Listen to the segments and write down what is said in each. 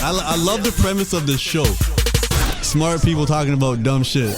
I love the premise of the show. Smart people talking about dumb shit.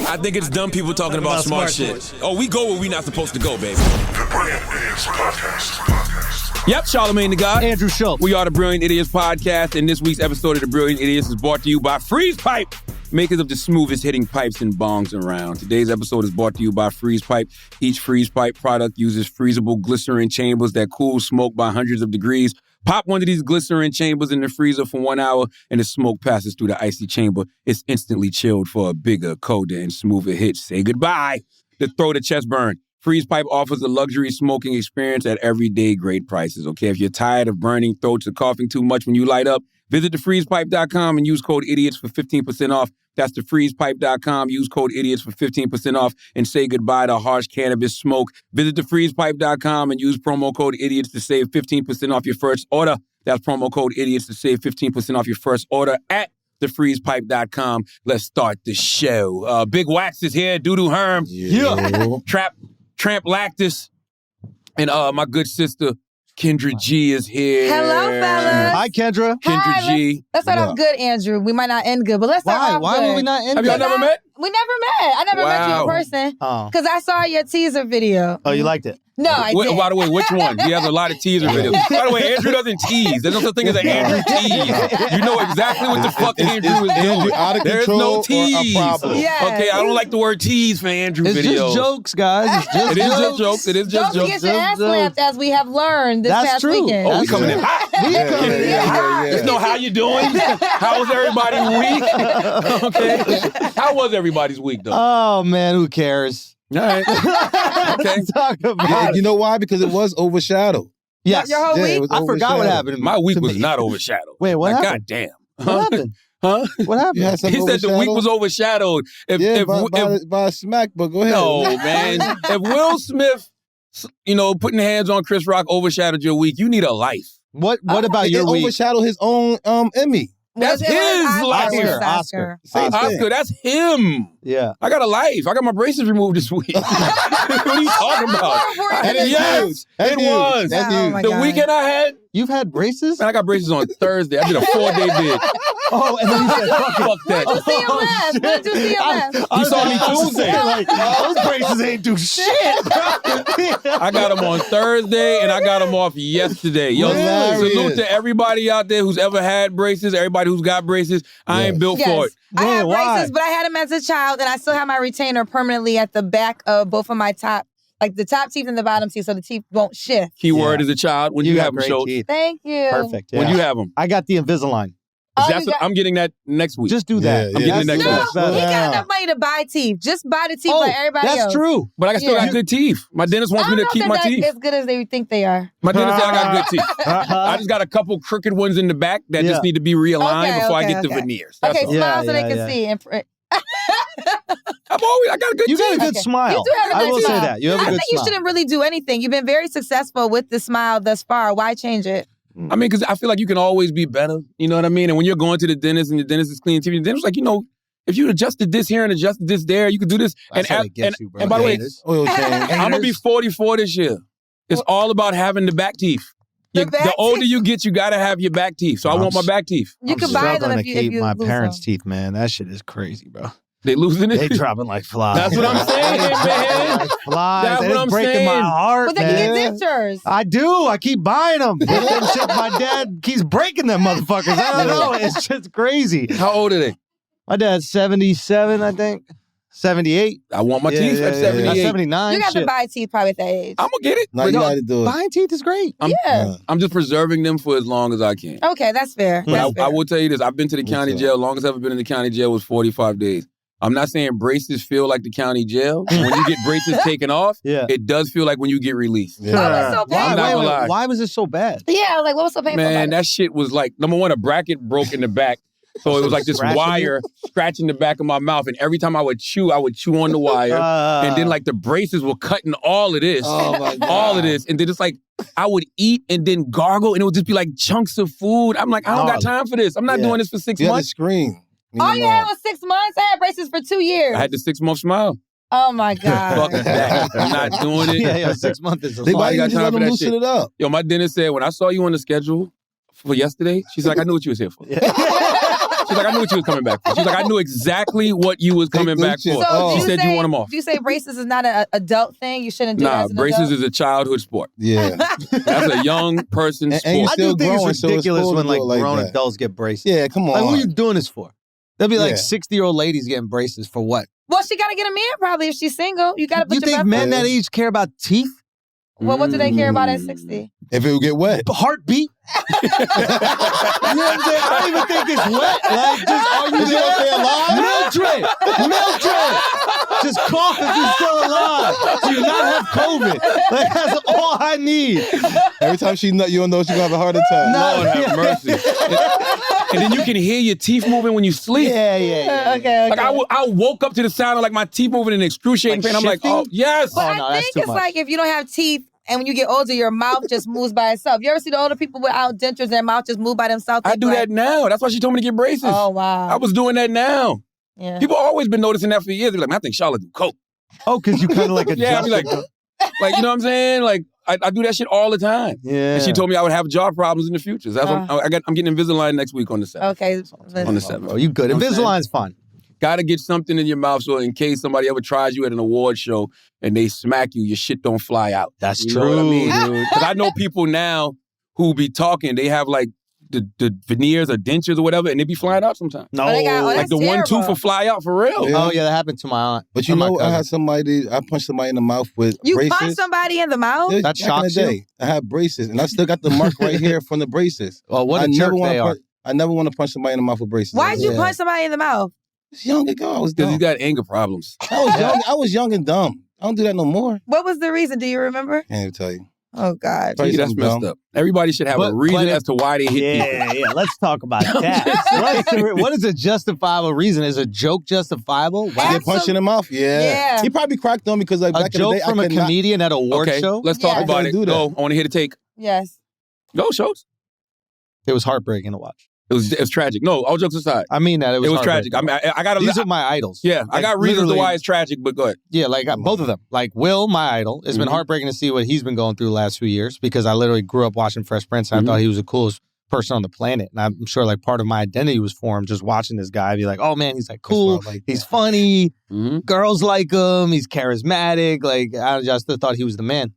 I think it's dumb people talking about smart shit. Oh, we go where we not supposed to go, baby. The Brilliant Idiots Podcast. Yep, Charlamagne the God. Andrew Schultz. We are the Brilliant Idiots Podcast, and this week's episode of the Brilliant Idiots is brought to you by Freeze Pipe, makers of the smoothest hitting pipes and bongs around. Today's episode is brought to you by Freeze Pipe. Each Freeze Pipe product uses freezable glycerin chambers that cool smoke by hundreds of degrees. Pop one of these glycerin chambers in the freezer for 1 hour, and the smoke passes through the icy chamber. It's instantly chilled for a bigger, colder, and smoother hit. Say goodbye to throw the chest burn. Freeze Pipe offers a luxury smoking experience at everyday great prices, okay? If you're tired of burning throats or coughing too much when you light up, visit thefreezepipe.com and use code IDIOTS for 15% off. That's thefreezepipe.com. Use code IDIOTS for 15% off and say goodbye to harsh cannabis smoke. Visit thefreezepipe.com and use promo code IDIOTS to save 15% off your first order. That's promo code IDIOTS to save 15% off your first order at thefreezepipe.com. Let's start the show. Big Wax is here. Doodoo Herm. Yeah. Tramp Lactus. And my good sister, Kendra G is here. Hello, fellas. Hi, Kendra. Kendra G. Let's start off good, Andrew. We might not end good, but let's start off good. Why would we not end Have good? y'all never met? We never met. I never met you Wow. in person. Oh. Because I saw your teaser video. Oh, you liked it? No, I didn't. By the way, which one? He has a lot of teaser videos. By the way, Andrew doesn't tease. There's no such thing as an Andrew tease. You know exactly what the fuck Andrew is doing. Out of There's control no tease. or a problem? Yes. Okay, I don't like the word tease for Andrew It's videos. just jokes, guys. It's just It is jokes. just jokes. It is just Don't jokes. get your ass slapped, as we have learned this That's past true. weekend. Oh, we coming in hot. Yeah. Just know how you doing. How was everybody's week? Okay. How was everybody's week, though? Oh, man, who cares? All right. Okay. Talk about Yeah, it. you know why? Because it was overshadowed. Yes. Your whole Yeah, week? it was I forgot what overshadowed. happened. My week to was me. not overshadowed. Wait, what Like, happened? God damn. What happened? Huh? What happened? You had some He said the week overshadowed? was overshadowed. By a smack, but go ahead. No, man. If Will Smith, putting hands on Chris Rock overshadowed your week, you need a life. What about It your week? overshadowed his own Emmy. That's Was it- his life. Oscar. Same thing. Oscar, that's him. Yeah. I got a life. I got my braces removed this week. What are you talking about? That is Yes, huge. That's it huge. was. That's Oh, huge. my The God. weekend I had, You've had braces? man, I got braces on Thursday. I did a 4-day bid. Oh, and then you said, fuck it. Fuck that. When did you see him last? When did you see him last? You saw me Tuesday. Like, those braces ain't do shit, bro. I got them on Thursday, and I got them off yesterday. Yo, Hilarious. salute to everybody out there who's ever had braces, everybody who's got braces. I ain't built for it. I had why? braces, but I had them as a child, and I still have my retainer permanently at the back of both of my top, like the top teeth and the bottom teeth, so the teeth won't shift. Keyword Yeah. as a child when you got have them great showed. teeth. Thank you. Perfect. When yeah. you have them. I got the Invisalign. Oh, That's you got- I'm getting that next week. Just do that. Yeah, I'm getting the next No, one. better. he got enough money to buy teeth. Just buy the teeth Oh, like everybody else. that's true. But I still Yeah. got good teeth. My dentist I wants don't me know to keep if my they're teeth. as good as they think they are. My dentist said I got good teeth. I just got a couple crooked ones in the back that Yeah. just need to be realigned Okay, before I okay, get the okay. veneers. That's Okay, all. Yeah, smile so they yeah, can yeah. see. And I got good You teeth. got a good Okay. smile. You do have a I good will say smile. that. You have a I good think you smile. shouldn't really do anything. You've been very successful with the smile thus far. Why change it? I mean, because I feel like you can always be better. You know what I mean? And when you're going to the dentist and the dentist is cleaning teeth, the dentist is like, if you adjusted this here and adjusted this there, you could do this. That's how they get and, you, bro. and by the way, Oil change. I'm going to be 44 this year. It's all about having the back teeth. The back The older teeth? you get, you got to have your back teeth. So I want my back teeth. You I'm could buy them struggling if to you keep my lose parents' them. teeth, man. That shit is crazy, bro. They losing it. They dropping like flies. That's what I'm saying, man. Like flies. That's and what it's I'm breaking saying. my heart, But they man. can get dentures. I do. I keep buying them. But them shit, my dad keeps breaking them motherfuckers. I don't know. It's just crazy. How old are they? My dad's 77, I think. 78. I want my Yeah, teeth yeah, at yeah. 78. 79. You got to shit. buy teeth probably at that age. I'm going to get it. No, you got to do it. Buying teeth is great. Yeah. I'm just preserving them for as long as I can. Okay, that's fair. But That's I fair. will tell you this. I've been to the county jail. Longest I've ever been in the county jail was 45 days. I'm not saying braces feel like the county jail. When you get braces taken off, Yeah. it does feel like when you get released. Yeah. Why was it so I'm painful? not gonna lie. Why was it so bad? Yeah, like what was so painful Man, about that shit was like, number one, a bracket broke in the back. So it was like this Scratching wire scratching the back of my mouth. And every time I would chew on the wire. And then like the braces were cutting all of this. Oh, my God. All of this. And then it's like, I would eat and then gargle and it would just be like chunks of food. I'm like, I don't got time for this. I'm not Yeah. doing this for 6 You had to months. scream. All you had was 6 months? I had braces for 2 years. I had the 6-month smile. Oh my God. Fuck that. I'm not doing it. Yeah, 6 months is a They lot. might got just time let for them that loosen shit. it up. Yo, my dentist said when I saw you on the schedule for yesterday? She's like, I knew what you was here for. She's like, I knew what you was coming back for. She's like, I knew exactly what you was coming back for. So She said you want them off. Do you say braces is not an adult thing? You shouldn't do that as an braces adult? is a childhood sport. Yeah. That's a young person sport. And I do think growing, it's so it's ridiculous supposed when to like look like grown that. adults get braces. Yeah, come on. Like, who are you doing this for? There'll be like Yeah. 60-year-old ladies getting braces for what? Well, she got to get a man probably if she's single. You got to put You your think breath men in. that age care about teeth? Well, what do they care about at 60? If it would get wet. Heartbeat? You know what I'm saying? I don't even think it's wet. Like, just, are you Is you there? okay alive? Mildred! Mildred! Just cough if you're still alive. So you not have COVID. Like, that's all I need. Every time she nut, you know she's gonna have a heart attack. Lord have mercy. And then you can hear your teeth moving when you sleep. Yeah. Okay. Like I woke up to the sound of like my teeth moving in excruciating Like pain. I'm like, shifting? oh yes. But no, I that's think too it's much. like if you don't have teeth and when you get older, your mouth just moves by itself. You ever see the older people without dentures, their mouth just move by themselves? I do that now. That's why she told me to get braces. Oh, wow. I was doing that now. Yeah. People always been noticing that for years. They're like, man, I think Charlotte do coke. Oh, because you kind of like Yeah, I be like, you know what I'm saying? Like, I do that shit all the time. yeah. And she told me I would have jaw problems in the future. So that's what I'm getting Invisalign next week on the 7th. Okay. On the 7th. Oh, you good. You know what I'm saying? Invisalign's fun. Gotta get something in your mouth so in case somebody ever tries you at an award show and they smack you, your shit don't fly out. That's You know what I true, mean? dude. Because I know people now who be talking, they have like the veneers or dentures or whatever, and they be flying out sometimes. No. Oh, they got- oh, Like that's the one tooth terrible. will fly out for real. Yeah. Oh, yeah, that happened to my aunt. But you Or my know, I cousin. punched somebody in the mouth with You braces. punch somebody in the mouth? Yeah, That back in shocks the you? day, I had braces, and I still got the mark right here from the braces. Oh, what I a jerk wanna they are. I never want to punch somebody in the mouth with braces. Why'd you Yeah. punch somebody in the mouth? was young ago. I was Because dumb. he's got anger problems. I was young and dumb. I don't do that no more. What was the reason? Do you remember? Can't even tell you. Oh, God. Tell you That's something messed dumb. up. Everybody should have a But reason it- as to why they hit people. Yeah. Let's talk about that. What is a justifiable reason? Is a joke justifiable? I get punched in the mouth. Yeah. Yeah. He probably cracked on me because like A back in the joke day, from I a could not. comedian at a award Okay, show? let's talk Yeah. about I it. couldn't do that. Go. I want to hear the take. Yes. Go, Schultz. It was heartbreaking to watch. It was tragic. No, all jokes aside. I mean that. It was tragic. I mean, I got These are my idols. Yeah, I Like, got reasons literally- why it's tragic, but go ahead. Yeah, like both of them. Like Will, my idol. It's been Mhm. heartbreaking to see what he's been going through the last few years because I literally grew up watching Fresh Prince and I thought he was the coolest person on the planet. And I'm sure like part of my identity was formed just watching this guy be like, oh man, he's like cool. That's why I like He's that. funny. Mm-hmm. Girls like him. He's charismatic. Like I just thought he was the man.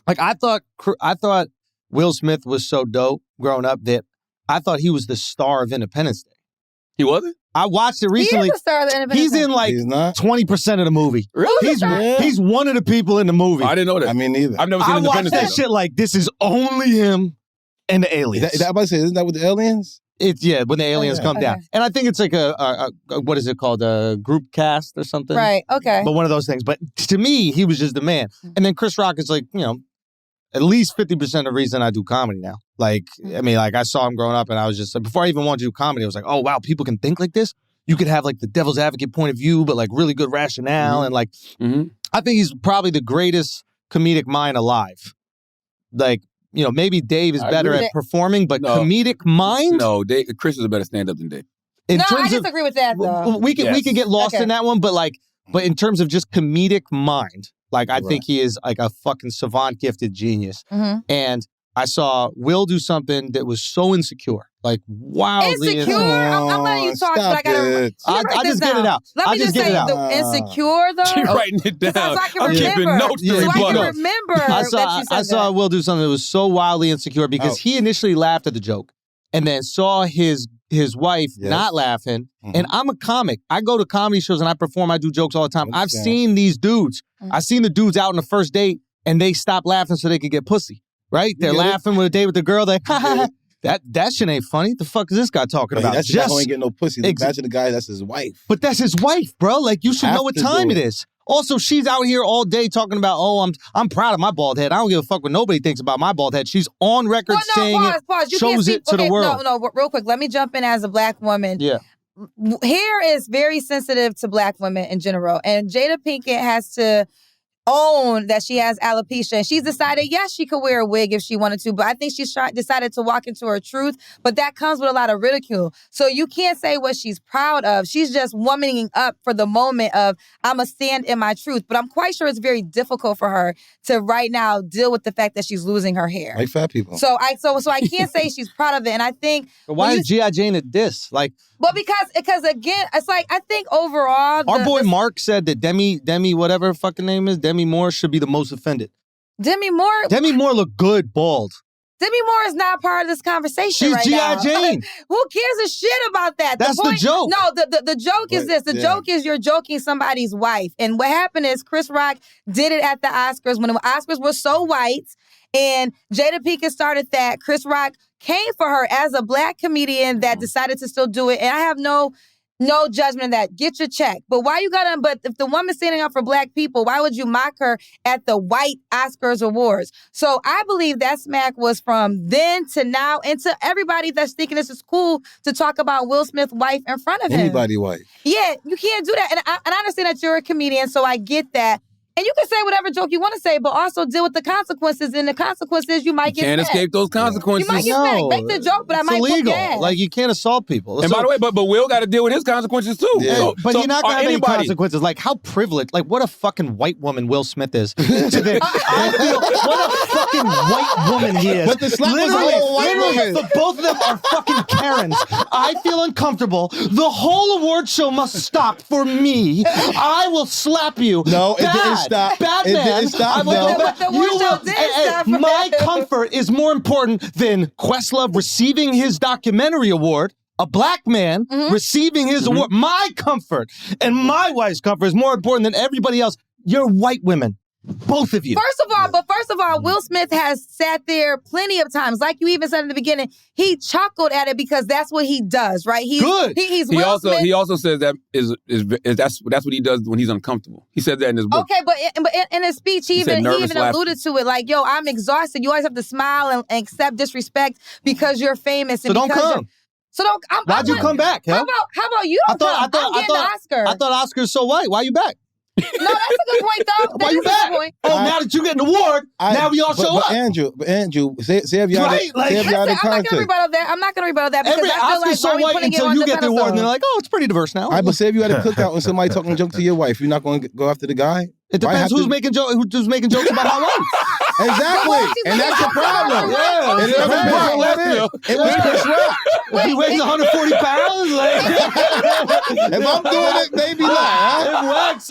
Like I thought Will Smith was so dope growing up that I thought he was the star of Independence Day. He wasn't? I watched it He recently. is the star of the Independence He's Day. in like He's not. 20% of the movie. Really? He's one of the people in the movie. I didn't know that. I mean, neither. I've never seen I watched Independence that Day. shit like this is only him and the aliens. Is that about to say? Isn't that with the aliens? It's when the aliens yeah. come down, Okay. and I think it's like a what is it called, a group cast or something, Right. Okay. But one of those things. But to me, he was just the man. And then Chris Rock is like, at least 50% of the reason I do comedy now. Like, I mean, like I saw him growing up, and I was just like, before I even wanted to do comedy, I was like, oh wow, people can think like this. You could have like the devil's advocate point of view, but like really good rationale, and like Mhm. I think he's probably the greatest comedic mind alive. Like, maybe Dave is I better agree. at performing, but No. comedic mind. No, Chris is a better stand-up than Dave. In No, I terms of disagree with that, though. we can Yes. get lost Okay. in that one, but in terms of just comedic mind, like I think he is like a fucking savant, gifted genius. Mhm. And I saw Will do something that was so insecure, like wildly Insecure? I'm letting you talk, but I gotta. it. Let me break I this just get it down. out. Let I me just just get say it out. the insecure though. You're writing it So down. I can I'm keeping remember. notes Yeah, to So I rebuttal. can remember I that saw you said I saw that. Will do something that was so wildly insecure because he initially laughed at the joke and then saw his wife Yes. not laughing. Mhm. And I'm a comic. I go to comedy shows and I perform. I do jokes all the time. I've Understand. seen these dudes. Mhm. I've seen the dudes out on the first date and they stop laughing so they could get pussy. Right? They're get it? laughing with a date with the girl. They that shit ain't funny. The fuck is this guy talking Hey, about? that's the guy who ain't getting no pussy. Ex- Imagine the guy that's his wife. But that's his wife, bro. Like you should Have know what to time do it it. is. Also, she's out here all day talking about, I'm proud of my bald head. I don't give a fuck what nobody thinks about my bald head. She's on record saying pause. You shows can't speak, it to the world. No, real quick. Let me jump in as a black woman. Yeah. Hair is very sensitive to black women in general, and Jada Pinkett has to own that she has alopecia. And she's decided, yes, she could wear a wig if she wanted to, but I think she's decided to walk into her truth, but that comes with a lot of ridicule. So you can't say what she's proud of. She's just womaning up for the moment of, I'm going to stand in my truth. But I'm quite sure it's very difficult for her to right now deal with the fact that she's losing her hair. Like fat people. So I can't say she's proud of it. And I think... But why is G.I. Jane a diss? Like... Well, because again, it's like, I think overall... Our boy Mark said that Demi, whatever her fucking name is, Demi Moore should be the most offended. Demi Moore looked good bald. Demi Moore is not part of this conversation She's right now. G.I. Jane. Who gives a shit about that? That's the joke. No, the joke is this. The joke is you're joking somebody's wife. And what happened is Chris Rock did it at the Oscars when the Oscars were so white. And Jada Pinkett started that. Chris Rock came for her as a black comedian that decided to still do it. And I have no judgment in that. Get your check. But if the woman's standing up for black people, why would you mock her at the white Oscars awards? So I believe that smack was from then to now and to everybody that's thinking this is cool to talk about Will Smith's wife in front of him. Anybody white. Yeah, you can't do that. And I understand that you're a comedian, so I get that. And you can say whatever joke you want to say, but also deal with the consequences. And the consequences, you might get Can't escape those consequences. You might get back. Make the joke, but I might illegal. whoop your ass. Like, you can't assault people. And by the way, but Will got to deal with his consequences too. Yeah. So, But you're not going to have any anybody- consequences. Like, how privileged, like, what a fucking white woman Will Smith is. I feel, what a fucking white woman he is. But the slap was a little white woman. The both of them are fucking Karens. I feel uncomfortable. The whole award show must stop for me. I will slap you. No, it didn't stop. Bad It man. didn't stop, I will no. go back. The award You show will- did hey, stop. my comfort is more important than Questlove receiving his documentary award. A black man receiving his award. My comfort and my wife's comfort is more important than everybody else. You're white women. Both of you. First of all, Will Smith has sat there plenty of times. Like you even said in the beginning, he chuckled at it because that's what he does, right? Good. He's He Will also Smith. he also says that that's what he does when he's uncomfortable. He said that in his book. Okay, but in his speech, he said even nervous laughter. alluded to it. Like, yo, I'm exhausted. You always have to smile and accept disrespect because you're famous. And So don't because come. you're- So don't. Why'd you come back? Huh? How about you don't come? I'm getting the Oscar. I thought Oscar's so white. Why you back? No, that's a good point, though. Why That you is a good back? point. Oh, now that you get an award, now we all show but up. Andrew, say if y'all Right? Like, say if y'all Listen, the I'm not context. gonna rebuttal that. I'm not gonna rebuttal that because Every I feel like Oscar's so why are we white putting it until on you the get the award, and pedestal? they're like, "Oh, it's pretty diverse now." All right, but say if you had a cookout and somebody talking junk to your wife, you're not going to go after the guy? It Why depends have who's to- making jokes about my wife. Exactly. And that's the problem. Yeah, It it's doesn't right. matter. Let it. It was Chris Rock. He weighs 140 pounds. Like, If I'm doing it, maybe not.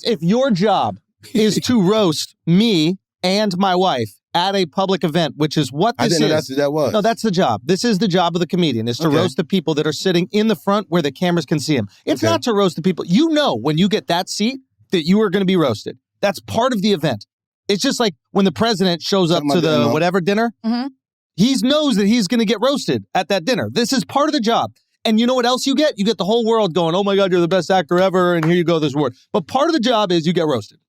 if your job is to roast me and my wife at a public event, which is what I this didn't know is. that's what that was. No, that's the job. This is the job of the comedian, is to Okay. roast the people that are sitting in the front where the cameras can see them. It's Okay. not to roast the people. You know when you get that seat that you are going to be roasted. That's part of the event. It's just like when the president shows up Something to I didn't the know. whatever dinner, he knows that he's going to get roasted at that dinner. This is part of the job. And you know what else you get? You get the whole world going, oh my God, you're the best actor ever, and here you go, this award. But part of the job is you get roasted.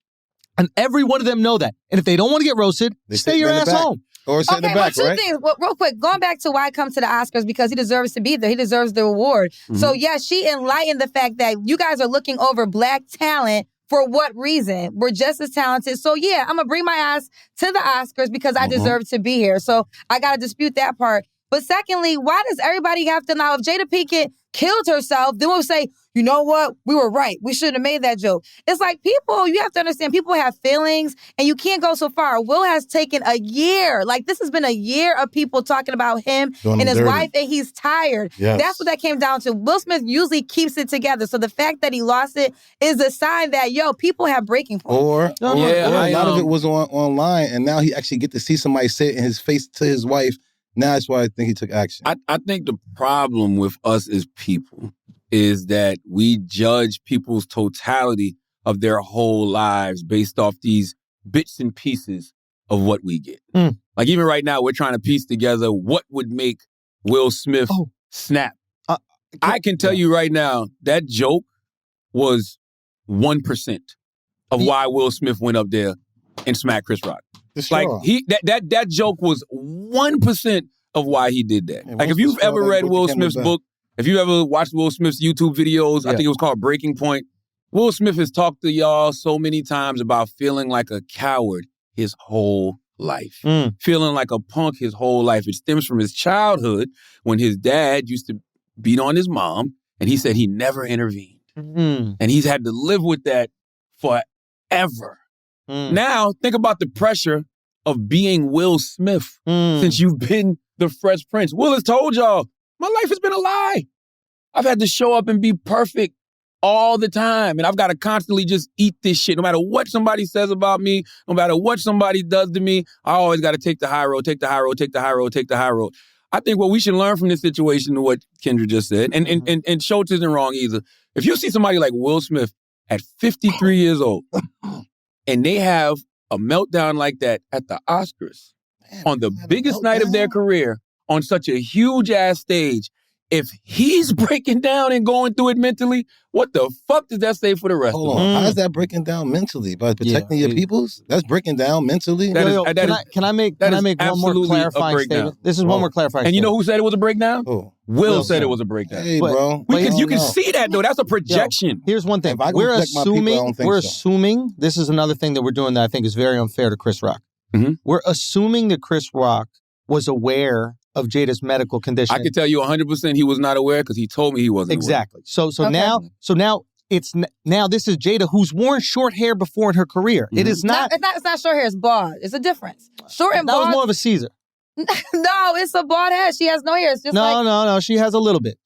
And every one of them know that. And if they don't want to get roasted, They stay sit your in the ass back. home. Or sit in the back, but two right? things. Well, real quick, going back to why I come to the Oscars, because he deserves to be there. He deserves the award. So, yeah, she enlightened the fact that you guys are looking over black talent. For what reason? We're just as talented. So, yeah, I'm going to bring my ass to the Oscars because I deserve to be here. So, I got to dispute that part. But secondly, why does everybody have to now, if Jada Pinkett killed herself, then we'll say, you know what? We were right. We shouldn't have made that joke. It's like people, you have to understand, people have feelings and you can't go so far. Will has taken a year. Like, this has been a year of people talking about him Doing and him his dirty. wife, and he's tired. Yes. That's what that came down to. Will Smith usually keeps it together. So the fact that he lost it is a sign that, yo, people have breaking points. Or Yeah, a lot of I, it was online, and now he actually get to see somebody say it in his face to his wife. Now that's why I think he took action. I think the problem with us as people is that we judge people's totality of their whole lives based off these bits and pieces of what we get. Like even right now, we're trying to piece together what would make Will Smith snap. I can tell you right now, that joke was 1% of why Will Smith went up there and smacked Chris Rock. Like that joke was 1% of why he did that. Yeah, like if once you've the ever straw read that Will broke the Smith's camel's back. book, if you ever watched Will Smith's YouTube videos, I Yeah. think it was called Breaking Point. Will Smith has talked to y'all so many times about feeling like a coward his whole life. Feeling like a punk his whole life. It stems from his childhood when his dad used to beat on his mom, and he said he never intervened. And he's had to live with that forever. Now, think about the pressure of being Will Smith since you've been the Fresh Prince. Will has told y'all, my life has been a lie. I've had to show up and be perfect all the time. And I've got to constantly just eat this shit. No matter what somebody says about me, no matter what somebody does to me, I always got to take the high road, take the high road, take the high road, take the high road. I think what we should learn from this situation, what Kendra just said, and Schultz isn't wrong either. If you see somebody like Will Smith at 53 years old, and they have a meltdown like that at the Oscars on the biggest night of their career on such a huge ass stage, if he's breaking down and going through it mentally, what the fuck does that say for the rest of us? How is that breaking down mentally? By protecting your peoples? That's breaking down mentally? Can I make one more clarifying statement? This is one more clarifying statement. And you know who said it was a breakdown? Oh. Will said it was a breakdown. Hey, bro. You can see that, though. That's a projection. Here's one thing. We're assuming, this is another thing that we're doing that I think is very unfair to Chris Rock. We're assuming that Chris Rock was aware of Jada's medical condition. I can tell you 100% he was not aware because he told me he wasn't exactly. aware. Now this is Jada who's worn short hair before in her career. It is not. It's not short hair. It's bald. It's a difference. Short and bald. That was more of a Caesar. No, it's a bald head. She has no hair. It's just no. She has a little bit.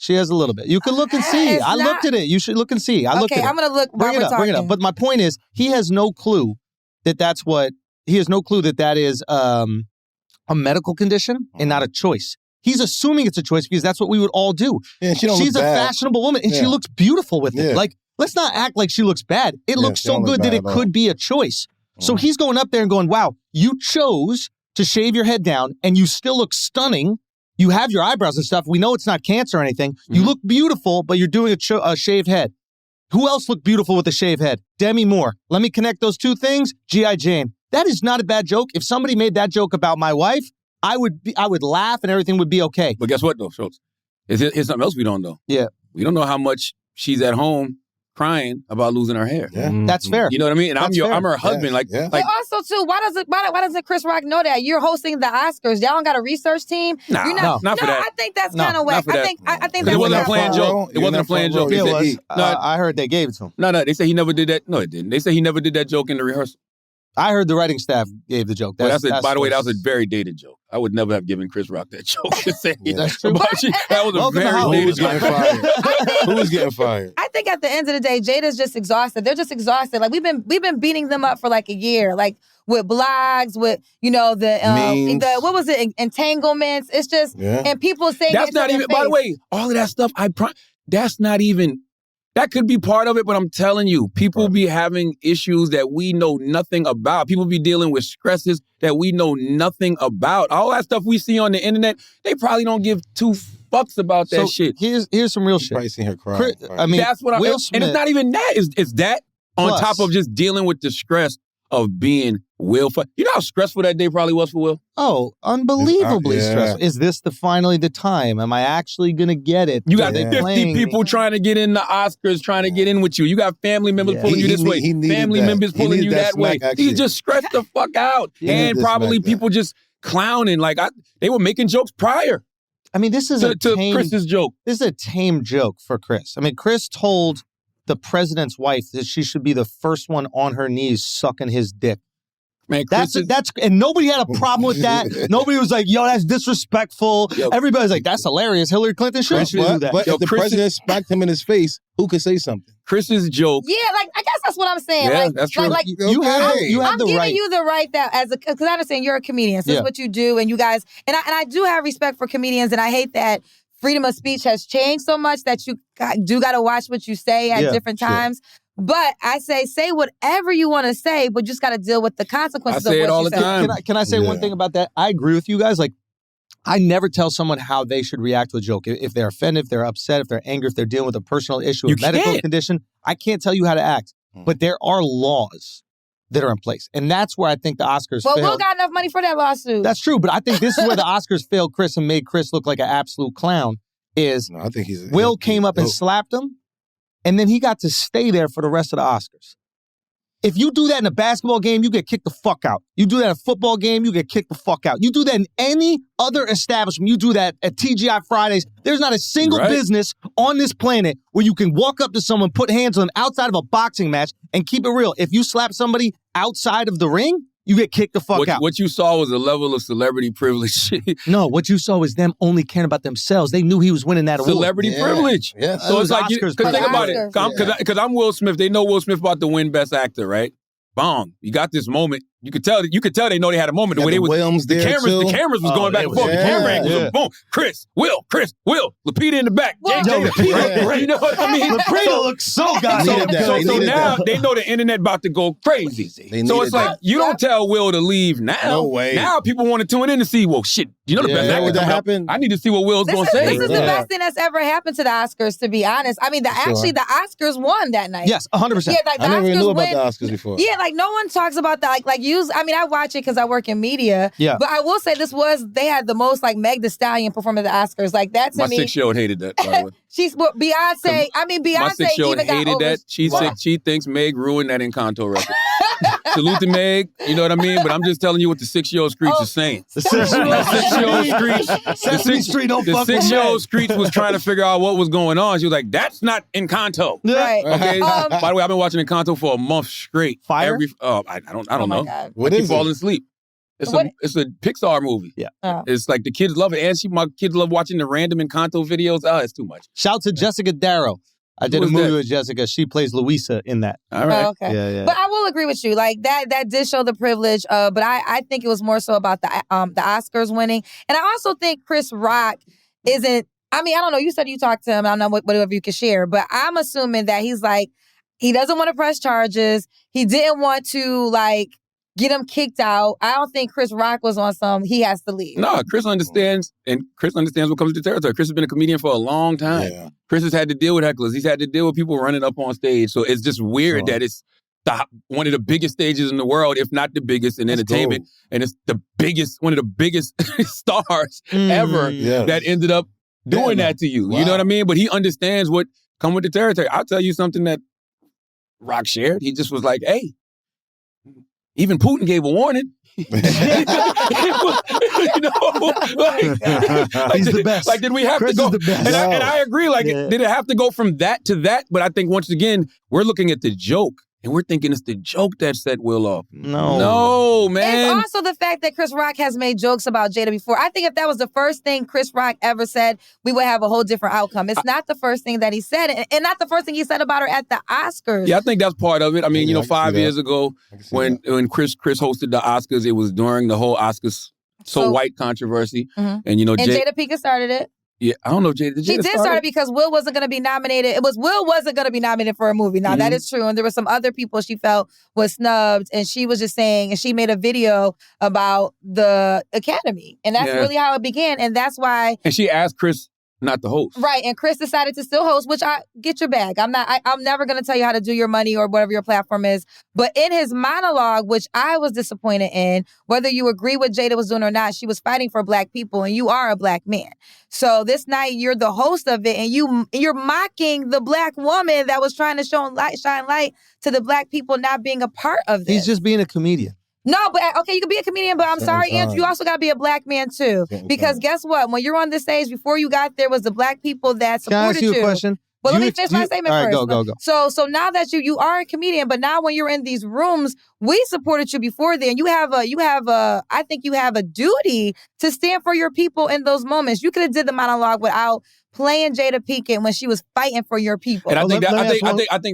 You can look and see. I looked at it. You should look and see. I looked at it. Okay, I'm gonna look. Bring it up. But my point is, he has no clue that that's what. He has no clue that that is a medical condition and not a choice. He's assuming it's a choice because that's what we would all do. Yeah, she's a fashionable woman and she looks beautiful with it. Like, let's not act like she looks bad. It looks so good that it could be a choice. So he's going up there and going, wow, you chose to shave your head down and you still look stunning. You have your eyebrows and stuff. We know it's not cancer or anything. You look beautiful, but you're doing a shaved head. Who else looked beautiful with a shaved head? Demi Moore. Let me connect those two things. G.I. Jane. That is not a bad joke. If somebody made that joke about my wife, I would laugh and everything would be okay. But guess what, though, Schultz? Here's something else we don't know. Yeah. We don't know how much she's at home crying about losing her hair. Yeah. That's fair. You know what I mean? And I'm her husband. Like, but also, too, why doesn't Chris Rock know that? You're hosting the Oscars. Y'all don't got a research team? Not for that. I think that's kind of whack. I think that's it wasn't a planned joke. It wasn't a planned joke. It was. I heard they gave it to him. No, they say he never did that. No, it didn't. They say he never did that joke in the rehearsal. I heard the writing staff gave the joke. By the way, that was a very dated joke. I would never have given Chris Rock that joke. That's true. That was a very dated joke. Who was getting fired? I think at the end of the day, Jada's just exhausted. They're just exhausted. Like we've been beating them up for like a year, like with blogs, with the what was it, entanglements. It's just and people saying that's not even. By the way, all of that stuff. That's not even. That could be part of it, but I'm telling you, people be having issues that we know nothing about. People be dealing with stresses that we know nothing about. All that stuff we see on the internet, they probably don't give two fucks about that shit. Here's some real shit. Probably seen her cry. I mean, that's what Will Smith, and it's not even that. It's that on top of just dealing with the stress of being Will. You know how stressful that day probably was for Will? Oh, unbelievably stressful. Is this finally the time? Am I actually going to get it? You got 50 people trying to get in the Oscars, trying to get in with you. You got family members pulling you this way. Family members pulling you that way. He's just stressed the fuck out. And probably people just clowning. Like, they were making jokes prior. I mean, this is to Chris's joke. This is a tame joke for Chris. I mean, Chris told the president's wife that she should be the first one on her knees sucking his dick. Man, and nobody had a problem with that. Nobody was like, yo, that's disrespectful. Everybody's like, that's hilarious. Hillary Clinton should do that. But if the president smacked him in his face, who could say something? Chris's joke. Yeah, like I guess that's what I'm saying. Yeah, like, that's true. Like, you have I'm the giving right. you the right that because I understand you're a comedian. So this is what you do, and you guys and I do have respect for comedians, and I hate that freedom of speech has changed so much that you do got to watch what you say at different times. But I say whatever you want to say, but you just got to deal with the consequences of what you say. I say it all the time. Can I say one thing about that? I agree with you guys. Like, I never tell someone how they should react to a joke. If they're offended, if they're upset, if they're angry, if they're dealing with a personal issue, a medical condition, I can't tell you how to act. But there are laws that are in place. And that's where I think the Oscars failed. Will got enough money for that lawsuit. That's true. But I think this is where the Oscars failed Chris and made Chris look like an absolute clown. I think Will came up and slapped him. and then he got to stay there for the rest of the Oscars. If you do that in a basketball game, you get kicked the fuck out. You do that in a football game, you get kicked the fuck out. You do that in any other establishment, you do that at TGI Fridays, there's not a single business on this planet where you can walk up to someone, put hands on them outside of a boxing match, and keep it real. If you slap somebody outside of the ring, you get kicked the fuck out. What you saw was a level of celebrity privilege. No, what you saw was them only caring about themselves. They knew he was winning that award. Celebrity privilege. Yeah. So it's like, Oscars because think about Oscars. it. Because I'm Will Smith. They know Will Smith about to win Best Actor, right? Bong. You got this moment. You could tell they know they had a moment. The way they was Williams the there, cameras, too. the cameras was going back and forth. The camera angles was boom. Chris, Will, Lapita in the back. Well, Jada. You know what I mean? Lapita looks so goddamn good. So now they know the internet about to go crazy. So it's like, you don't tell Will to leave now. No way. Now people want to tune in to see, well, shit, you know the best actor would that coming up. happen? I need to see what Will's going to say. This is the best thing that's ever happened to the Oscars, to be honest. I mean, actually, the Oscars won that night. Yes, 100%. Yeah, like the I never even Oscars knew about win. the Oscars before. Yeah, like no one talks about that. I watch it because I work in media. Yeah. But I will say they had the most like Meg Thee Stallion performance at the Oscars. Like that to My me. 6-year-old hated that, by the way. Beyonce. I mean, My Beyonce 6-year-old even got hated over. that. She thinks Meg ruined that Encanto record. Salute to Meg, you know what I mean? But I'm just telling you what the 6-year-old Screech is saying. The 6-year-old Screech, Sesame Street don't the fuck with 6-year-old Meg. Screech was trying to figure out what was going on. She was like, that's not Encanto. Right. Okay. By the way, I've been watching Encanto for a month straight. Fire? I don't Oh my know. God. What I keep is it? falling asleep. It's a Pixar movie. Yeah. Oh. It's like the kids love it. And my kids love watching the random Encanto videos. Oh, it's too much. Shout to Jessica Darrow. I did a Who is movie that? with Jessica. She plays Louisa in that. All right. Oh, okay. Yeah. But I will agree with you. Like that did show the privilege. But I think it was more so about the Oscars winning. And I also think Chris Rock isn't. I mean, I don't know. You said you talked to him. I don't know whatever you could share. But I'm assuming that he's like, he doesn't want to press charges. He didn't want to like get him kicked out. I don't think Chris Rock was on some. He has to leave. No, Chris understands, and Chris understands what comes with the territory. Chris has been a comedian for a long time. Yeah. Chris has had to deal with hecklers. He's had to deal with people running up on stage. So it's just weird that it's one of the biggest stages in the world, if not the biggest in entertainment. Cool. And it's one of the biggest stars ever Yeah. that ended up doing that to you. Wow. You know what I mean? But he understands what come with the territory. I'll tell you something that Rock shared. He just was like, hey, even Putin gave a warning. You know, He's the best. Like, did we have Chris to go? is the best. And I agree. Like, did it have to go from that to that? But I think once again, we're looking at the joke, and we're thinking it's the joke that set Will off. No, man. And also the fact that Chris Rock has made jokes about Jada before. I think if that was the first thing Chris Rock ever said, we would have a whole different outcome. It's not the first thing that he said, and not the first thing he said about her at the Oscars. Yeah, I think that's part of it. I mean, Yeah, I can 5 see years that. ago, when Chris hosted the Oscars, it was during the whole Oscars so white controversy, and Jada Pinkett started it. Yeah, I don't know if Jada. She did start it because Will wasn't going to be nominated. Will wasn't going to be nominated for a movie. Now, that is true. And there were some other people she felt was snubbed. And she was just saying, and she made a video about the Academy. And that's really how it began. And that's why. And she asked Chris not to host. Right. And Chris decided to still host, which I get your bag. I'm never going to tell you how to do your money or whatever your platform is. But in his monologue, which I was disappointed in, whether you agree with Jada was doing or not, she was fighting for Black people, and you are a Black man. So this night you're the host of it, and you're mocking the Black woman that was trying to shine light to the Black people not being a part of this. He's just being a comedian. No, but okay, you can be a comedian, but I'm sorry, Andrew, you also got to be a Black man too. Because guess what? When you're on this stage, before you got there was the Black people that supported Can I ask you a question? Well, let me finish my statement all right, first. Go. So now that you are a comedian, but now when you're in these rooms, we supported you before then. I think you have a duty to stand for your people in those moments. You could have did the monologue without playing Jada Pinkett when she was fighting for your people. And I think that's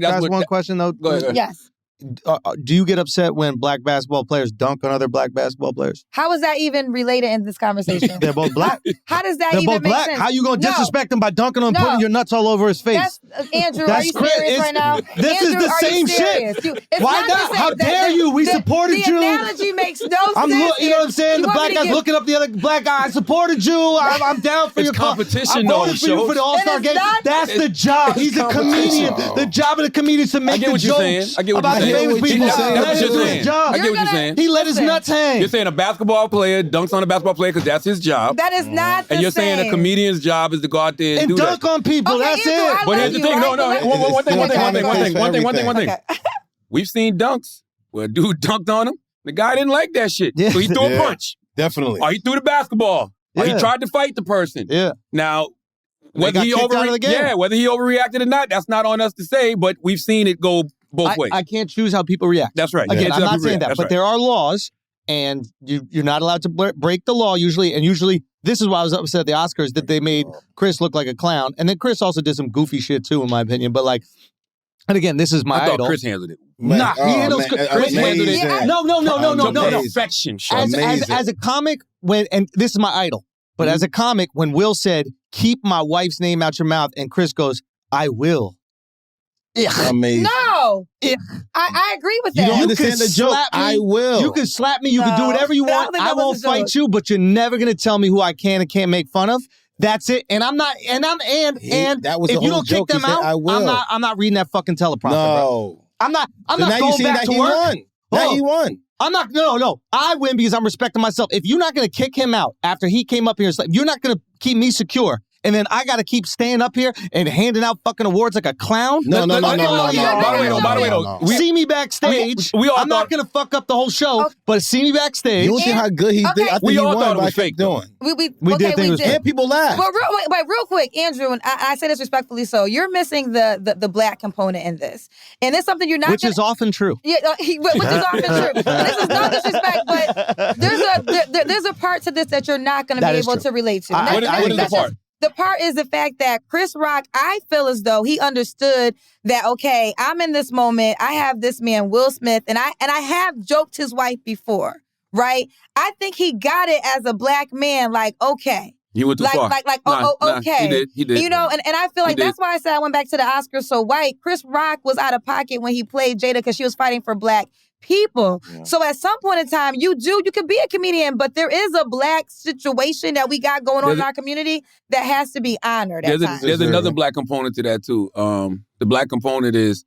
ask what. one question though. Go ahead. Yes. Do you get upset when Black basketball players dunk on other Black basketball players? How is that even related in this conversation? They're both Black. How does that They're even both make Black. sense? How you gonna disrespect them by dunking on, No. putting your nuts all over his face? Andrew, That's are you crazy. serious right now? This Andrew, is the are you same serious? shit. It's Why the not? same. How dare you? We supported you. The analogy makes no I'm sense. you know what I'm saying? The You want Black me to guy's give- looking up the other Black guy. I supported you. I'm down for It's your competition, I though, voted for you for the All-Star it's game. not- That's the job. He's a comedian. The job of the comedian is to make get the what you're saying. jokes I get what about you're saying. famous people. That's what That you're is saying. his job. I get what you're saying. He let his nuts hang. You're saying a basketball player dunks on a basketball player because that's his job. That is not the And you're same. saying a comedian's job is to go out there and And do dunk that. on people. Okay, That's Andrew, it. I But love here's the you. thing. No. One thing. Okay. We've seen dunks where a dude dunked on him. The guy didn't like that shit. Yeah. So he threw a Yeah. punch. Definitely. Or he threw the basketball. Or he Yeah. tried to fight the person. Yeah. Now, They whether got he, kicked out of the game. whether he overreacted or not, that's not on us to say, but we've seen it go both ways. I can't choose how people react. That's right. You Again, can't I'm tell not people saying that. that, That's but right. there are laws, and you're not allowed to break the law usually. And usually, this is why I was upset at the Oscars that they made Chris look like a clown. And then Chris also did some goofy shit too, in my opinion. But like, and again, this is my I thought idol. Chris handled it. Nah, he handles Chris handled it. amazing. No. Perfection. Sean. As a comic, and this is my idol, but as a comic, when Will said, "Keep my wife's name out your mouth," and Chris goes, "I will." Amazing. No. Yeah. I agree with You that. don't You understand can the joke. slap me. I will. You can slap me. You can do No. whatever you I don't want. think I that was won't a fight joke. you, but you're never gonna tell me who I can and can't make fun of. That's it. And I'm not. And that was if the you whole don't kick joke. He them said, out, "I will." I'm not reading that fucking teleprompter. Bro. No. I'm not So now you going see back that to he work. won. Now he won. I'm not. No. I win because I'm respecting myself. If you're not gonna kick him out after he came up here, if you're not gonna keep me secure. And then I got to keep staying up here and handing out fucking awards like a clown. No. By the way, though, See me backstage. we all I'm not thought- going to fuck up the whole show, Okay. but see me backstage. You don't see how good he did? I think We he all won thought it by was fake, though. doing. We did think it was fake. And people laughed. But real quick, Andrew, and I say this respectfully, so you're missing the black component in this, and it's something you're not. Which is often true. Yeah, which is often true. This is no disrespect, but there's a part to this that you're not going to That be is able true. to relate to. I- What is the part? The part is the fact that Chris Rock, I feel as though he understood that, okay, I'm in this moment. I have this man, Will Smith, and I have joked his wife before, right? I think he got it as a black man, like, okay. You went too far. Okay. He did. You know, and I feel like He did. that's why I said I went back to the Oscars so white. Chris Rock was out of pocket when he played Jada because she was fighting for black people. Yeah. So at some point in time, you could be a comedian, but there is a black situation that we got going on in our community that has to be honored at times. There's another black component to that too. The black component is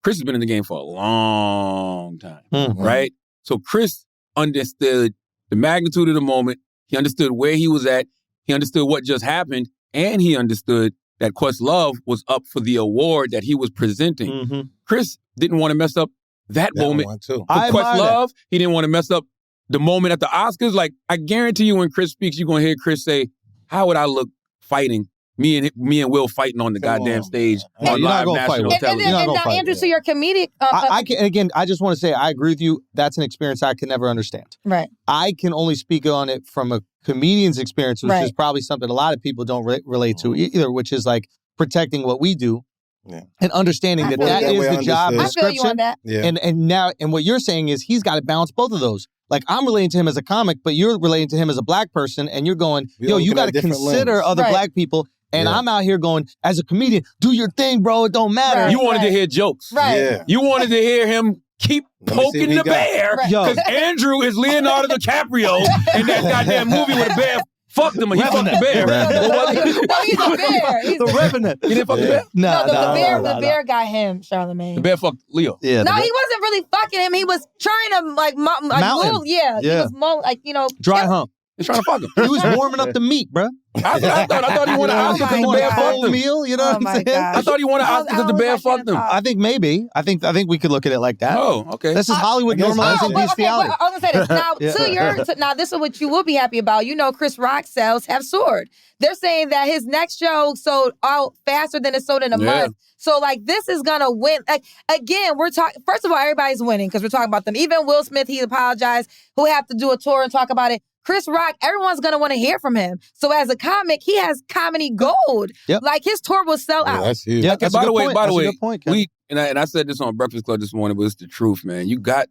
Chris has been in the game for a long time, right? So Chris understood the magnitude of the moment. He understood where he was at. He understood what just happened, and he understood that Questlove was up for the award that he was presenting. Chris didn't want to mess up that moment. One too. I admire Questlove, he didn't want to mess up the moment at the Oscars. Like, I guarantee you when Chris speaks, you're going to hear Chris say, how would I look fighting? Me and Will fighting on the Come goddamn on, stage man. on You're not live gonna fight national with And television. You're not gonna now, fight Andrew, with to your comedic... I can, again, I just want to say I agree with you. That's an experience I can never understand. right. I can only speak on it from a comedian's experience, which Right. is probably something a lot of people don't relate to either, which is like protecting what we do Yeah. and understanding I that feel that you. is the job I I feel you on description. that. Yeah. And what you're saying is he's got to balance both of those. Like, I'm relating to him as a comic, but you're relating to him as a black person, and you're going, We yo, all you looking got at to different consider lens. other Right. black people. And Yeah. I'm out here going, as a comedian, do your thing, bro. It don't matter. Right. You wanted to hear jokes. Right. Yeah. You wanted to hear him keep Let me see poking what he the got. bear. Right. Yo. Because Andrew is Leonardo DiCaprio in that goddamn movie where the bear fucked him and he fucked the bear. Well, he's a bear. He's The Revenant. He didn't fuck the bear? No, the bear, no. the bear got him, Charlamagne. The bear fucked Leo. Yeah. No, the- he wasn't really fucking him. He was trying to like Mount him. move. Yeah, he Yeah. was like Dry hump. He's trying to fuck him. He was warming up the meat, bro. I thought he wanted Oh Oscar my because the God. bear fucked full him. meal, you know Oh what I'm my saying? God. I thought he wanted Oscar because the bear fucked him. I think maybe. I think we could look at it like that. Oh, okay. This is Hollywood I guess- normalizing but bestiality. I was gonna say this. Now, Yeah. now this is what you will be happy about. You know, Chris Rock sales have soared. They're saying that his next show sold out faster than it sold in a Yeah. month. So, like, this is gonna win. Like, again, we're talking. First of all, everybody's winning because we're talking about them. Even Will Smith, he apologized. Who have to do a tour and talk about it. Chris Rock, everyone's gonna want to hear from him. So, as a comic, he has comedy gold. Yep. Like, his tour will sell Yeah, out. that's huge. Yeah, And that's by a the good way, point. by the That's a way, good point, Kevin. I said this on Breakfast Club this morning, but it's the truth, man. You got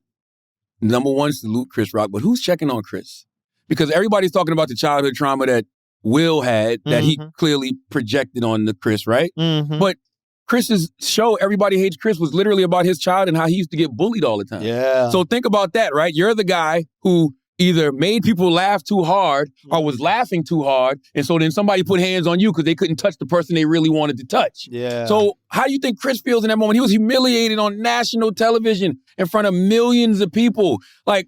number one, salute Chris Rock, but who's checking on Chris? Because everybody's talking about the childhood trauma that Will had that he clearly projected on the Chris, right? Mhm. But Chris's show, Everybody Hates Chris, was literally about his child and how he used to get bullied all the time. Yeah. So think about that, right? You're the guy who either made people laugh too hard or was laughing too hard. And so then somebody put hands on you because they couldn't touch the person they really wanted to touch. Yeah. So how do you think Chris feels in that moment? He was humiliated on national television in front of millions of people. Like,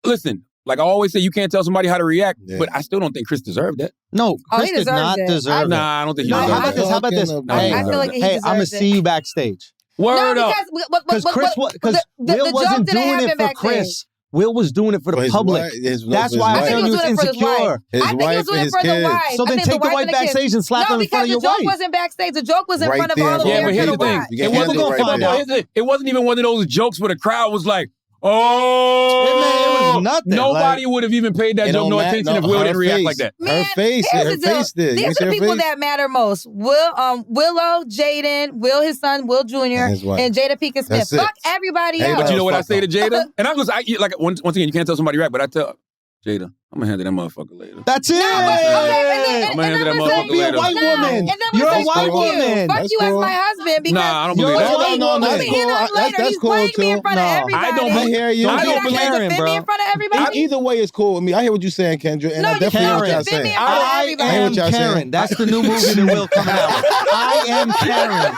listen, Like I always say, you can't tell somebody how to react, Yeah. but I still don't think Chris deserved that. No, Oh, Chris he did not deserves it. deserve it. Nah, I don't think he No, deserved How about that. this? How about this? No, Hey, I feel like he hey, I'm gonna deserves it. see you backstage. Word No, up. because Because Will wasn't doing it for Chris. Will was doing it for the public. That's why I wife. said he was I think he was doing it for his insecure. His I think he wife was doing and it for his the kids. wife. So I then think take the wife and kids. backstage and slap him in front of your No, because the wife. joke wasn't backstage. The joke was in Right front of there. all of Yeah, Yeah, them but to here's the the thing. watch. You It can't wasn't, handle it right there. it wasn't even one of those jokes where the crowd was like, It oh. was nothing. Nobody would have even paid that It joke don't no matter. attention if No, Will her didn't react face. like that. Her face. here's Her the deal. face did. You These see are her the people face? that matter most. Willow, Jaden, Will, his son, Will Jr., And his wife. and Jada Pinkett Smith. That's it. Fuck everybody Hey, else. But you know what I fuck say to them. Jada? And I'm just, like, once again, you can't tell somebody react, but I tell Jada, I'm going to handle that motherfucker later. That's it. No, but, okay, I'm gonna handle that then motherfucker Don't be a later. white No, woman. and then You're we'll a say, white fuck you. woman. Fuck That's you as cool. my husband because Nah, I don't You're believe a that. white No, woman. that's we cool. handle him later. That's He's cool, playing me in too. front of No. everybody. I don't I hear you. I don't You're not believe- gonna Karen, defend me bro. in front of everybody. Either way is cool with me. I hear what you're saying, Kendra, and No, I you definitely hear can't what y'all defend me saying. in front of I everybody. am what y'all saying. Karen. That's the new movie that will come out. I am Karen.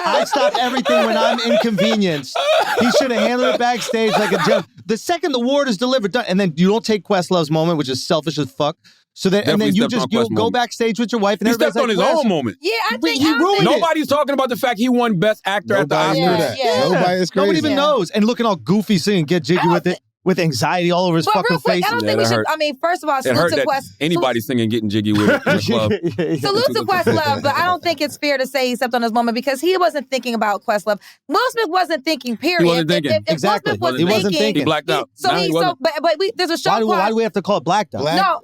I stop everything when I'm inconvenienced. He should have handled it backstage like a joke. The second the word is delivered, done, and then you don't take Questlove's moment, which is selfish as fuck. So then, and Definitely then you stepped just on you Quest's go moment. backstage with your wife, and He everybody's stepped on like, his "Wes, own moment. Yeah, I think he ruined it. Nobody's talking about the fact he won Best Actor at the Nobody Oscars. knew that. Yeah. Nobody is crazy. Nobody even knows." And looking all goofy, singing "Get Jiggy with It" with anxiety all over his But fucking real quick, face. I don't Yeah, think we that should. hurt. I mean, first of all, It salute hurt to that Quest. anybody singing Getting Jiggy with it in the club. Salute to Questlove, but I don't think it's fair to say he stepped on his moment because he wasn't thinking about Questlove. Will Smith wasn't thinking. Period. He wasn't thinking. If Exactly. Will Smith was He wasn't thinking, thinking. He blacked out. Nah, he wasn't. but there's a show Why do we have to call it blacked out? Black- No,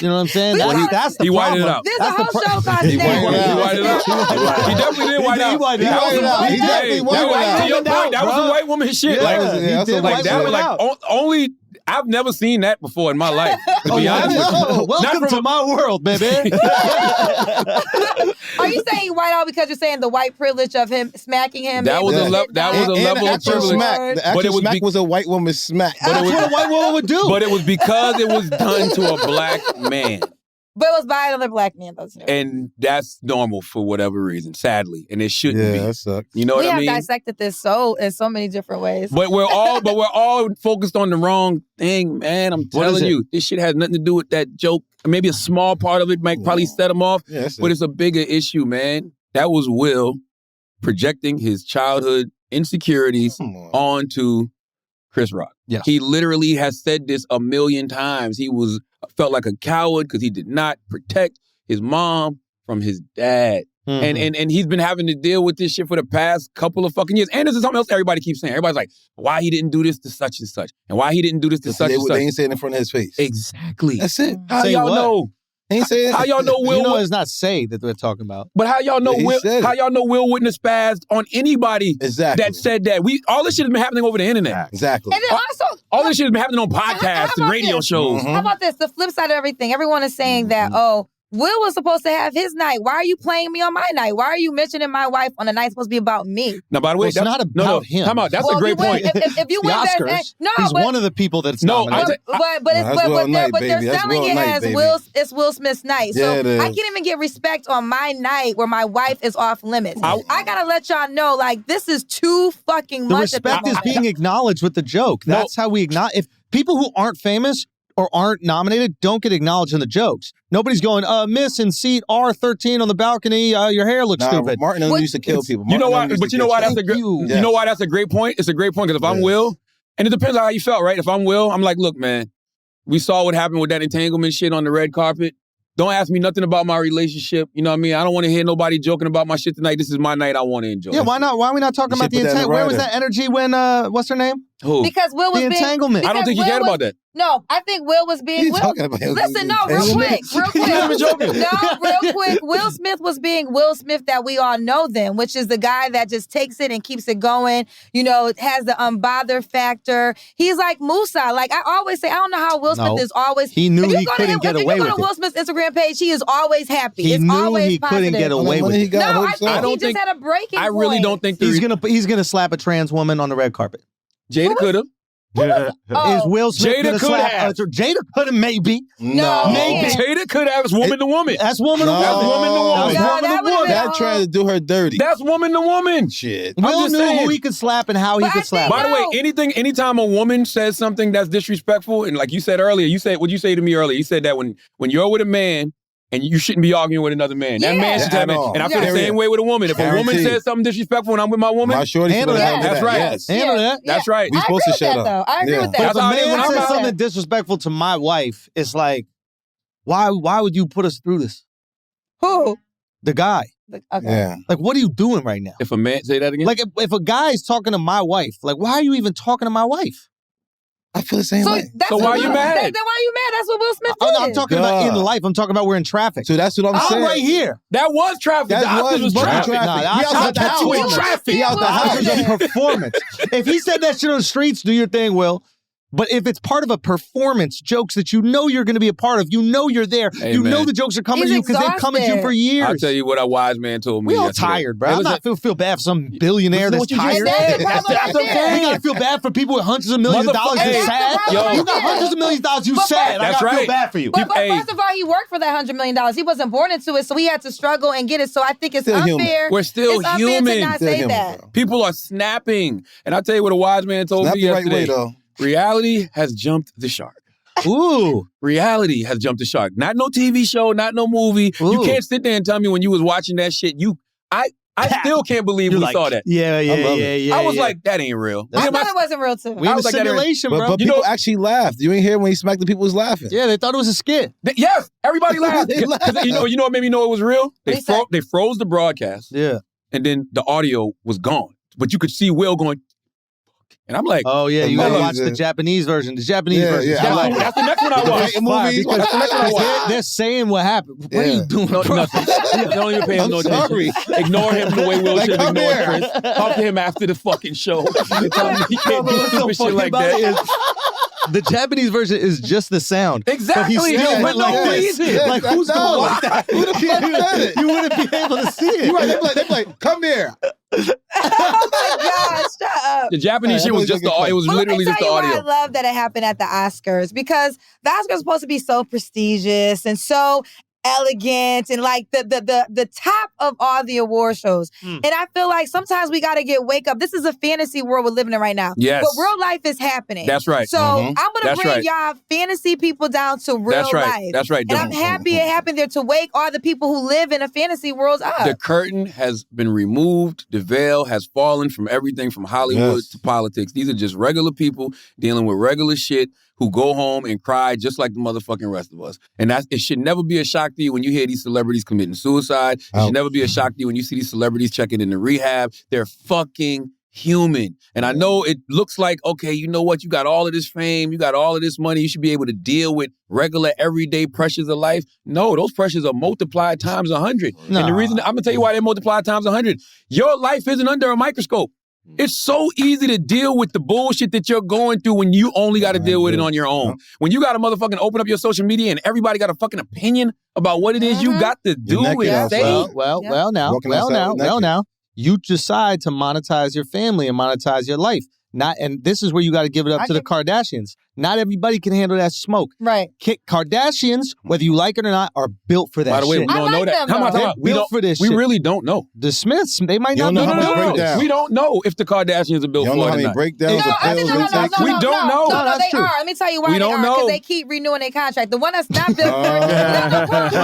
You know what I'm saying? Well, That's the he whited problem. it out. there's That's a the whole pro- show called He Snap. whited it out. He whited it out. He definitely did white out. He whited He out. whited out. He Hey, definitely whited out. to your point, that was bro. some white woman shit. Yeah, Like, was- he yeah, that's did some like white that was shit. like only I've never seen that before in my life. To be honest with you. Oh, welcome Not to from my world, baby. Are you saying white out because you're saying the white privilege of him smacking him? That was a and- level. That was a And level the of actual privilege. smack. The But actual it was smack be- was a white woman's smack. That's what a white woman would do. But it was because it was done to a black man. But it was by another black man, though. Too. And that's normal for whatever reason, sadly. And it shouldn't Yeah, be. that sucks. You know we what I have mean? dissected this in so many different ways. But we're all focused on the wrong thing, man. I'm What is telling it? you, this shit has nothing to do with that joke. Maybe a small part of it might probably set him off, Yeah, that's but it. it's a bigger issue, man. That was Will projecting his childhood insecurities Come on. onto Chris Rock. Yes. He literally has said this a million times. He felt like a coward because he did not protect his mom from his dad. Mhm. And he's been having to deal with this shit for the past couple of fucking years. And this is something else everybody keeps saying. Everybody's like, why he didn't do this to such and such? And why he didn't do this to such and They such? ain't saying it in front of his face. Exactly. That's it. How Say y'all what? know? He ain't saying How y'all know Will? You know, it's not say that we're talking about. But how y'all know He Will? said it. How y'all know Will wouldn't have spazzed on anybody Exactly. that said that? All this shit has been happening over the internet. Exactly. And then also, All this shit has been happening on How podcasts and about radio this? shows. Mhm. how about this? The flip side of everything. Everyone is saying that, oh, Will was supposed to have his night. Why are you playing me on my night? Why are you mentioning my wife on a night supposed to be about me? Now, by the way, Well, it's not about him. Time out. That's Well, a great you win- point. If you The win Oscars. best, no, He's but, one of the people that's No, nominated. but No, that's Will Knight, but they're baby. That's selling Will it Knight, as baby. it's Will Smith's night. Yeah, So it is. I can't even get respect on my night where my wife is off limits. I- I gotta let y'all know, like, this is too fucking The much. at this respect is moment. being acknowledged with the joke. That's how we acknowledge. If people who aren't famous or aren't nominated don't get acknowledged in the jokes, nobody's going, miss in seat R13 on the balcony, your hair looks Nah, stupid. Martin What- used to kill people. You know Martin why? Luther used But to you know kill why that's people. a great. you. You know why that's a great point? It's a great point because if I'm Yes. Will, and it depends on how you felt, right? If I'm Will, I'm like, look, man, we saw what happened with that entanglement shit on the red carpet. Don't ask me nothing about my relationship. You know what I mean? I don't want to hear nobody joking about my shit tonight. This is my night. I want to enjoy. Yeah, why not? Why are we not talking You about should the put that in intent? the Where was writer. that energy when, what's her name? Who? Because Will was The being entanglement. I don't think he because cared Will about that. No, I think Will was What are being. you Will, talking about? listen, no, real Entanglement? quick, real You're not even quick. joking. No, real quick. Will Smith was being Will Smith that we all know then, which is the guy that just takes it and keeps it going. You know, it has the unbother factor. He's like Musa. Like I always say, I don't know how Will Smith No. is always. He knew if you he go to couldn't him- get if away you go with to it. Will Smith's Instagram page, he is always happy. He it's knew always he couldn't positive. get Well, away then when with he it. got No, I hopes think up. I don't he just think- had a breaking I really point. don't think He's gonna slap a trans woman on the red carpet. Jada could have. Is Will Smith Jada gonna could slap? have. Jada could have maybe. No. Maybe. Jada could have. It's woman to woman. That's woman to No. woman. That's woman to woman. That's No, woman that to would've woman. been That trying to do her dirty. That's woman to woman. Shit. Will just knew saying. who he could slap and how he But I could slap. think- By the way, anytime a woman says something that's disrespectful, and like you said earlier, what'd you say to me earlier? You said that when you're with a man and you shouldn't be arguing with another man. That Yeah. man should have At it. all. And I feel the Yeah. same way with a woman. If a woman Guaranteed. says something disrespectful when I'm with my woman, My shorty Handle should that. have handled That's that. right. Yes. Handle that. that's right. We I supposed agree to with shut that, up. though. I agree Yeah. with that. But if That's a how it is when man I'm says out. something disrespectful to my wife, it's like, why would you put us through this? Who? The guy. Okay. Yeah. Like, what are you doing right now? If a man, say that again? Like, if a guy's talking to my wife, like, why are you even talking to my wife? I feel the same So, way. that's So what why you Will- mad? Then why are you mad? That's what Will Smith Oh, did. no, I'm talking about in God. life. I'm talking about we're in traffic. So that's what I'm I'm saying. right here. That was traffic. That The Oscars was traffic. traffic. Nah, He I outside the saw house. that You traffic. He out the understand house. Will It's a performance. If he said that shit on the streets, do your thing, Will. But if it's part of a performance, jokes that you know you're going to be a part of, you know you're there, Hey, you man. know the jokes are coming He's to you because they've come at you for years. I'll tell you what a wise man told me We all yesterday. tired, bro. Hey, I'm listen, not feel bad for some billionaire Listen that's to what you just tired. said. That's the problem That's what I'm right there. You saying. gotta feel bad for people with hundreds of millions of dollars. Motherfucker- You Hey, sad? yo. You got hundreds of millions of dollars. You But sad? I That's gotta feel right. bad for you. But Hey. first of all, he worked for that $100 million. He wasn't born into it, so he had to struggle and get it. So I think it's Still unfair. human. We're still it's unfair human. to not Still say human, that. bro. People are snapping. And I'll tell you what a wise man told Not me the right yesterday. way, though. Reality has jumped the shark. Ooh. Reality has jumped the shark. Not no TV show, not no movie. You Ooh. can't sit there and tell me when you was watching that shit. I still can't believe we saw that. Yeah, love it. I was like, that ain't real. I Me and my- thought it wasn't real too. we I in a was like, that ain't- simulation, bro. But You people know- actually laughed. You ain't hear when he smacked the people was laughing. Yeah, they thought it was a skit. Yes, everybody laughed. They laughed. 'Cause you know what made me know it was real? What'd he say? They froze the broadcast, Yeah. and then the audio was gone. But you could see Will going, and I'm like, Oh yeah, you gotta watch Amazing. the Japanese version. The Japanese Yeah, version. yeah, I like that's the next one I watched. Hating movies. Because That's the next one I watch. they're saying what happened. What are Yeah. you doing? No, bro? nothing. Don't even pay him I'm no sorry. attention. Ignore him the way Will Like, should come ignore here. Chris. Talk to him after the fucking show. And tell him he can't do What's so stupid funny shit like about it that. is the Japanese version is just the sound. Exactly. But he still Yeah, went for like no this. reason. Like I who's gonna know. watch that? Who the fuck said it? You wouldn't be able to see it. You're right. They be like, come here. Oh my gosh, shut up. The Japanese Hey, shit was everybody's just the looking it was Well, literally let me just the tell you why audio. I love that it happened at the Oscars, because the Oscars are supposed to be so prestigious and so elegant and like the top of all the award shows. And I feel like sometimes we got to wake up. This is a fantasy world we're living in right now. Yes. But real life is happening. That's right. So I'm going to That's bring right. y'all fantasy people down to real That's right. life. That's right. And I'm happy it happened there to wake all the people who live in a fantasy world up. The curtain has been removed. The veil has fallen from everything from Hollywood Yes. to politics. These are just regular people dealing with regular shit who go home and cry just like the motherfucking rest of us. And it should never be a shock to you when you hear these celebrities committing suicide. It should never be a shock to you when you see these celebrities checking into rehab. They're fucking human. And I know it looks like, okay, you know what? You got all of this fame. You got all of this money. You should be able to deal with regular, everyday pressures of life. No, those pressures are multiplied times 100. And the reason, I'm going to tell you why they're multiplied times 100. Your life isn't under a microscope. It's so easy to deal with the bullshit that you're going through when you only got to deal with it on your own. When you got to motherfucking open up your social media and everybody got a fucking opinion about what it is you got to do naked and outside. say. Well now. Walking outside naked. You decide to monetize your family and monetize your life. And this is where you got to give it up to the Kardashians. Not everybody can handle that smoke. Right. Kardashians, whether you like it or not, are built for that By the way, shit. we don't I know like that. them, How about though. that? We Built don't, for this we shit. really don't know. The Smiths, they might You not don't know be how much built for this. breakdown. We don't know if the Kardashians are built You don't for know it how or many not. breakdowns No, of pills no, they take. We don't know. No, that's they true. are. Let me tell you why We they don't are. Because know. they keep renewing their contract. The one that's not built for it. No, pause, they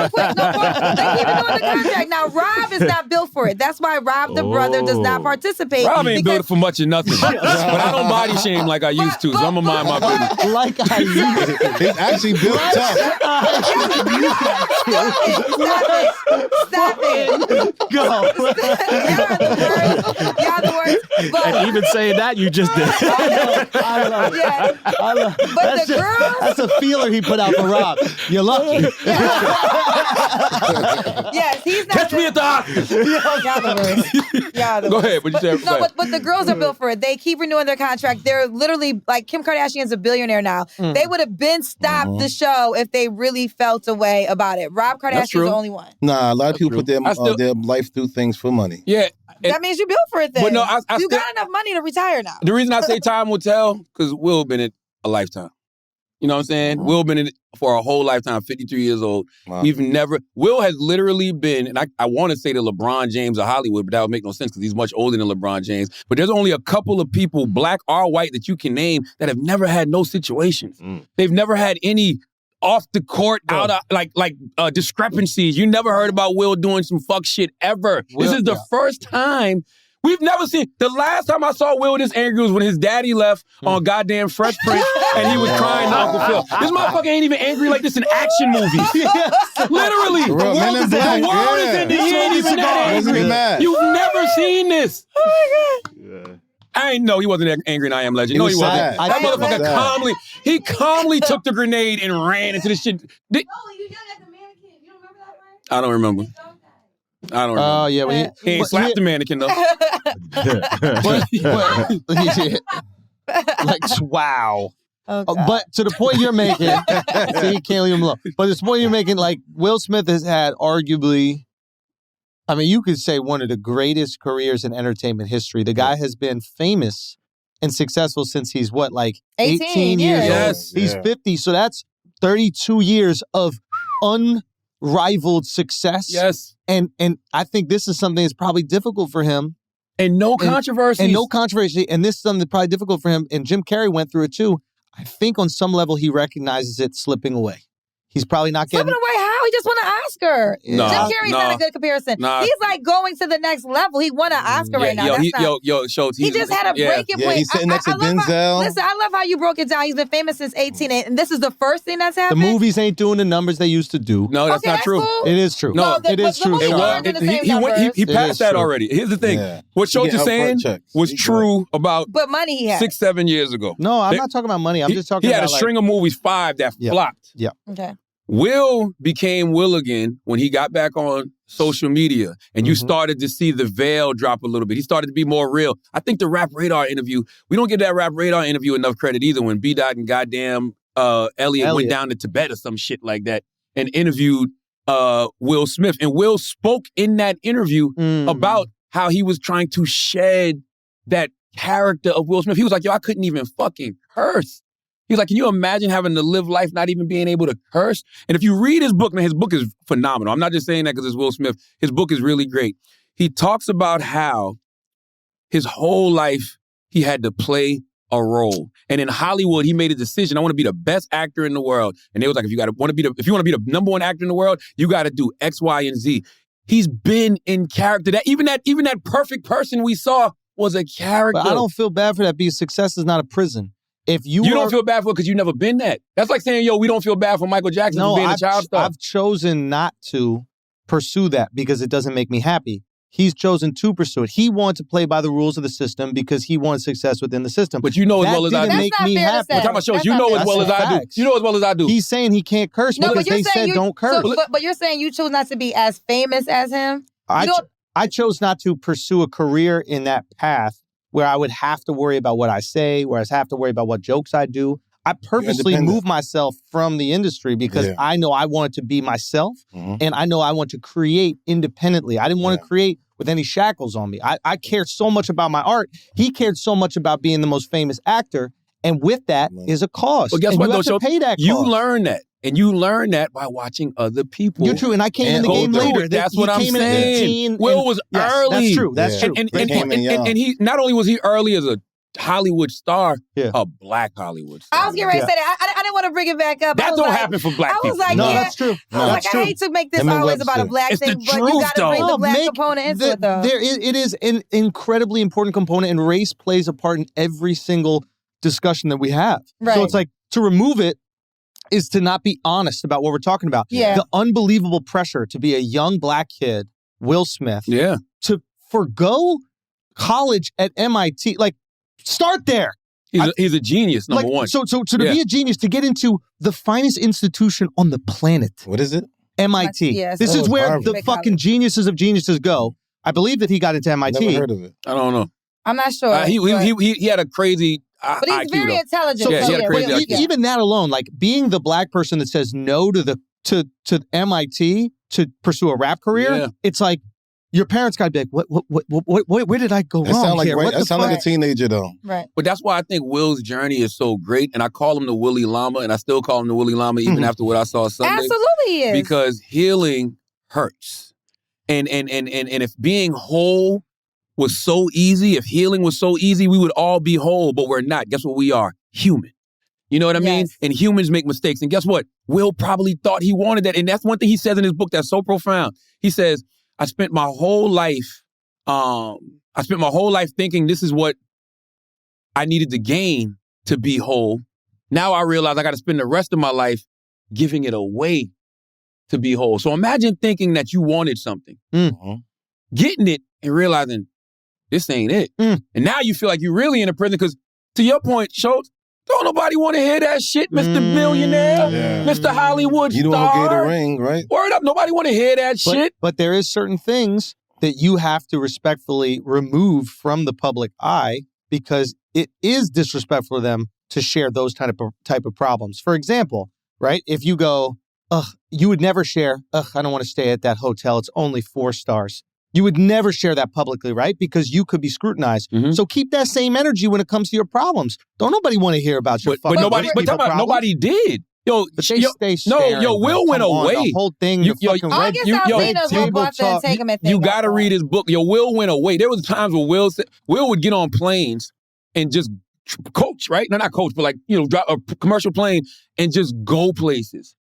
keep renewing the contract. Now, Rob is not built for it. That's why Rob, the brother, does not participate. Rob ain't because- built for much of nothing. But I don't body shame like I used to, so I'm going to mind my business. Like I used to. He's actually built tough. Stop it. Go. Y'all the worst. But, And even saying that, you just did. I love it. yeah. I love it. But the girls. That's a feeler he put out for Rob. You're lucky. Yes, he's not. Catch me at the Oscars. Y'all the worst. Y'all the Go worst. ahead. What you say? No, but the girls are built for it. They keep renewing their contract. They're literally like Kim Kardashian's a billionaire now. They would have been stopped the show if they really felt a way about it. Rob Kardashian's true. the only one. Nah, a lot of people true. put their I still- their life through things for money. Yeah, that means you built for it then. But no, you got enough money to retire now. The reason I say time will tell, because Will been in a lifetime. You know what I'm saying? Mm-hmm. Will been in it for a whole lifetime, 53 years old. Wow. Will has literally been, and I want to say the LeBron James of Hollywood, but that would make no sense because he's much older than LeBron James. But there's only a couple of people, black or white, that you can name that have never had no situations. They've never had any off the court, discrepancies. You never heard about Will doing some fuck shit ever. This is the first time. We've never seen. The last time I saw Will this angry was when his daddy left on goddamn Fresh Prince and he was crying to Uncle Phil. This motherfucker ain't even angry like this in action movies. Literally. The world is ending. He ain't even that angry. You've never seen this. Oh my God. I ain't know he wasn't angry in I Am Legend. No, he wasn't. That motherfucker calmly took the grenade and ran into the shit. You yelled at the mannequin. You don't remember that, right? I don't remember. I don't remember. Oh, yeah. Well, he ain't slapped the mannequin, though. Wow. Oh, but to the point you're making, see, you can't leave him alone. But the point you're making, like, Will Smith has had arguably, I mean, you could say one of the greatest careers in entertainment history. The guy has been famous and successful since he's 18 years old. Yes. He's 50, so that's 32 years of unrivaled success. Yes. And I think this is something that's probably difficult for him. And no controversy. And no controversy. And this is something that's probably difficult for him. And Jim Carrey went through it too. I think on some level he recognizes it slipping away. He's probably not getting... Slipping away how? He just won an Oscar. Nah, Jim Carrey's not a good comparison. Nah. He's like going to the next level. He won an Oscar right now. Schultz. He just had a breaking point. He's sitting next to Denzel. Listen, I love how you broke it down. He's been famous since 18, and this is the first thing that's The happened? movies ain't doing the numbers they used to do. No, that's not true. Cool. It is true. No, it is true. He passed that already. Here's the thing. Yeah. What Schultz is saying was true about But money he had. 6-7 years ago. No, I'm not talking about money. I'm just talking He about... had a string of movies, 5 that flopped. Yeah. Okay. Will became Will again when he got back on social media and you started to see the veil drop a little bit. He started to be more real. I think the Rap Radar interview, we don't give that Rap Radar interview enough credit either when B-Dot and goddamn Elliot went down to Tibet or some shit like that and interviewed Will Smith. And Will spoke in that interview about how he was trying to shed that character of Will Smith. He was like, yo, I couldn't even fucking curse. He's like, can you imagine having to live life not even being able to curse? And if you read his book, man, his book is phenomenal. I'm not just saying that because it's Will Smith. His book is really great. He talks about how his whole life he had to play a role. And in Hollywood, he made a decision. I want to be the best actor in the world. And they was like, if you want to be the number one actor in the world, you got to do X, Y, and Z. He's been in character. Even that perfect person we saw was a character. But I don't feel bad for that because success is not a prison. If you don't feel bad for it because you've never been that. That's like saying, yo, we don't feel bad for Michael Jackson for being a child star. I've chosen not to pursue that because it doesn't make me happy. He's chosen to pursue it. He wanted to play by the rules of the system because he wanted success within the system. But you know as well as I do. That didn't make me happy. We're talking about shows. You know as well as I do. You know as well as I do. He's saying he can't curse because they said don't curse. But you're saying you chose not to be as famous as him? I chose not to pursue a career in that path where I would have to worry about what I say, where I have to worry about what jokes I do. I purposely moved myself from the industry because I know I wanted to be myself and I know I want to create independently. I didn't want to create with any shackles on me. I cared so much about my art. He cared so much about being the most famous actor. And with that is a cost. But guess and what, you have to pay that cost. You learn that. And you learn that by watching other people. You're true, and I came in the game later. That's what I'm saying. Will was early. That's true. And he not only was he early as a Hollywood star, a black Hollywood star. I was getting ready to say that. I didn't want to bring it back up. That don't happen for black people. I was like, that's true. I hate to make this always about a black thing, but you got to bring the black component into it, though. It is an incredibly important component, and race plays a part in every single discussion that we have. Right. So it's like, to remove it is to not be honest about what we're talking about. Yeah. The unbelievable pressure to be a young black kid, Will Smith, to forgo college at MIT, like, start there. He's a genius, number one. So to be a genius, to get into the finest institution on the planet. What is it? MIT, MIT. yes. This is where Harvard. the fucking geniuses of geniuses go. I believe that he got into MIT. Never heard of it. I don't know. I'm not sure. He had a crazy but he's IQ, very intelligent. Even that alone, like being the black person that says no to MIT to pursue a rap career, it's like, your parents got to be like, what, where did I go That wrong sound like here? right. What That the sound like a fuck? teenager though. Right. But that's why I think Will's journey is so great, and I call him the Willie Llama, and I still call him the Willie Llama even after what I saw Sunday. Absolutely he is. Because healing hurts. And if being whole was so easy, if healing was so easy, we would all be whole, but we're not. Guess what we are? Human. You know what I mean? Yes. And humans make mistakes. And guess what? Will probably thought he wanted that. And that's one thing he says in his book that's so profound. He says, I spent my whole life thinking this is what I needed to gain to be whole. Now I realize I got to spend the rest of my life giving it away to be whole. So imagine thinking that you wanted something, getting it and realizing this ain't it. And now you feel like you're really in a prison because to your point, Schultz, don't nobody want to hear that shit, Mr. Millionaire, Yeah. Mr. Hollywood You star. don't want to get a ring, right? Word up, nobody want to hear that shit. But there is certain things that you have to respectfully remove from the public eye because it is disrespectful to them to share those type of problems. For example, right? If you go, you would never share, I don't want to stay at that hotel. It's only 4 stars. You would never share that publicly, right? Because you could be scrutinized. Mhm. So keep that same energy when it comes to your problems. Don't nobody want to hear about your But fucking nobody, rich but people talk about, problems. nobody did. Yo, But they yo, stay no, staring, yo, Will bro. went Come on, away. the whole thing, You- the yo, fucking I red, guess you- yo, Alcina's table robust and talk. taking a thing. You got to read his book. Yo, Will went away. There was times where Will would get on planes and just coach, right? No, not coach, but like, drive a commercial plane and just go places.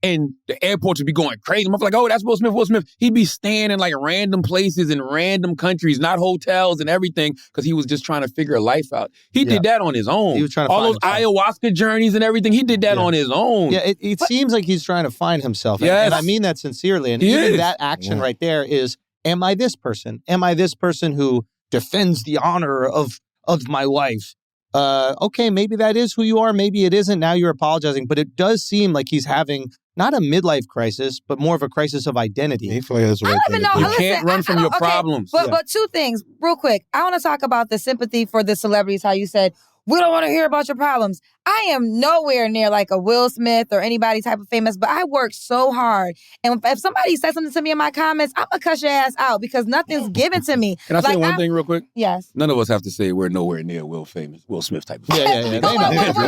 And the airports would be going crazy. I'm like, oh, that's Will Smith, Will Smith. He'd be staying in like random places in random countries, not hotels and everything, because he was just trying to figure life out. He did that on his own. He was trying to all find those ayahuasca journeys and everything, he did that on his own. Yeah, it seems like he's trying to find himself. Yes. And I mean that sincerely. And He even is. that action right there is, am I this person? Am I this person who defends the honor of my wife? Okay, maybe that is who you are. Maybe it isn't. Now you're apologizing. But it does seem like he's having not a midlife crisis, but more of a crisis of identity. He feel like that's the I right don't even thing to know. do. You can't run from your problems. But 2 things, real quick. I want to talk about the sympathy for the celebrities, how you said, we don't want to hear about your problems. I am nowhere near like a Will Smith or anybody type of famous, but I work so hard. And if somebody says something to me in my comments, I'm going to cuss your ass out because nothing's given to me. Can I say Like, one thing real quick? Yes. None of us have to say we're nowhere near Will Smith type of Yeah. They know.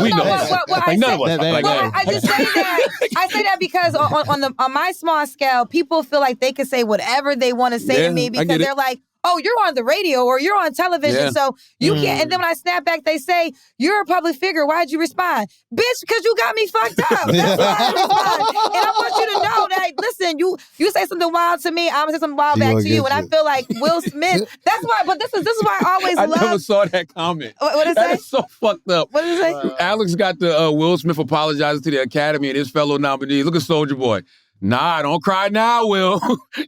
We know. Like, none of us. They- Like, they- I just say that. I say that because on my small scale, people feel like they can say whatever they want to say Yeah, to me I because get it. they're like, oh, you're on the radio or you're on television, Yeah. so you can't. And then when I snap back, they say, you're a public figure. Why'd you respond? Bitch, because you got me fucked up. That's why I respond. And I want you to know that, listen, you say something wild to me, I'm going to say something wild back to you. And I feel like Will Smith, that's why, but this is why I always I love. never saw that comment. What did it That say? is so fucked up. What did it say? Alex got the Will Smith apologizing to the Academy and his fellow nominees. Look at Soulja Boy. Nah, don't cry now, Will.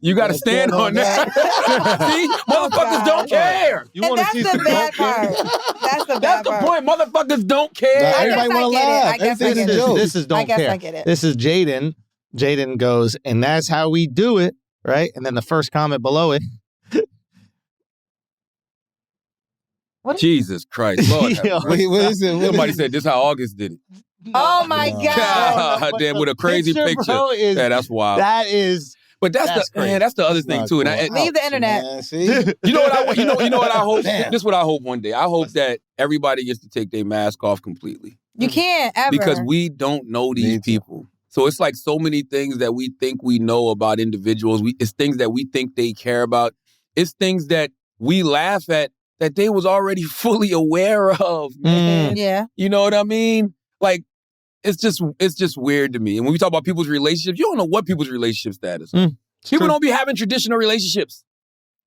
You got to stand on that. See? Motherfuckers don't care. You And want to that's see the some bad dope part. That's the bad That's the part. point. Motherfuckers don't care. Nah, I everybody guess I want to get it. laugh. I guess I Everything's get a it. joke. This is don't I guess care. I get it. This is Jaden. Jaden goes, and that's how we do it, right? And then the first comment below it. Jesus Christ. Lord have Yo, mercy. Wait, what is it? Somebody said this how August did it. Oh my God. God damn, with a crazy picture. bro, is, Yeah, that's wild. that is. But that's crazy. that's the other thing Not too. And cool. Leave the internet. Man, see? you know what I you know what I hope. Damn. This is what I hope one day. I hope that everybody gets to take their mask off completely You can't ever. because we don't know these Me too. people. So it's like so many things that we think we know about individuals. It's things that we think they care about. It's things that we laugh at that they was already fully aware of, man. Yeah. You know what I mean? Like, it's just weird to me. And when we talk about people's relationships, you don't know what people's relationship status is. People true. don't be having traditional relationships.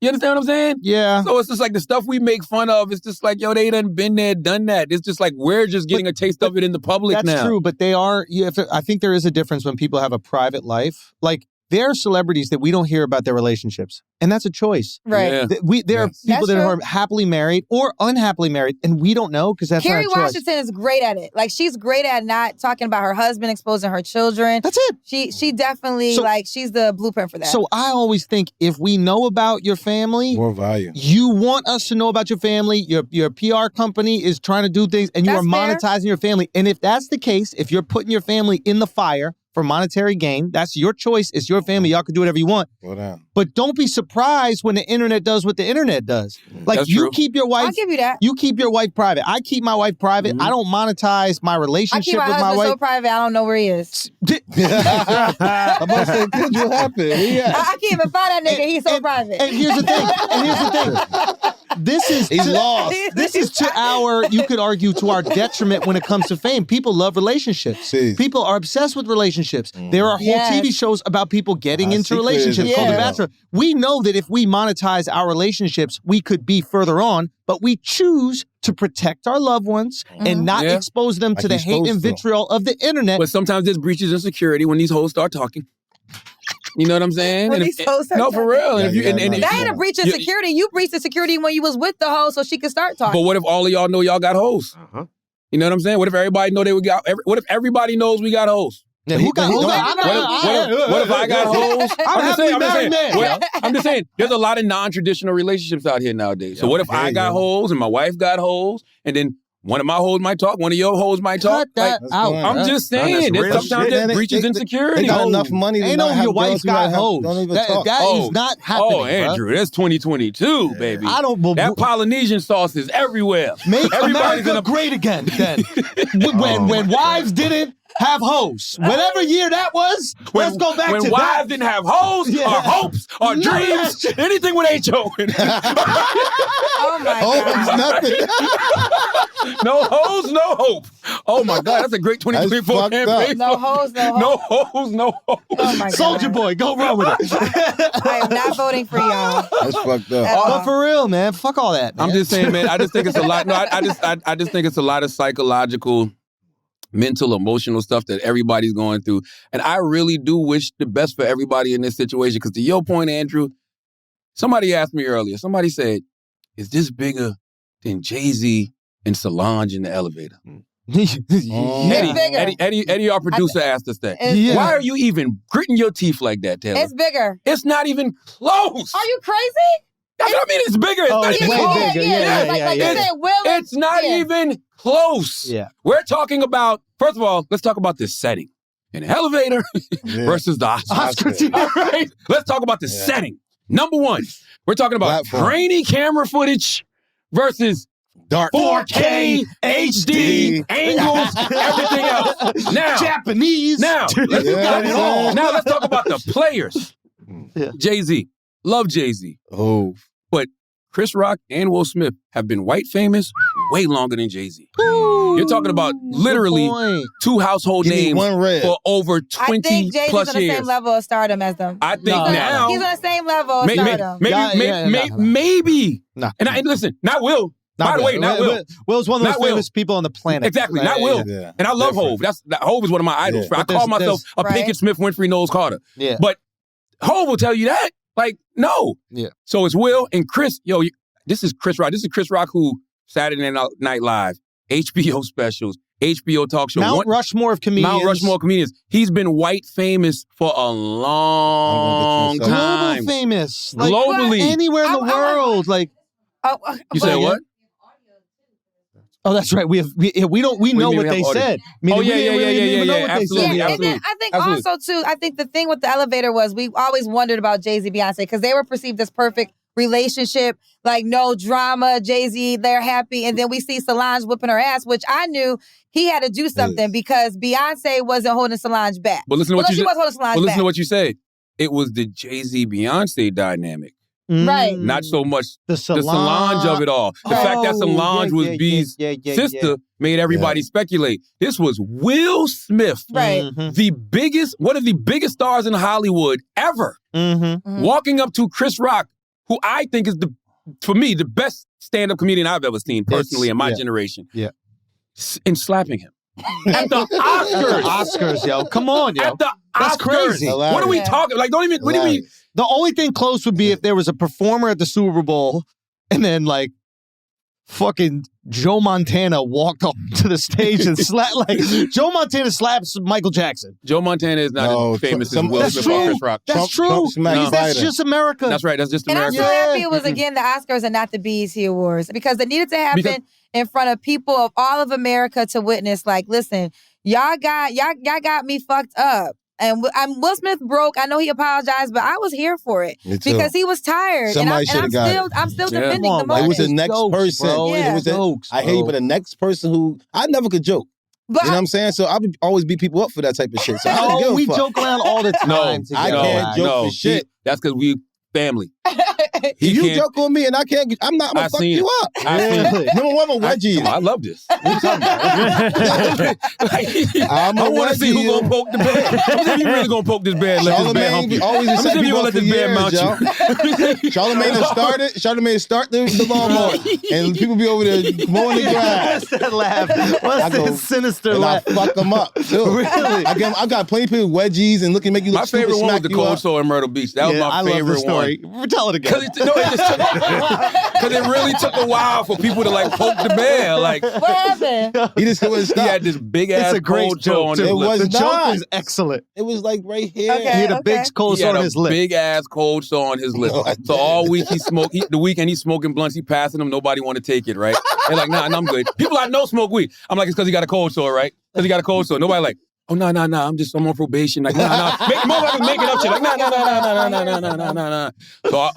You understand what I'm saying? Yeah. So it's just like the stuff we make fun of, it's just like, yo, they done been there, done that. It's just like we're just getting a taste of it in the public That's now. true, but they are. I think there is a difference when people have a private life. Like there are celebrities that we don't hear about their relationships, and that's a choice. Right. Yeah. There are Yes. people That's that true. are happily married or unhappily married, and we don't know because that's Kerry not a choice. Washington is great at it. Like she's great at not talking about her husband, exposing her children. That's it. She definitely So- she's the blueprint for that. So I always think if we know about your family, More value. you want us to know about your family. Your PR company is trying to do things, and you That's are fair. monetizing your family. And if that's the case, if you're putting your family in the fire for monetary gain. That's your choice. It's your family. Y'all can do whatever you want. Well done. But don't be surprised when the internet does what the internet does. Like, That's you true. keep your wife. I'll give you that. You keep your wife private. I keep my wife private. I don't monetize my I relationship keep my with my husband wife. so private, I don't know where he is. I'm about to say, Kendra, what happened? Where he at? I can't even find that nigga. He's so private. And here's the thing. This is He's lost. This is to our, you could argue, to our detriment when it comes to fame. People love relationships. Jeez. People are obsessed with relationships. There are whole Yes. TV shows about people getting into secret relationships is- called The Yeah. Bachelor. We know that if we monetize our relationships, we could be further on, but we choose to protect our loved ones and not Yeah. expose them to Like the you're hate and supposed to. vitriol of the internet. But sometimes there's breaches in security when these hoes start talking. You know what I'm saying? When And these hoes start no, for talking. real. And if you, Yeah, and yeah, That ain't a breach of You- security. You breached the security when you was with the hoe so she could start talking. But what if all of y'all know y'all got hoes? You know what I'm saying? What if everybody know what if everybody knows we got hoes? Yeah, who got? What What if I got hoes? I'm happily married man. I'm just saying, there's a lot of non-traditional relationships out here nowadays. So what if I got hoes and my wife got hoes, and then one of my hoes might talk, one of your hoes might talk? Cut that That's out. fine. I'm just saying, there's real sometimes shit. there's They- breaches they- in security. They got Oh. enough money to Ain't not no have your wife girls who got don't hoes. even That talk. is not happening. Oh, Andrew, that's 2022, baby. I don't believe That Polynesian sauce is everywhere. Make Everybody's America in a great again. Then when wives didn't have hoes, whatever year that was, let's go back when to wives that. didn't have hoes Yeah. or hopes or None of that dreams, shit. anything with H-O in it. Oh my God. Nothing. No hoes, no hope. Oh my God, that's a great 2024 That's fucked campaign. No hoes, no hoes. No hoes, no hoes. Oh my God. Soldier Boy, go run with it. I am not voting for y'all. That's fucked up. At all. But for real, man, fuck all that. Man. I'm just saying, man. I just think it's a lot. No, I just think it's a lot of psychological, mental, emotional stuff that everybody's going through, and I really do wish the best for everybody in this situation. Because to your point, Andrew, somebody asked me earlier. Somebody said, "Is this bigger than Jay-Z and Solange in the elevator?" It's bigger. Eddie, our producer, asked us that. It's, Yeah. Why are you even gritting your teeth like that, Taylor? it's bigger. It's not even close. Are you crazy? That's what I mean. It's bigger. It's Oh, not it's even way close. bigger. Yeah, Like yeah. you said, Will. It's not Yeah. even close. Yeah. We're talking about, first of all, let's talk about this setting. An elevator Yeah. versus the Oscar. Oscar. All right. Let's talk about the Yeah. setting. Number one, we're talking about Platform. grainy camera footage versus Dark 4K, HD, angles, everything else. Now, Japanese. let's Yeah. now let's talk about the players. Yeah. Jay-Z. Love Jay-Z. Oh, But Chris Rock and Will Smith have been white famous way longer than Jay-Z. You're talking about literally Good point. two household you need names one red. for over I 20 think Jay-Z's plus on the years. same level of stardom as them. I think No, now, He's on the same level of stardom. maybe. No. And listen, not Will. By the way, not Will. Will's one of the Not most Will. famous people on the planet. Exactly, not Will. Yeah. And I love Different. Hove. Hove is one of my idols. Yeah. I But call there's- myself a Right. Pinkett Smith, Winfrey, Knowles Carter. Yeah. But Hove will tell you that. Like, no. Yeah. So it's Will and Chris. Yo, this is Chris Rock. This is Chris Rock who Saturday Night Live, HBO specials, HBO talk show. Mount Rushmore of comedians. Mount Rushmore comedians. He's been white famous for a long I'm gonna get you a Global time. famous. Like, Globally. anywhere in the world. Like, You said what? oh, that's right. We know mean we what have they audio? said. Meaning yeah, we didn't even know what absolutely, they said. And then I think Absolutely. also too, I think the thing with the elevator was we always wondered about Jay-Z, Beyonce, because they were perceived as perfect relationship, like no drama, Jay-Z, they're happy. And then we see Solange whipping her ass, which I knew he had to do something because Beyonce wasn't holding Solange back. But listen to what Although you she was holding Solange But listen back. to what you said. It was the Jay-Z Beyonce dynamic, Right. not so much The the Solange of it all. The fact that Solange was B's sister made everybody speculate. This was Will Smith, Right. one of the biggest stars in Hollywood ever, Mm-hmm. walking up to Chris Rock, who I think is for me, the best stand-up comedian I've ever seen personally in my generation. Yeah. And slapping him. At the Oscars. Oscars, yo. Come on, yo. At the That's Oscars. crazy. What are we Yeah. talking? Like, don't even, what do you mean? The only thing close would be if there was a performer at the Super Bowl and then like fucking Joe Montana walked up to the stage and slapped like Joe Montana slaps Michael Jackson. Joe Montana is not No, as famous as some- Will That's Smith true. or Chris Rock. That's Trump- true. Trump smacked That's Biden. just America. That's right. That's just And I'm America. so Yeah. happy it was again the Oscars and not the BET Awards because it needed to happen Because- in front of people of all of America to witness. Like, listen, y'all got me fucked up. And Will Smith broke. I know he apologized, but I was here for it Me too. because he was tired. Somebody should've got it. I'm still Yeah. defending Come the on, moment. It was the next Jokes, person. bro. Yeah. It was Jokes, I hate you, bro. but the next person who I never could joke. But You know what I'm saying? So I would always beat people up for that type of shit. So I don't give Oh, a we fuck. joke around all the time. No, I together. can't joke for shit. That's because we family. If He you can't- joke on me and I can't, I'm not. I'm I gonna fuck seen you it. up. I seen it. Number one, I'm a wedgie. I love this. What you talking about? I'm a I want to see who wedgie. gonna poke the bear. I'm see if you really gonna poke this bear and let this bear hump Charlamagne you. always I'm set see if you people gonna up let for this bear years, mount you. Charlamagne has started. Charlamagne start the lawnmower, and people be over there mowing the grass. What's that laugh? I What's go- that sinister And I laugh? fuck them up too. Really? I got plenty of people wedgies and make you look My stupid, favorite one was smack the you cold up. sore in Myrtle Beach. That was Yeah, my I love favorite the story. Tell it again. Because it really took a while for people to like poke the bear. Like what happened? He just couldn't he stop. had this big ass It's a great cold sore joke, on too. his It lip. was The joke not. is excellent. It was like right here. Okay. He had a big cold He sore had on a his lip. big ass cold sore on his lip. No, I So all week the weekend he's smoking blunts, he passing them, nobody want to take it, right? They're like, nah, I'm good. People I know smoke weed. I'm like, it's because he got a cold sore, right? Because he got a cold sore. Nobody like, oh, no, I'm on probation. Like, nah. More like making up shit. Like, nah. So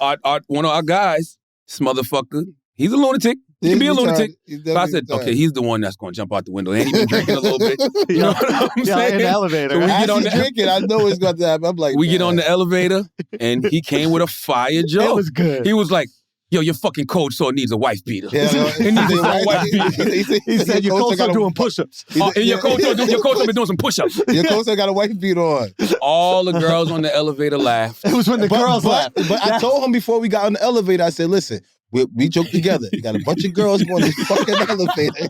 one of our guys, this motherfucker, he's a lunatic. He can be a lunatic. So I said, okay, he's the one that's going to jump out the window. And he been drinking a little bit. You know what I'm Yeah, saying? in the elevator. So we As get on he the drinking, I know it's got to happen. I'm like, we get on the elevator, and he came with a fire joke. It was good. He was like, yo, your fucking cold sore needs a wife beater. Yeah, no, It needs a wife beater. He said your cold sore doing push-ups. And your coach been doing some push-ups. Your coach got a wife beat on. All the girls on the elevator laughed. It was when the girls laughed. But I told him before we got on the elevator, I said, listen, we joke together. You got a bunch of girls on this fucking elevator.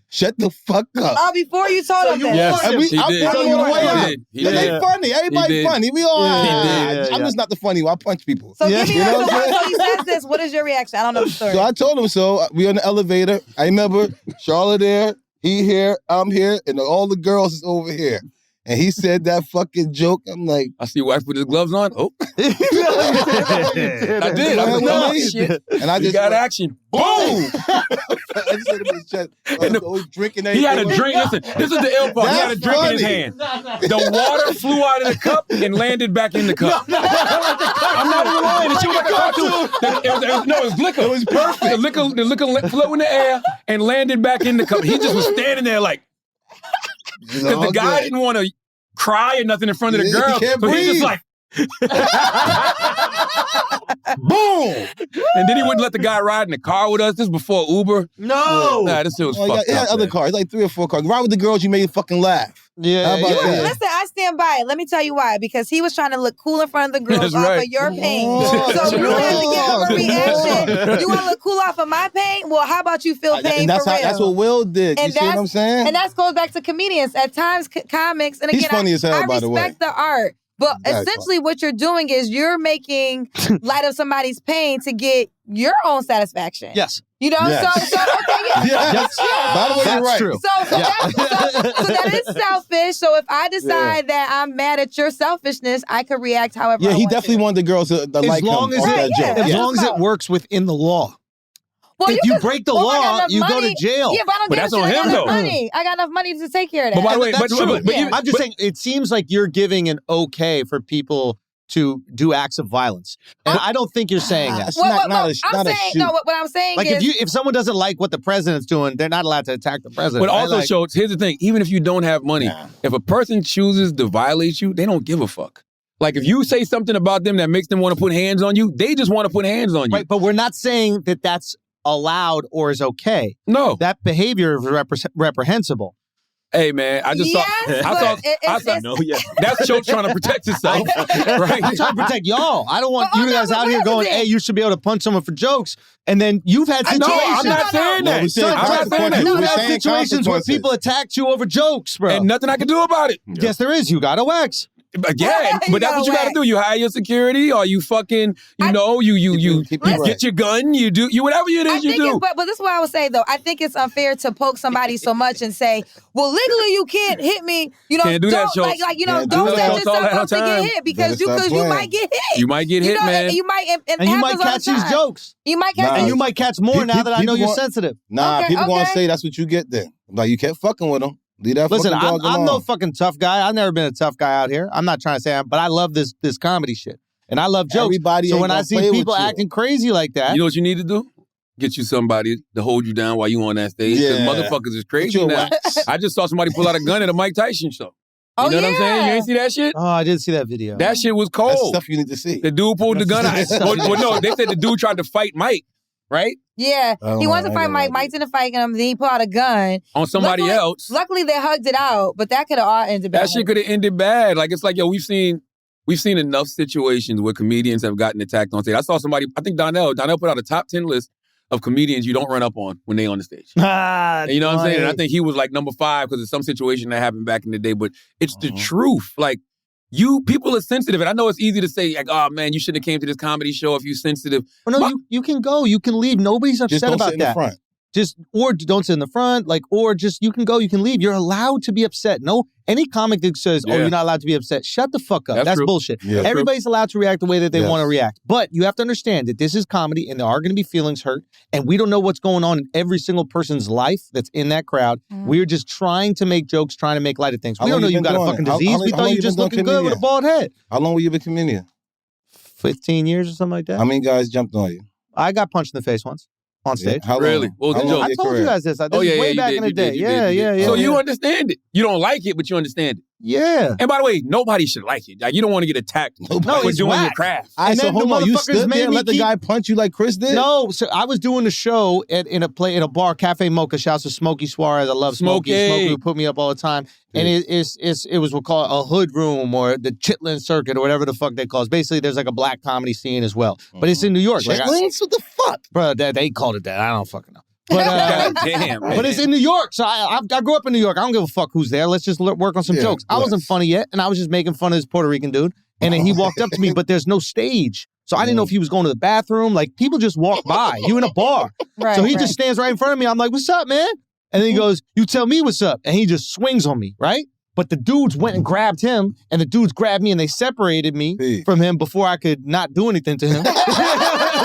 Shut the fuck up. Oh, before you told him that. Yes, And he I'm did. putting him away. He They did. funny. Everybody did. funny. We all. He did. I'm just not the funny one. I punch people. So Yeah. give me You know that. what I'm So he says this. What is your reaction? I don't know the story. So I told him so. We on the elevator. I remember Charlotte there, he here, I'm here, and all the girls is over here. And he said that fucking joke. I'm like, I see your wife with his gloves on. Oh, I did. I was Well, like, well, shit. and I You just got action. Boom! I just said it in his chest. Drinking He had a drink. Listen, this is the ill part. He had a That's drink in his funny. hand. The water flew out of the cup and landed back in the cup. I'm not even lying. The shit was like a cartoon. It was liquor. It was perfect. The liquor flew in the air and landed back in the cup. He just was standing there like, because the guy didn't want to cry or nothing in front of the He girl. can't So he's just breathe. like, boom! And then he wouldn't let the guy ride in the car with us. This was before Uber. No. Nah, this shit was Oh, fucked he had up. other man. cars, like 3 or 4 cars. Ride with the girls, you made it fucking laugh. Yeah, How about yeah. that? Listen, I stand by it. Let me tell you why. Because he was trying to look cool in front of the girls That's off right. of your pain. Oh, So you had to give him a reaction. oh. You want to look cool off of my pain? Well, how about you feel pain And that's for real? that's what Will did. You And see what I'm saying? And that goes back to comedians. At times, comics, and He's again, funny as hell, I by the way. respect the art. But Very essentially what you're doing is you're making light of somebody's pain to get your own satisfaction. Yes. You know? Yes. So okay, yeah. Yes. By the way, you're That's right. true. So that is selfish. So if I decide that I'm mad at your selfishness, I could react however I Yeah, he want definitely to. wanted the girls to like him off that yeah. joke. As Yeah. long as it works within the law. Well, If you can- break the well, I got law, enough you go money. to jail. Yeah, but I don't But give that's a shit. on I got him, enough though. money. I got enough money to take care of that. But by the way, That's true. but I'm just saying, it seems like you're giving an okay for people to do acts of violence. And I don't think you're saying that. It's Well, not I'm a saying, shoot. no, what I'm saying Like is... if someone doesn't like what the president's doing, they're not allowed to attack the president. But right? also Like, shows, here's the thing, even if you don't have money, Nah. if a person chooses to violate you, they don't give a fuck. Like if you say something about them that makes them want to put hands on you, they just want to put hands on you. right, but we're not saying that that's allowed or is okay. No. That behavior is reprehensible. Hey man, I just Yes, saw but that's Choke trying to protect himself. Right? I'm trying to protect y'all. I don't want But, you guys but out here here's the going, thing. hey, you should be able to punch someone for jokes. And then you've had No, situations. I'm not saying No, that. we said I'm not saying consequences. that. We You've were had saying situations where consequences. people attacked you over jokes, bro. And nothing I can do about it. Yes, there is. You got to wax. Yeah, but that's what you gotta do. You hire your security, or you fucking, you Keep it right. get your gun. You do whatever it I is you think do. but this is what I would say though. I think it's unfair to poke somebody so much and say, "Well, legally you can't hit me." You know, Can't do that, don't Schultz. like Can't don't do set that. yourself All up to the get time. hit because Better stop you playing. might get hit. You might get hit, know, man. You might And you might catch these jokes. You might catch Nah. And these you might catch more now that I know People you're want- sensitive. Nah, Okay, people gonna okay. say that's what you get then. Like you kept fucking with them. Leave that Listen, fucking dog I'm no alone. fucking tough guy. I've never been a tough guy out here. I'm not trying to say but I love this comedy shit. And I love jokes. Everybody so ain't when I gonna see play with people you. acting crazy like that, You know what you need to do? Get you somebody to hold you down while you on that stage. Because Yeah. motherfuckers is Get crazy you a now. wax. I just saw somebody pull out a gun at a Mike Tyson show. You Oh, know what I'm saying? You yeah. ain't see that shit? oh, I did see that video. That shit was That's cold. stuff you need to see. The dude pulled the gun out. well, no, they said the dude tried to fight Mike, right? Yeah. Oh, He wanted to I fight know Mike. that Mike didn't fight him. Then he pulled out a gun. On somebody Luckily- else. Luckily, they hugged it out, but that could have all ended bad. That shit could have ended bad. Like, it's like, yo, we've seen enough situations where comedians have gotten attacked on stage. I saw somebody, I think Donnell put out a top 10 list of comedians you don't run up on when they on the stage. And you know what I'm saying? And I think he was like number 5 because of some situation that happened back in the day. But it's the truth. Like, people are sensitive. And I know it's easy to say, like, oh, man, you shouldn't have came to this comedy show if you're sensitive. Well, no, you can go. You can leave. Nobody's Just upset don't about sit in the that. front. Or don't sit in the front, or just you can go, you can leave. You're allowed to be upset. No, any comic that says, "Oh, Yeah. you're not allowed to be upset," shut the fuck up. That's true. bullshit. Yeah. Everybody's allowed to react the way that they Yes. want to react, but you have to understand that this is comedy, and there are going to be feelings hurt, and we don't know what's going on in every single person's life that's in that crowd. We're just trying to make jokes, trying to make light of things. How We don't long know you you been got a doing fucking it? How- disease. how We long thought you you just been looking doing good with a bald head. How long were you been comedian? 15 years or something like that. How many guys jumped on you? I got punched in the face once on stage. How long? Really? What was How the long joke? was I your told you career? guys this. This Oh, yeah, is way yeah, back you in the did, day. you Yeah, did. yeah. So you understand it. You don't like it, but you understand it. Yeah. And by the way, nobody should like it. Like, you don't want to get attacked No, for it's doing your whack. craft. All right, And so then the hold on. You motherfuckers stood made there and me let the keep- guy punch you like Chris did? No, so I was doing the show in a bar, Cafe Mocha. Shouts to Smokey Suarez. I love Smokey. Smokey. Smokey would put me up all the time. And it was we'll call it a hood room or the Chitlin Circuit or whatever the fuck they call it. Basically, there's like a black comedy scene as well. But it's in New York. Like, Chitlins? What the fuck? bro, they called it that. I don't fucking know. But, God damn, man. but it's in New York. So I grew up in New York. I don't give a fuck who's there. Let's just work on some Yeah, jokes. I wasn't yes. funny yet, and I was just making fun of this Puerto Rican dude. And then he walked up to me, but there's no stage. So I didn't know if he was going to the bathroom. Like, people just walk by. You in a bar. Right, So he right. just stands right in front of me. I'm like, what's up, man? And then he goes, you tell me what's up. And he just swings on me, right? But the dudes went and grabbed him, and the dudes grabbed me, and they separated me Hey. from him before I could not do anything to him.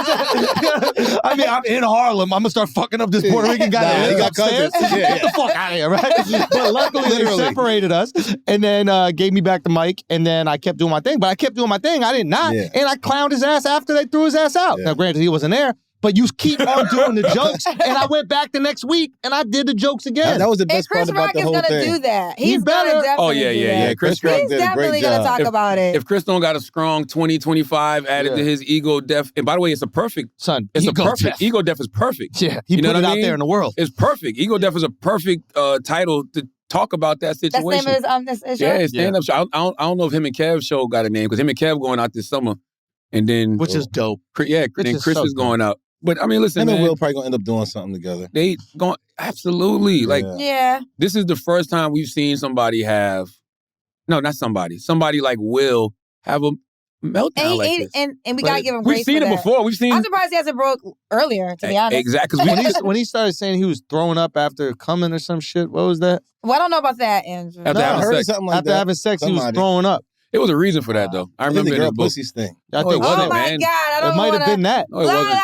I mean, I'm in Harlem. I'm going to start fucking up this Puerto Rican guy Nah, that he lives got upstairs. cousins. Yeah, Get the fuck out of here, right? But luckily, they Literally. separated us, and then gave me back the mic, and then I kept doing my thing. But I kept doing my thing. I did not. Yeah. And I clowned his ass after they threw his ass out. Yeah. Now, granted, he wasn't there. But you keep on doing the jokes, and I went back the next week, and I did the jokes again. That was the And best Chris part about Rock the is whole gonna thing. do that. He He's better. gonna definitely Oh, yeah, do yeah, that. yeah. Chris Rock He's did a definitely great gonna job. talk about it. If Chris don't got a strong 20-25 added Yeah. to his ego def, and by the way, it's a perfect. Son, It's ego a perfect. death. Ego def is perfect. Yeah, he You know put what it I out mean? there in the world. It's perfect. Ego def is a perfect title to talk about that That's the situation. name of his show? Yeah, it's stand-up show. I don't know if him and Kev's show got a name because him and Kev going out this summer, and then Which is dope. yeah, which then is Chris so is going out. But I mean, listen, Him and man, Will probably gonna end up doing something together. they going absolutely like Yeah. Yeah. this is the first time we've seen somebody have not somebody like Will have a meltdown like this. And we gotta give him grace We've seen for it that. before. We've seen I'm surprised he hasn't broke earlier, to be honest. exactly. When he started saying he was throwing up after coming or some shit, what was that? Well, I don't know about that, Andrew. After I having heard sex. something like After that. having sex, he was Somebody. throwing up. It was a reason for that though. I I think remember the in girl his book. pussy's thing. I No, it think Oh wasn't, my man. God, I don't it might have wanna- been that. No, it wasn't.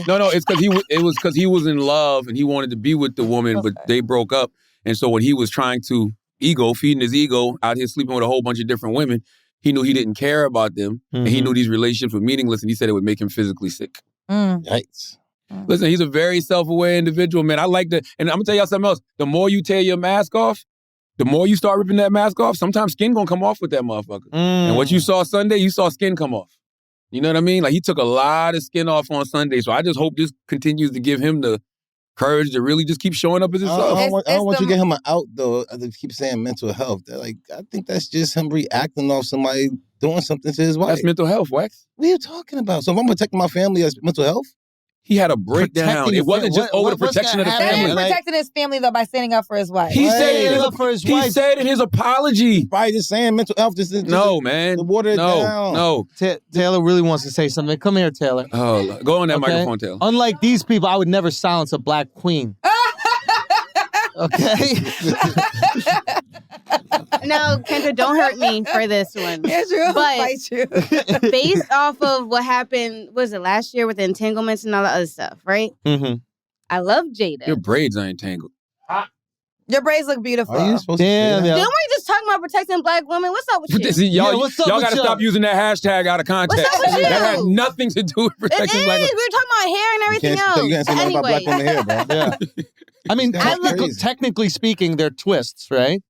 No, it's because he was in love and he wanted to be with the woman, but they broke up. And so when he was trying to feeding his ego out here sleeping with a whole bunch of different women, he knew he didn't care about them, and he knew these relationships were meaningless, and he said it would make him physically sick. Yikes. Listen, he's a very self-aware individual, man. I like that. And I'm gonna tell y'all something else. The more you tear your mask off, the more you start ripping that mask off, sometimes skin gonna come off with that motherfucker. And what you saw Sunday, you saw skin come off. You know what I mean? Like, he took a lot of skin off on Sunday. So I just hope this continues to give him the courage to really just keep showing up as I himself. don't want you to get him an out, though. I keep saying mental health. I think that's just him reacting off somebody doing something to his wife. That's mental health, Wax. What are you talking about? So if I'm protecting my family, that's mental health? He had a breakdown. Protecting It your wasn't fam- just over the what's protection of the gonna That happen? is family. protecting his family, though, by standing up for his wife. He Right. said in Up for his he wife. said in his apology. Probably just saying mental health. No, man. To water it down. No. Taylor really wants to say something. Come here, Taylor. Oh, go on that Okay? microphone, Taylor. Unlike these people, I would never silence a black queen. Okay? No, Kendra, don't hurt me for this one. Andrew, I'll But- fight you. Based off of what happened, was it last year with the entanglements and all that other stuff, right? Mm-hmm. I love Jada. Your braids are entangled. Your braids look beautiful. Are you supposed to Damn, say yo. that? Didn't we just talk about protecting black women? What's up with you? See, y'all, Yeah, what's up y'all with gotta y'all? stop using that hashtag out of context. What's up with you? That had nothing to do with It protecting is. black We women. were talking about hair and You everything can't, else. you can't say nothing about black women here, bro. Yeah. I mean, That's crazy. technically speaking, they're twists, right?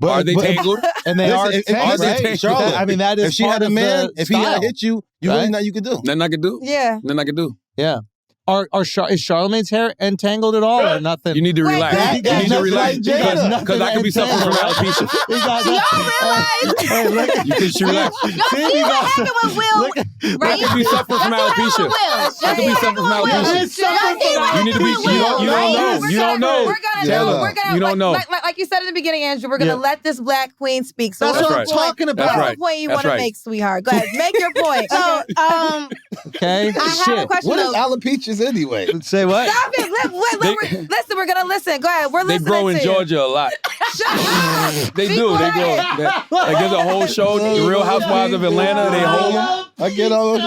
Are they tangled? And they Listen, are if- tangled, listen, right? Charlotte, I mean, that is if she part had a of man, the if he had style, hit you, you right? really nothing you could do. Nothing I could do. Yeah. Nothing I could do. Yeah. Is Charlamagne's hair entangled at all or nothing? You need to Wait, relax. that- You need to that's relax like Jada. because I could be suffering from alopecia. Hey, look. You should relax. Y'all see what happened with Will, I right? could be suffering from alopecia. I could be suffering from alopecia. You need to be. You don't know. You don't know. We're gonna Taylor, know. We're gonna. you don't know. Like you said in the beginning, Andrew. We're gonna Yeah. let this black queen speak. So That's what's what the I'm point? talking about. That's What's right. the point you That's want to right. make, sweetheart? Go ahead, make your point. So, Okay. I have a question What is though. alopecias anyway? Say what? Stop it. Listen, we're gonna listen. Go ahead. We're They listening grow in to you. Georgia a lot. Shut up. They Be do. They quiet. grow. Like there's a whole show, The Real Housewives of Atlanta. They hold them. I get all of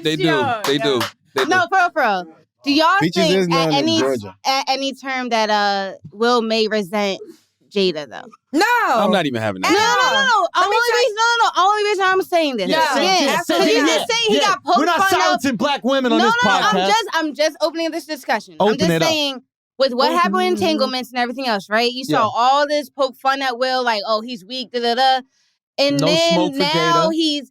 They do. They do. No, for real. Do y'all Peaches is think known in Georgia. at any term that Will may resent Jada though? No. I'm not even having No. that. Only reason I'm saying this. No, absolutely He's not. just saying he got poked We're not fun of. silencing black women on No, this podcast. I'm just opening this discussion. Open I'm just it up. saying with what happened with entanglements and everything else, right? You saw all this poke fun at Will, like, oh, he's weak, and No then smoke for now Jada. he's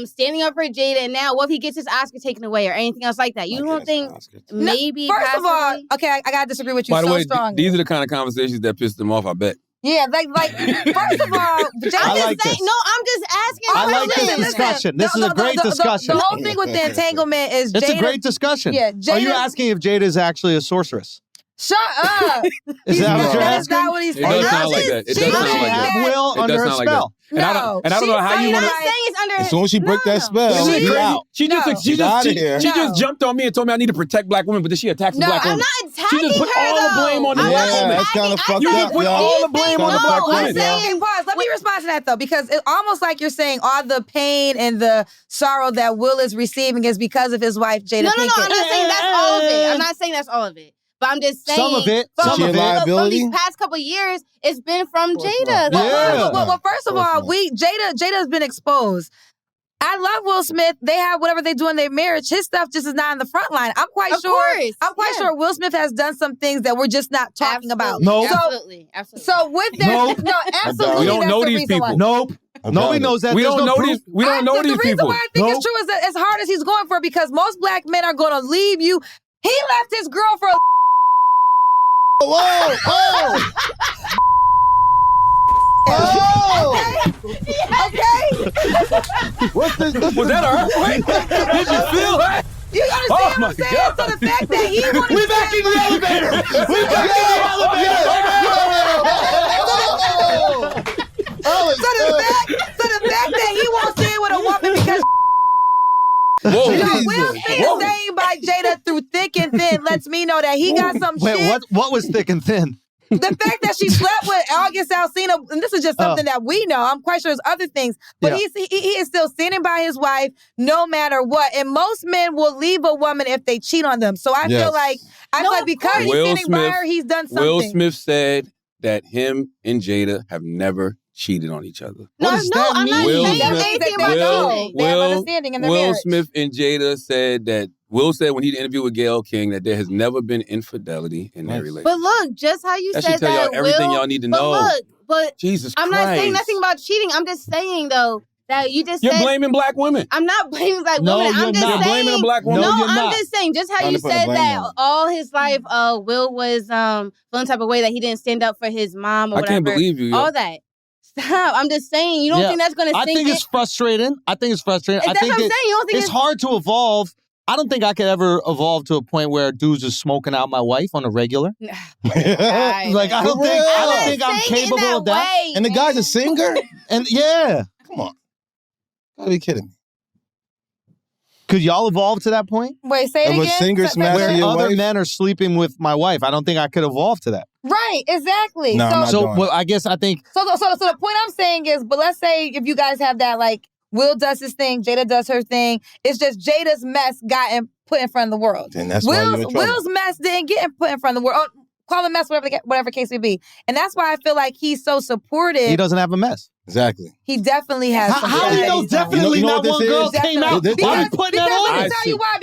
standing up for Jada, and now what if he gets his Oscar taken away or anything else like that? You don't think maybe? First of all, possibly? okay, I gotta disagree with you By the so way, strongly. these are the kind of conversations that piss them off. I bet. Yeah, like first of all, I I'm just like saying. this. No, I'm just asking. I like this Listen, discussion. This is the- a great the- discussion. The whole thing with the entanglement is It's Jada. a great discussion. Yeah, Are you Jada- asking if Jada is actually a sorceress? Shut up. Is that what you're That's asking? not what he's It saying. does sound like that. It does She's sound saying like that. that- Will It under does a sound like spell. And I don't know she's how you saying want I'm to. saying it's under. As soon as she break that spell, Isn't she he crazy? out. She just No. She's outta here. she No. just jumped on me and told me I need to protect black women, but then she attacks the No, black I'm women. not attacking She just put her all the though. blame on the I'm black not women. that's attacking- kinda I fucked said up, what y'all. do you All the blame think? on the No, black I'm women. saying- Okay, pause. Let me respond to that though, because it almost like you're saying all the pain and the sorrow that Will is receiving is because of his wife Jada No, Pinkett. I'm not saying that's all of it. I'm not saying that's all of it. But I'm just saying Some of it. From, Some of it. from Liability? these past couple of years, it's been from course Jada. not. Yeah. Well, first of all, Jada's been exposed. I love Will Smith. They have whatever they do in their marriage. His stuff just is not in the front line. I'm quite Of sure. course, I'm quite yeah. sure Will Smith has done some things that we're just not talking about. No. Absolutely. So with that, Nope. no, absolutely. We don't that's know the these reason why. people. Nope. Nobody knows that. We There's don't no know proof. these. We don't know The these reason people. why I think Nope. it's true is that as hard as he's going for it, because most black men are going to leave you. He left his girl for a Whoa! Oh! okay? What's this? Was that an earthquake? Did you feel that? You understand Oh what my I'm saying? God. So the fact that he wanted We back in the elevator. We back in the elevator. so the fact that he won't stay with a woman because Whoa. Will Smith staying by Jada through thick and thin lets me know that he got some Wait, shit. what was thick and thin? The fact that she slept with August Alsina, and this is just something that we know. I'm quite sure there's other things, but Yeah. he is still standing by his wife no matter what. And most men will leave a woman if they cheat on them. So I Yes. feel like because he's Will standing by Smith- her, he's done something. Will Smith said that him and Jada have never cheated on each other. No, What does no, that I'm not mean? saying Will Smith- anything They about know. cheating. They have understanding in their Will marriage. Smith and Jada said that Will said when he did an interview with Gayle King that there has never been infidelity in their Nice. relationship. But look, just how you That said should tell that, y'all everything Will, y'all need to but know. Look, but Jesus I'm Christ. not saying nothing about cheating. I'm just saying though that you just You're said blaming black women. I'm not blaming black No, women. you're I'm just not. You're saying. blaming a black woman. No, No, you're I'm not. just saying. Just how Trying you to put a said blame that on it. all his life, Will was feeling type of way that he didn't stand up for his mom or I whatever. can't believe you. Yo. all that. Stop. I'm just saying. You don't Yeah. think that's gonna I sink think in? it's frustrating. I think That's what I'm saying. You don't think it's hard to evolve. I don't think I could ever evolve to a point where dudes are smoking out my wife on a regular. Right. Like I don't think I'm saying it in capable of that. way, And the guy's a man. singer? And yeah, Come on. Gotta be kidding me. could y'all evolve to that point Wait, say it Of a again. singer smashing where your other wife? men are sleeping with my wife? I don't think I could evolve to that. Right, exactly. No, I'm not So doing well, I guess I think So the point I'm saying is, but let's say if you guys have that like Will does his thing. Jada does her thing. It's just Jada's mess got put in front of the world. And that's why you're in trouble. Will's mess didn't get put in front of the world. Oh, call it mess, whatever case may be. And that's why I feel like he's so supportive. He doesn't have a mess. Exactly. He definitely has. How do you know definitely You know not what one this girl is? came out? This- Why are you Because putting that let on? me tell you why.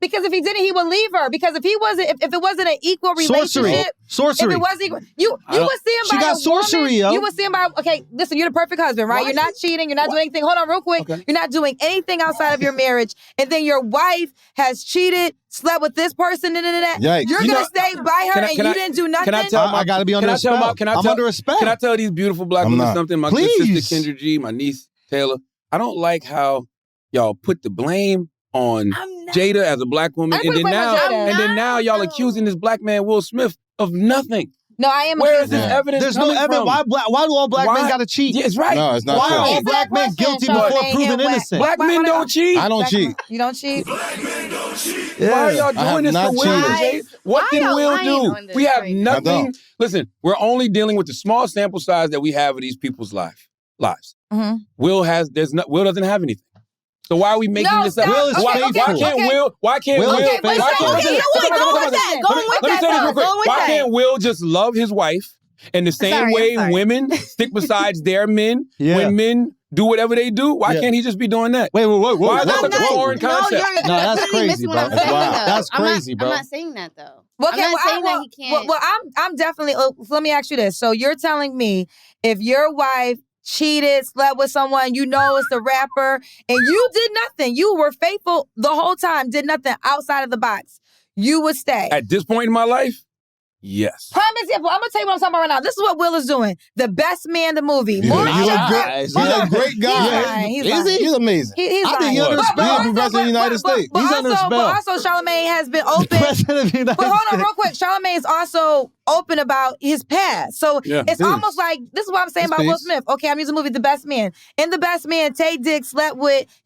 Because if he didn't, he would leave her. Because if he wasn't, if it wasn't an equal relationship, Sorcery. if it wasn't equal, you would see him She by got a sorcery, woman. yo. You would see him by. Okay, listen, you're the perfect husband, right? You're not cheating. You're not doing anything. Hold on, real quick. Okay. You're not doing anything outside of your marriage, and then your wife has cheated, slept with this person, and that. Yikes. You're You gonna know- stay by her, Can I- and can you I- didn't do nothing. Can I tell I gotta be under can I a tell spell. my- can I I'm tell- under a spell. Can I tell these beautiful black I'm women not. something? My Please. good sister Kendra G, my niece Taylor. I don't like how y'all put the blame on Jada as a black woman, I didn't put the blame on Jada. and then now y'all accusing this black man Will Smith of nothing. No, I am. Where is this Yeah. evidence There's no coming evidence. from? Why do all black Why? men gotta cheat? Yeah, it's right. No, it's not Why are true. all Answer black that men question, guilty Charlamagne, before proven and why- innocent? Black men don't cheat. I don't cheat. You don't cheat. Why are Yeah. y'all I have doing this not to Will? cheated. Jay? What Why did y'all Will lying do? on this We have right now? I nothing. don't. Listen, we're only dealing with the small sample size that we have of these people's lives. Mhm. Will doesn't have anything. So why are we making No, this up? Will is why faithful. can't Okay. Will? Why can't Will Will? is why faithful. can't- Okay, you know what? Going with that. Going with Let me that. say this real though. quick. Going with Why that. can't Will just love his wife in the same Sorry, way I'm sorry. women stick besides their men Yeah. when men do whatever they do? Why Yeah. can't he just be doing that? Wait. Why is that I'm such a not- foreign concept? you're No, that's completely crazy, missing what bro. I'm That's saying, wild. though. That's crazy, bro. I'm not saying that, though. Well, I'm not saying that he can't. Well, I'm definitely. Let me ask you this. So you're telling me if your wife cheated, slept with someone, you know it's the rapper, and you did nothing, you were faithful the whole time, did nothing outside of the box, you would stay. At this point in my life, yes. Prime example. I'm gonna tell you what I'm talking about right now. This is what Will is doing. The Best Man, the movie. He's More a shut great, up. he's a great guy. He's lying. He's Is lying. he? He's amazing. He's I think lying. he under But- spell. but He's the also- president of the United but- States. But He's under also, spell. but also, Charlamagne has been open. President of the United But hold on, States. real quick. Charlamagne is also open about his past. So Yeah. it's It is. almost like, this is what I'm saying It's about Will peace. Smith. Okay, I'm using the movie The Best Man. In The Best Man, Tay Diggs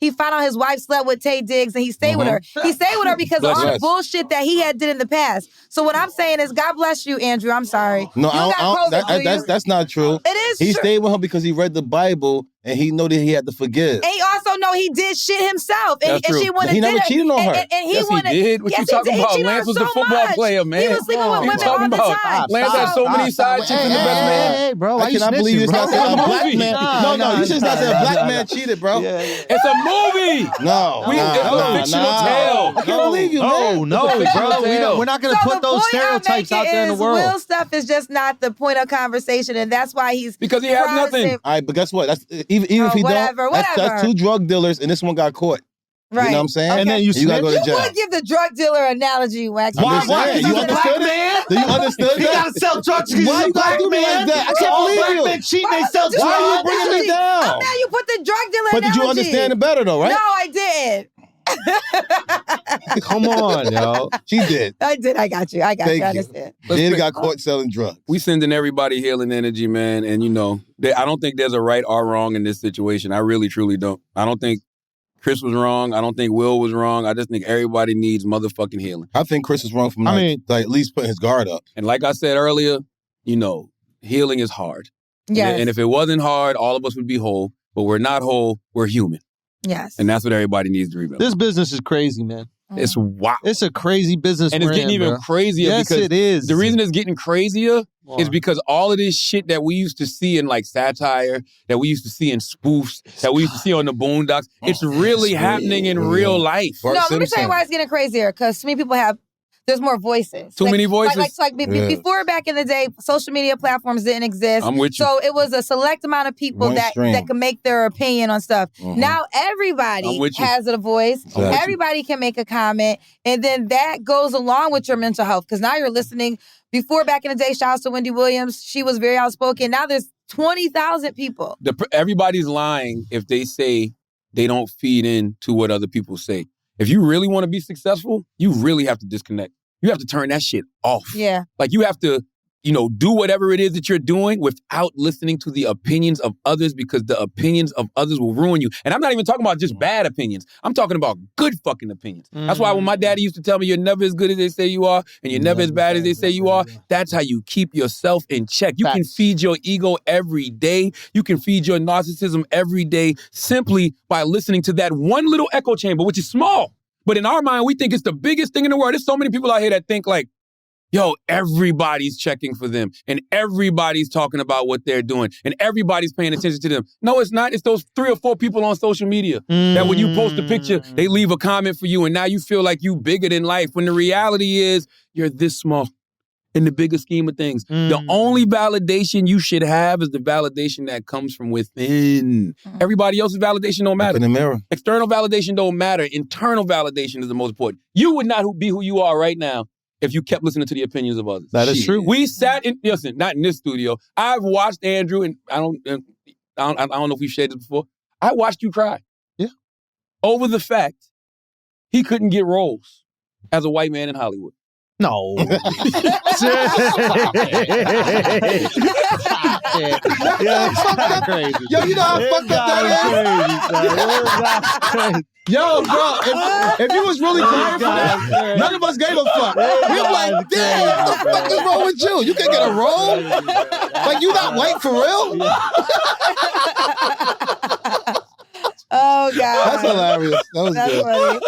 he found out his wife slept with Tay Diggs and he stayed with her. He stayed with her because of Bless all her. the bullshit that he had did in the past. So what I'm saying is, God bless you, Andrew. I'm sorry. No, You got COVID, do you? that's not true. It is He true. stayed with him because he read the Bible and he knew that he had to forgive. And he also know he did shit himself. And, That's and true. she wanted He never cheated on her. And he Yes, he wanted, did. What yes, you he talking did. He about? cheated on Lance was so a football much. player, man. He was sleeping What with you women all talking the about? time. Lance had so many side chicks in The Best Man. Hey, bro, why I you cannot believe snitching, you bro? not saying a Nah, black movie. man. No, you should not say a black man cheated, bro. It's a movie. No, It's a fictional tale. I can't believe you, man. No, It's a fictional bro. tale. We're not going So to put the those point stereotypes I'm out there in the making world. is Will stuff is just not the point of conversation, and that's why he's Because he has Protestant. nothing. All right, but guess what? That's even if he whatever, don't, that's whatever. 2 drug dealers and this one got caught. right. You know what I'm saying? Okay. And then you gotta go to You jail. would give the drug dealer analogy, Wax. I'm just Why? saying, He's you a black understood man? it? Do you understood He that? got to sell drugs because Why he's a you gotta black do me man. like that? I So can't all believe black you. men cheat, they sell Why Why are you drugs. bringing me Oh, down? now you put the drug dealer But did you analogy. understand it better though, right? No, I didn't. Come on, yo. She did. I did. I got you. I got you. I Thank you. understand. Jada got caught selling drugs. We sending everybody healing energy, man. And I don't think there's a right or wrong in this situation. I really, truly don't. I don't think Chris was wrong. I don't think Will was wrong. I just think everybody needs motherfucking healing. I think Chris is wrong from I like at least putting his guard up. And like I said earlier, healing is hard. Yes. And if it wasn't hard, all of us would be whole. But we're not whole. We're human. Yes. And that's what everybody needs to remember. This business is crazy, man. It's wild. It's a crazy business. And it's we're getting in, even bro. crazier Yes, because it is. the reason it's getting crazier is because all of this shit that we used to see in like satire, that we used to see in spoofs, that we used to see on the Boondocks, it's really happening in real life. Bart No, let me tell you Simpson. why it's getting crazier. Because too many people there's more voices. Too many voices? Before back in the day, social media platforms didn't exist. I'm with you. So it was a select amount of people One that stream. could make their opinion on stuff. Mhm. Now I'm everybody with you. has a voice. Exactly. Everybody can make a comment. And then that goes along with your mental health. Because now you're listening. Before back in the day, shout out to Wendy Williams. She was very outspoken. Now there's 20,000 people. Everybody's lying if they say they don't feed in to what other people say. If you really want to be successful, you really have to disconnect. You have to turn that shit off. Yeah. Like you have to do whatever it is that you're doing without listening to the opinions of others, because the opinions of others will ruin you. And I'm not even talking about just bad opinions. I'm talking about good fucking opinions. That's why when my daddy used to tell me, you're never as good as they say you are, and you're never as bad as they say you are, that's how you keep yourself in check. You can feed your ego every day. You can feed your narcissism every day simply by listening to that one little echo chamber, which is small. But in our mind, we think it's the biggest thing in the world. There's so many people out here that think like, yo, everybody's checking for them, and everybody's talking about what they're doing, and everybody's paying attention to them. No, it's not. It's those 3 or 4 people on social media that when you post a picture, they leave a comment for you, and now you feel like you bigger than life, when the reality is you're this small in the bigger scheme of things. The only validation you should have is the validation that comes from within. Everybody else's validation don't matter. In the mirror. External validation don't matter. Internal validation is the most important. You would not be who you are right now if you kept listening to the opinions of others. That is true. We sat in, listen, not in this studio. I've watched Andrew, and I don't know if we've shared this before. I watched you cry. Yeah. Over the fact he couldn't get roles as a white man in Hollywood. No. Yeah, crazy. Yo, you know how fucked up that is? Yo, bro, if you was really crying for that, none of us gave a fuck. We were like, damn, what the fuck is wrong with you? You can't get a role? Like, you not white for real? Oh, God. That's hilarious. That was That's good. funny.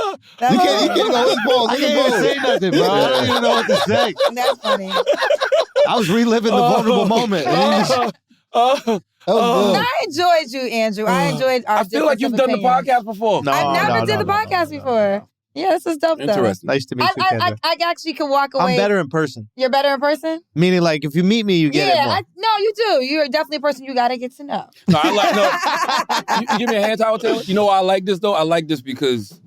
You can't go in balls. I can't even say nothing, bro. I don't even know what to say. That's funny. I was reliving the vulnerable moment. That was good. I enjoyed you, Andrew. I enjoyed our I feel like you've done the podcast before. No, I've never did the podcast before. Yeah, this is dope, though. Interesting. Nice to meet you, Kendra. I actually can walk away. I'm better in person. You're better in person? Meaning, like, if you meet me, you get it more. No, you do. You're definitely a person you got to get to know. No, you give me a hand towel, Taylor? You know why I like this, though? I like this because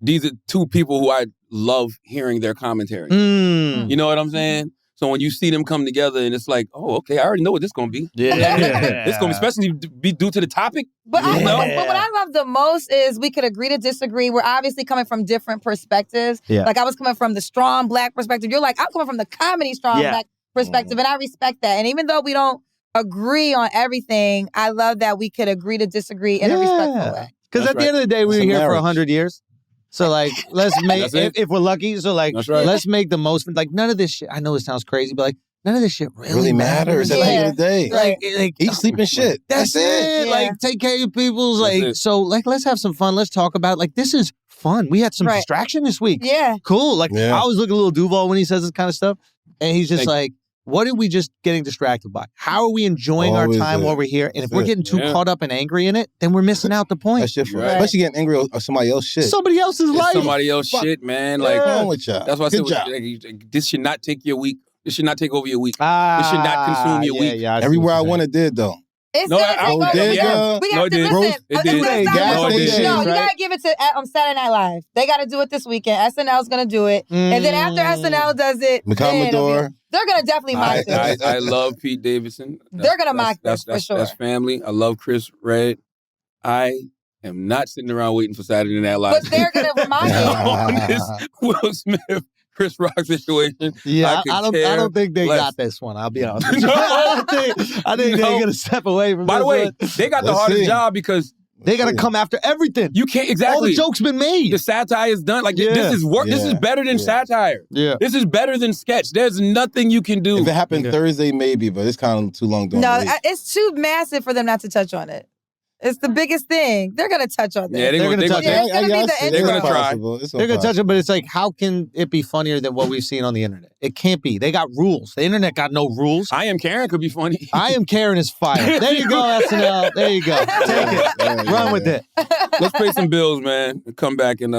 these are 2 people who I love hearing their commentary. You know what I'm saying? So when you see them come together and it's like, oh, okay, I already know what this is going to be. Yeah. It's going to especially be due to the topic. But but what I love the most is we could agree to disagree. We're obviously coming from different perspectives. Yeah. Like I was coming from the strong black perspective. You're like, I'm coming from the comedy strong black perspective. And I respect that. And even though we don't agree on everything, I love that we could agree to disagree in a respectful way. Because at the end of the day, we were here for 100 years. So, like, let's make, if we're lucky, so, like, let's make the most, like, none of this shit, I know it sounds crazy, but, like, none of this shit really matters. At the end of the day. Like eat, sleep, and shit. That's it. Yeah. Like, take care of your people's, like, so, like, let's have some fun. Let's talk about, like, this is fun. We had some distraction this week. Yeah. Cool. Like, I always look at little Duval when he says this kind of stuff, and he's just like, what are we just getting distracted by? How are we enjoying our time while we're here? And if we're getting too caught up and angry in it, then we're missing out the point. That's just especially getting angry on somebody else's shit. Somebody else's life. Somebody else's shit, man. Like, what's wrong with y'all? That's why I said this should not take your week. This should not take over your week. This should not consume your week. Yeah, everywhere I went, it did, though. It's No, gonna take over. did, We have to listen. It did. No, it did. you gotta give it to Saturday Night Live. They gotta do it this weekend. SNL's gonna do it, and then after SNL does it, Commodore. They're gonna definitely mock this. I love Pete Davidson. They're gonna mock this for sure. That's family. I love Chris Red. I am not sitting around waiting for Saturday Night Live. But they're gonna remind me on this Will Smith, Chris Rock situation. Yeah, I don't think they got this one. I'll be honest. I think they're gonna step away from. By the way, they got the hardest job because they gotta come after everything. You can't exactly. All the jokes been made. The satire is done. Like this is work. This is better than satire. Yeah, this is better than sketch. There's nothing you can do. If it happened Thursday, maybe, but it's kind of too long. No, it's too massive for them not to touch on it. It's the biggest thing. They're gonna touch on this. Yeah, they're gonna touch it. It's gonna be the They're intro. gonna try. They're gonna touch it, but it's like, how can it be funnier than what we've seen on the internet? It can't be. They got rules. The internet got no rules. I Am Karen could be funny. I Am Karen is fire. There you go, SNL. There you go. Take it. Run with it. Let's pay some bills, man. Come back and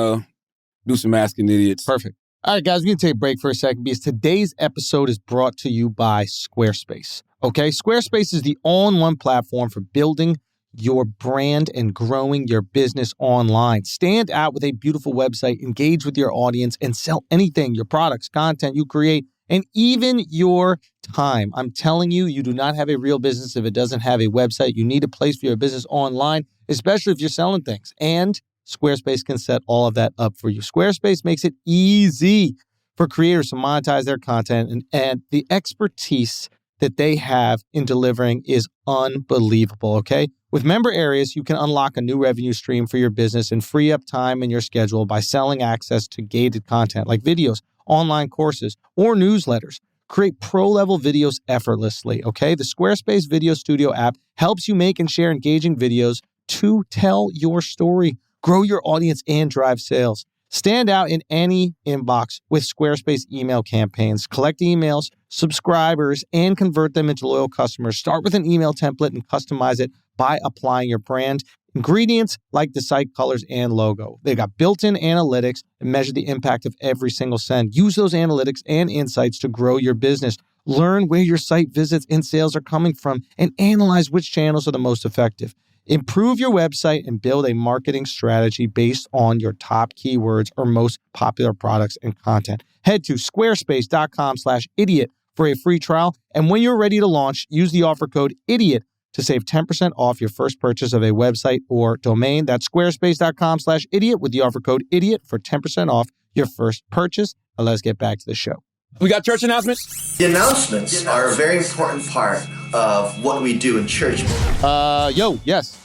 do some Asking Idiots. Perfect. All right, guys, we're going to take a break for a second because today's episode is brought to you by Squarespace. Okay? Squarespace is the all-in-one platform for building your brand and growing your business online. Stand out with a beautiful website, engage with your audience, and sell anything, your products, content you create, and even your time. I'm telling you, you do not have a real business if it doesn't have a website. You need a place for your business online, especially if you're selling things. And Squarespace can set all of that up for you. Squarespace makes it easy for creators to monetize their content, and the expertise that they have in delivering is unbelievable, okay? With member areas, you can unlock a new revenue stream for your business and free up time in your schedule by selling access to gated content like videos, online courses, or newsletters. Create pro-level videos effortlessly, okay? The Squarespace Video Studio app helps you make and share engaging videos to tell your story, grow your audience, and drive sales. Stand out in any inbox with Squarespace email campaigns. Collect emails, subscribers, and convert them into loyal customers. Start with an email template and customize it by applying your brand ingredients like the site colors and logo. They got built-in analytics and measure the impact of every single send. Use those analytics and insights to grow your business. Learn where your site visits and sales are coming from and analyze which channels are the most effective. Improve your website and build a marketing strategy based on your top keywords or most popular products and content. Head to squarespace.com/idiot for a free trial. And when you're ready to launch, use the offer code IDIOT to save 10% off your first purchase of a website or domain. That's squarespace.com/idiot with the offer code IDIOT for 10% off your first purchase. Now let's get back to the show. We got church announcements? The announcements are a very important part of what we do in church. Yes.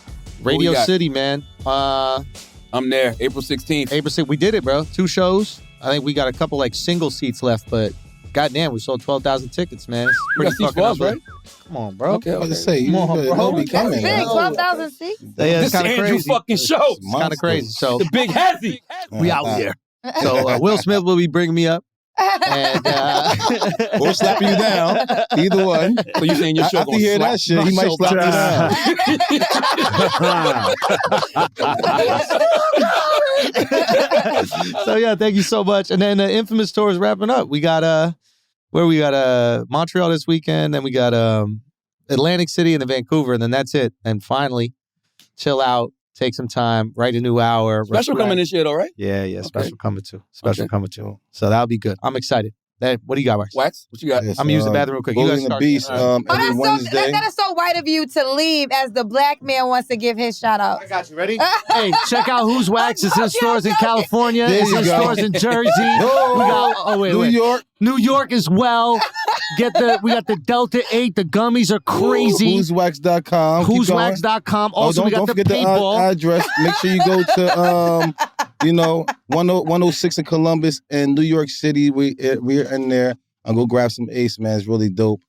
Radio City, man. I'm there, April 16th. April 6th. We did it, bro. 2 shows. I think we got a couple single seats left, but goddamn, we sold 12,000 tickets, man. It's pretty fucking up, right? Come on, bro. Okay. I was to say, come on, bro. Big, 12,000 seats. Yeah, This it's kind of Andrew crazy. fucking show. It's kind of crazy. So The big hezzy. we out here. So Will Smith will be bringing me up. And, or slapping you down. Either one. So you saying your show After you hear that shit, he might slap you down. So yeah, thank you so much. And then the Infamous tour is wrapping up. We got Montreal this weekend, then we got Atlantic City and then Vancouver, and then that's it. And finally, chill out, take some time, write a new hour. Special coming this year, though, right? Yeah, Okay. special coming too. Coming too. So that'll be good. I'm excited. What do you got, Wax? Wax? What you got? Yes, I'm gonna use the bathroom real quick. You Bully guys and the start. Beast every Wednesday. That is so white of you to leave as the black man wants to give his shout out. I got you. Ready? Hey, check out Who's Wax. It's in stores in California. There It's you in go. stores in Jersey. No. We got New York. New York as well. We got the Delta 8. The gummies are crazy. Who'swax.com. Who'swax.com. Also, we got don't the forget the paintball. address. Make sure you go to 106 in Columbus and New York City. We're in there. I'll go grab some Ace, man. It's really dope.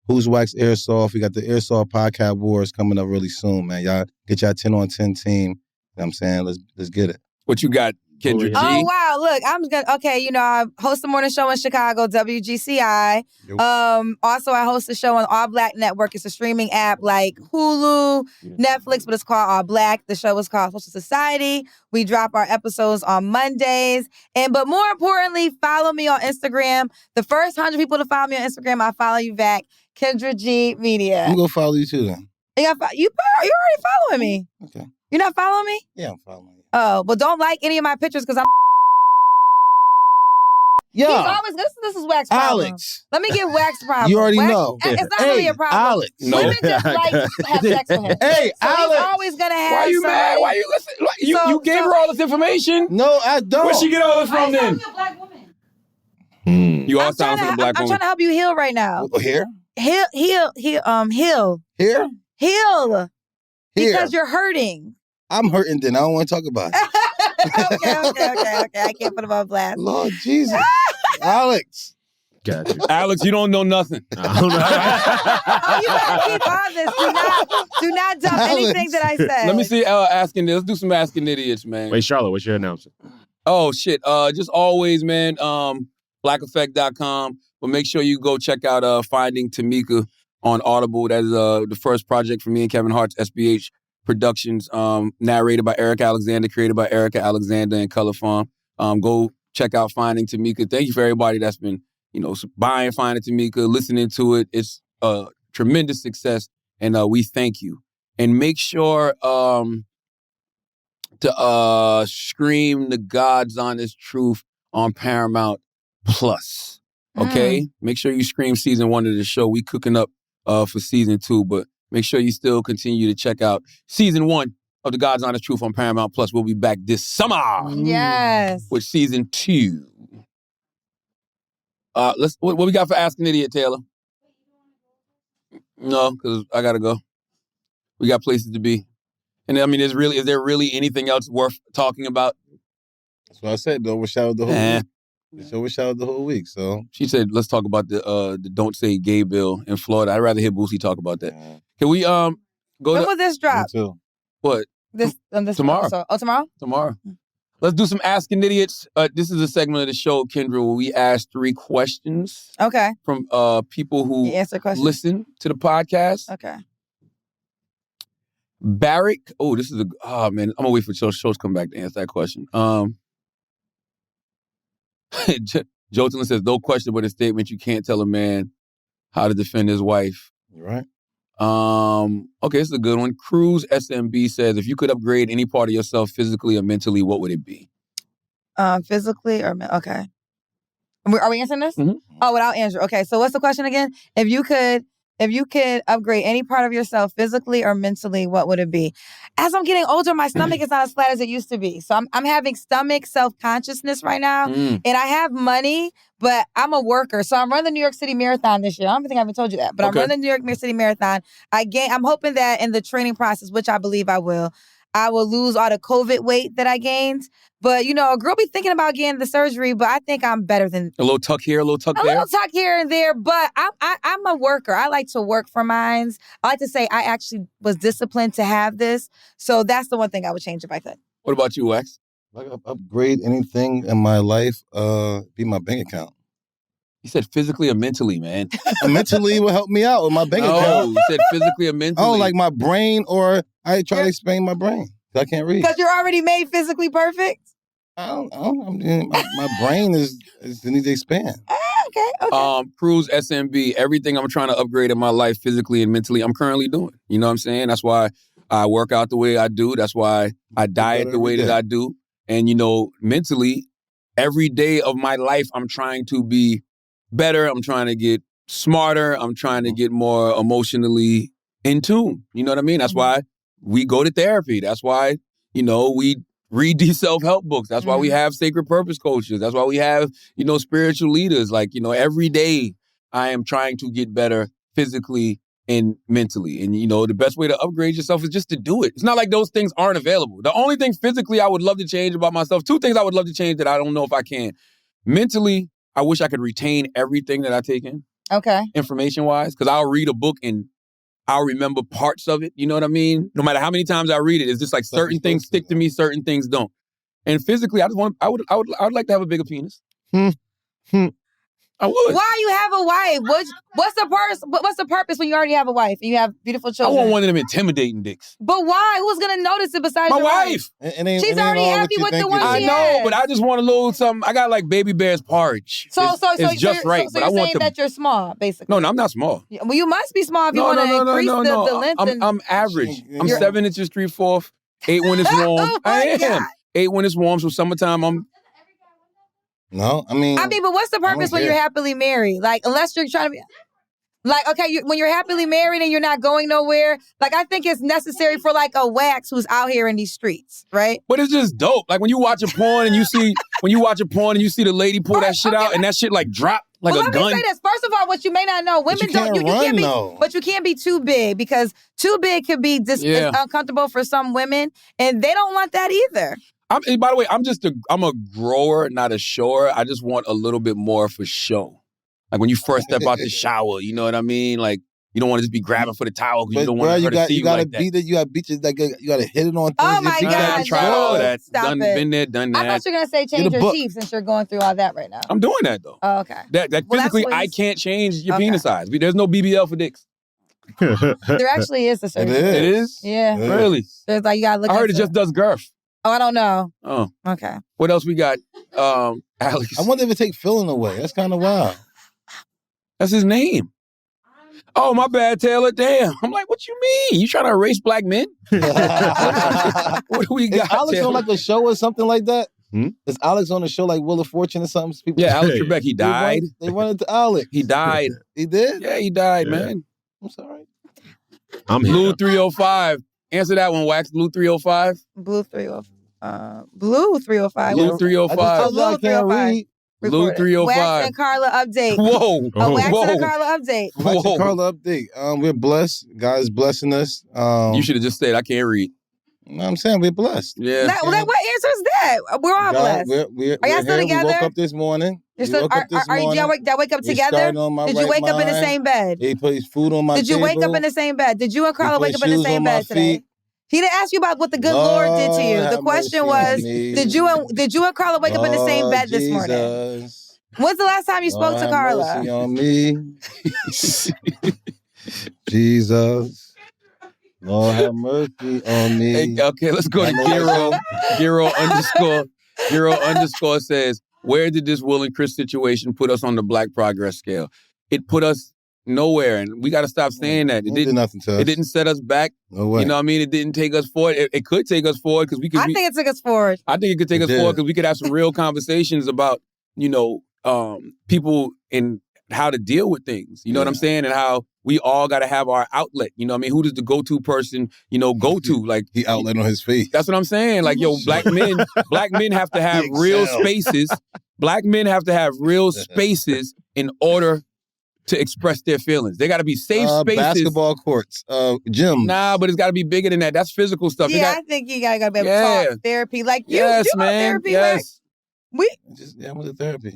Who's Wax Airsoft. We got the Airsoft Podcast Wars coming up really soon, man. Y'all get y'all 10 on 10 team. You know what I'm saying? Let's get it. What you got, Kendra G? Oh, wow. Look, I'm just going to, I host a morning show in Chicago, WGCI. Also, I host a show on All Black Network. It's a streaming app like Hulu, Netflix, but it's called All Black. The show is called Social Society. We drop our episodes on Mondays. But more importantly, follow me on Instagram. The first 100 people to follow me on Instagram, I follow you back. Kendra G Media. I'm going to follow you too then. You're already following me. Okay. You're not following me? Yeah, I'm following you. Oh, well, don't like any of my pictures because I'm. Yeah. He's always this is Wax problem. Alex. Let me get Wax problem. You already Wax, know. It's not really a problem. Alex. Women just like to have sex with him. Hey, so Alex. He's always gonna have. Why you mad? Why you listen? You gave her all this information? No, I don't. Where'd she get all this from then? a black woman. You all sound like a black I'm woman. trying to help you heal right now. Here? Heal. Here? Heal. Here. Because you're hurting. I'm hurting then. I don't want to talk about it. Okay. I can't put him on blast. Lord Jesus. Alex. Got you. Alex, you don't know nothing. I don't know. Oh, you gotta keep on this. Do not dump anything that I said. Let me see asking this. Let's do some asking idiots, man. Wait, Charlotte, what's your announcement? Oh shit. Just always, man, blackeffect.com. But make sure you go check out Finding Tamika on Audible. That is the first project for me and Kevin Hart's SBH Productions, narrated by Eric Alexander, created by Erica Alexander and Color Farm. Go check out Finding Tamika. Thank you for everybody that's been, buying Finding Tamika, listening to it. It's a tremendous success, and we thank you. And make sure to stream The God's Honest Truth on Paramount Plus. Okay? Make sure you stream season 1 of the show. We cooking up for season 2, but make sure you still continue to check out season 1 of The God's Honest Truth on Paramount Plus. We'll be back this summer. Yes. With season 2. What we got for Ask an Idiot, Taylor? No, because I gotta go. We got places to be. And I mean, is there really anything else worth talking about? That's what I said, though. Overshadowed the whole week. It's overshadowed the whole week, so. She said, let's talk about the Don't Say Gay bill in Florida. I'd rather hear Boosie talk about that. Can we go When will this drop? What? This tomorrow. episode. Oh, tomorrow? Tomorrow. Let's do some Asking Idiots. This is a segment of the show, Kendra, where we ask 3 questions. Okay. From people who listen to the podcast. Okay. Barrick. Oh, this is man. I'm gonna wait for shows to come back to answer that question. Jotun says, no question but a statement. You can't tell a man how to defend his wife. Right. Okay, this is a good one. Cruz SMB says, if you could upgrade any part of yourself physically or mentally, what would it be? Physically or okay. Are we answering this? Mm-hmm. Oh, without Andrew. Okay, so what's the question again? If you could upgrade any part of yourself physically or mentally, what would it be? As I'm getting older, my stomach is not as flat as it used to be. So I'm having stomach self-consciousness right now. And I have money, but I'm a worker. So I'm running the New York City Marathon this year. I don't think I haven't told you that, but I'm running the New York City Marathon. I'm hoping that in the training process, which I believe I will lose all the COVID weight that I gained. But, a girl be thinking about getting the surgery, but I think I'm better than... A little tuck here, a little tuck there? A little tuck here and there, but I'm a worker. I like to work for mines. I like to say I actually was disciplined to have this. So that's the one thing I would change if I could. What about you, Wax? If I could upgrade anything in my life, be my bank account. You said physically or mentally, man. Mentally will help me out with my bank account. Oh, you said physically or mentally. Oh, like my brain, or I try to explain my brain. I can't read. Because you're already made physically perfect? I don't know. My brain it needs to expand. Okay. Cruz SMB, everything I'm trying to upgrade in my life physically and mentally, I'm currently doing. You know what I'm saying? That's why I work out the way I do. That's why I diet the way that I do. And, mentally, every day of my life, I'm trying to be better. I'm trying to get smarter. I'm trying to get more emotionally in tune. You know what I mean? That's why we go to therapy. That's why, we read these self-help books. That's why we have sacred purpose coaches. That's why we have, spiritual leaders. Like, every day I am trying to get better physically and mentally. And, the best way to upgrade yourself is just to do it. It's not like those things aren't available. The only thing physically I would love to change about myself, 2 things I would love to change that I don't know if I can. Mentally, I wish I could retain everything that I take in. Okay. Information-wise, because I'll read a book and I'll remember parts of it. You know what I mean? No matter how many times I read it, it's just like certain things stick to me, certain things don't. And physically, I would like to have a bigger penis. I would. Why you have a wife? What's the purpose when you already have a wife and you have beautiful children? I want one of them intimidating dicks. But why? Who's gonna notice it besides my your wife? She's already happy with the one she has. I know, but I just want a little something. I got like baby bear's porridge. It's just right. So you're saying that you're small, basically? No, I'm not small. Well, you must be small if you want to increase the length. I'm average. I'm 7 inches 3/4, 8 when it's warm. I am 8 when it's warm. So summertime, I'm. No, I mean, but what's the purpose when you're happily married? Like, unless you're trying to be, like, okay, when you're happily married and you're not going nowhere, like, I think it's necessary for like a wax who's out here in these streets, right? But it's just dope. Like when you watch a porn and you see the lady pull that shit out and that shit like drop like a gun. Let me say this. First of all, what you may not know, women but you can't be too big because too big could be uncomfortable for some women, and they don't want that either. By the way, I'm a grower, not a shower. I just want a little bit more for show. Like when you first step out the shower, you know what I mean? Like you don't want to just be grabbing for the towel because you don't want her to see you like that. You got beaches that you got to hit it on. Oh my God! I tried all that. Been there, done that. I thought you were gonna say change your teeth since you're going through all that right now. I'm doing that though. Oh, okay. That physically, I can't change your penis size. There's no BBL for dicks. There actually is a surgery. It is? Yeah. Really? There's like you gotta look. I heard it just does girth. Oh, I don't know. Oh. Okay. What else we got? Alex. I wonder if it take filling away. That's kind of wild. That's his name. Oh, my bad, Taylor. Damn. I'm like, what you mean? You trying to erase black men? What do we got? Is Alex on like a show or something like that? Is Alex on a show like Wheel of Fortune or something? Alex Trebek, he died. They run into Alex. He died. He did? Yeah, he died, man. I'm sorry. I'm Blue 305. Answer that one, Wax. Blue 305. Blue 305. Blue 305. Blue 305. Blue 305. Lou Wax 305. and Carla update. Whoa. A Wax Whoa. and a Carla update. Wax Whoa. and Carla update. We're blessed. God is blessing us. You should have just said, I can't read. You know what I'm saying? We're blessed. Yeah. What answer is that? We're all God, blessed. we're Are y'all still here. together? We woke up this morning. Are you y'all wake up We together? started on my Did you right wake up in the mind. same bed? He put his food on my Did you table. wake up in the same bed? Did you and Carla put wake up in the shoes same on my bed today? feet. He didn't ask you about what the good Lord did to you. Lord The have question mercy on was, me. did you and Carla wake up in the same Lord bed this morning? Jesus. When's the last time you spoke Lord to have Carla? mercy on me. Jesus. Lord have mercy on me. Hey, okay, let's go to Giro. Giro underscore says, where did this Will and Chris situation put us on the Black Progress scale? It put us nowhere, and we got to stop saying that. It did nothing to us. It didn't set us back. No way. You know what I mean? It didn't take us forward. It could take us forward because we could. I think it took us forward. I think it could take us forward because we could have some real conversations about, people and how to deal with things. You know what I'm saying? And how we all got to have our outlet. You know what I mean? Who does the go-to person, go to? Like he outlet on his face. That's what I'm saying. Like, black men have to have real spaces. Black men have to have real spaces in order to express their feelings. They got to be safe spaces. Basketball courts, gyms. Nah, but it's got to be bigger than that. That's physical stuff. Yeah, I think you gotta be able to talk therapy. Like you yes, do man. therapy. Yes. I went to therapy.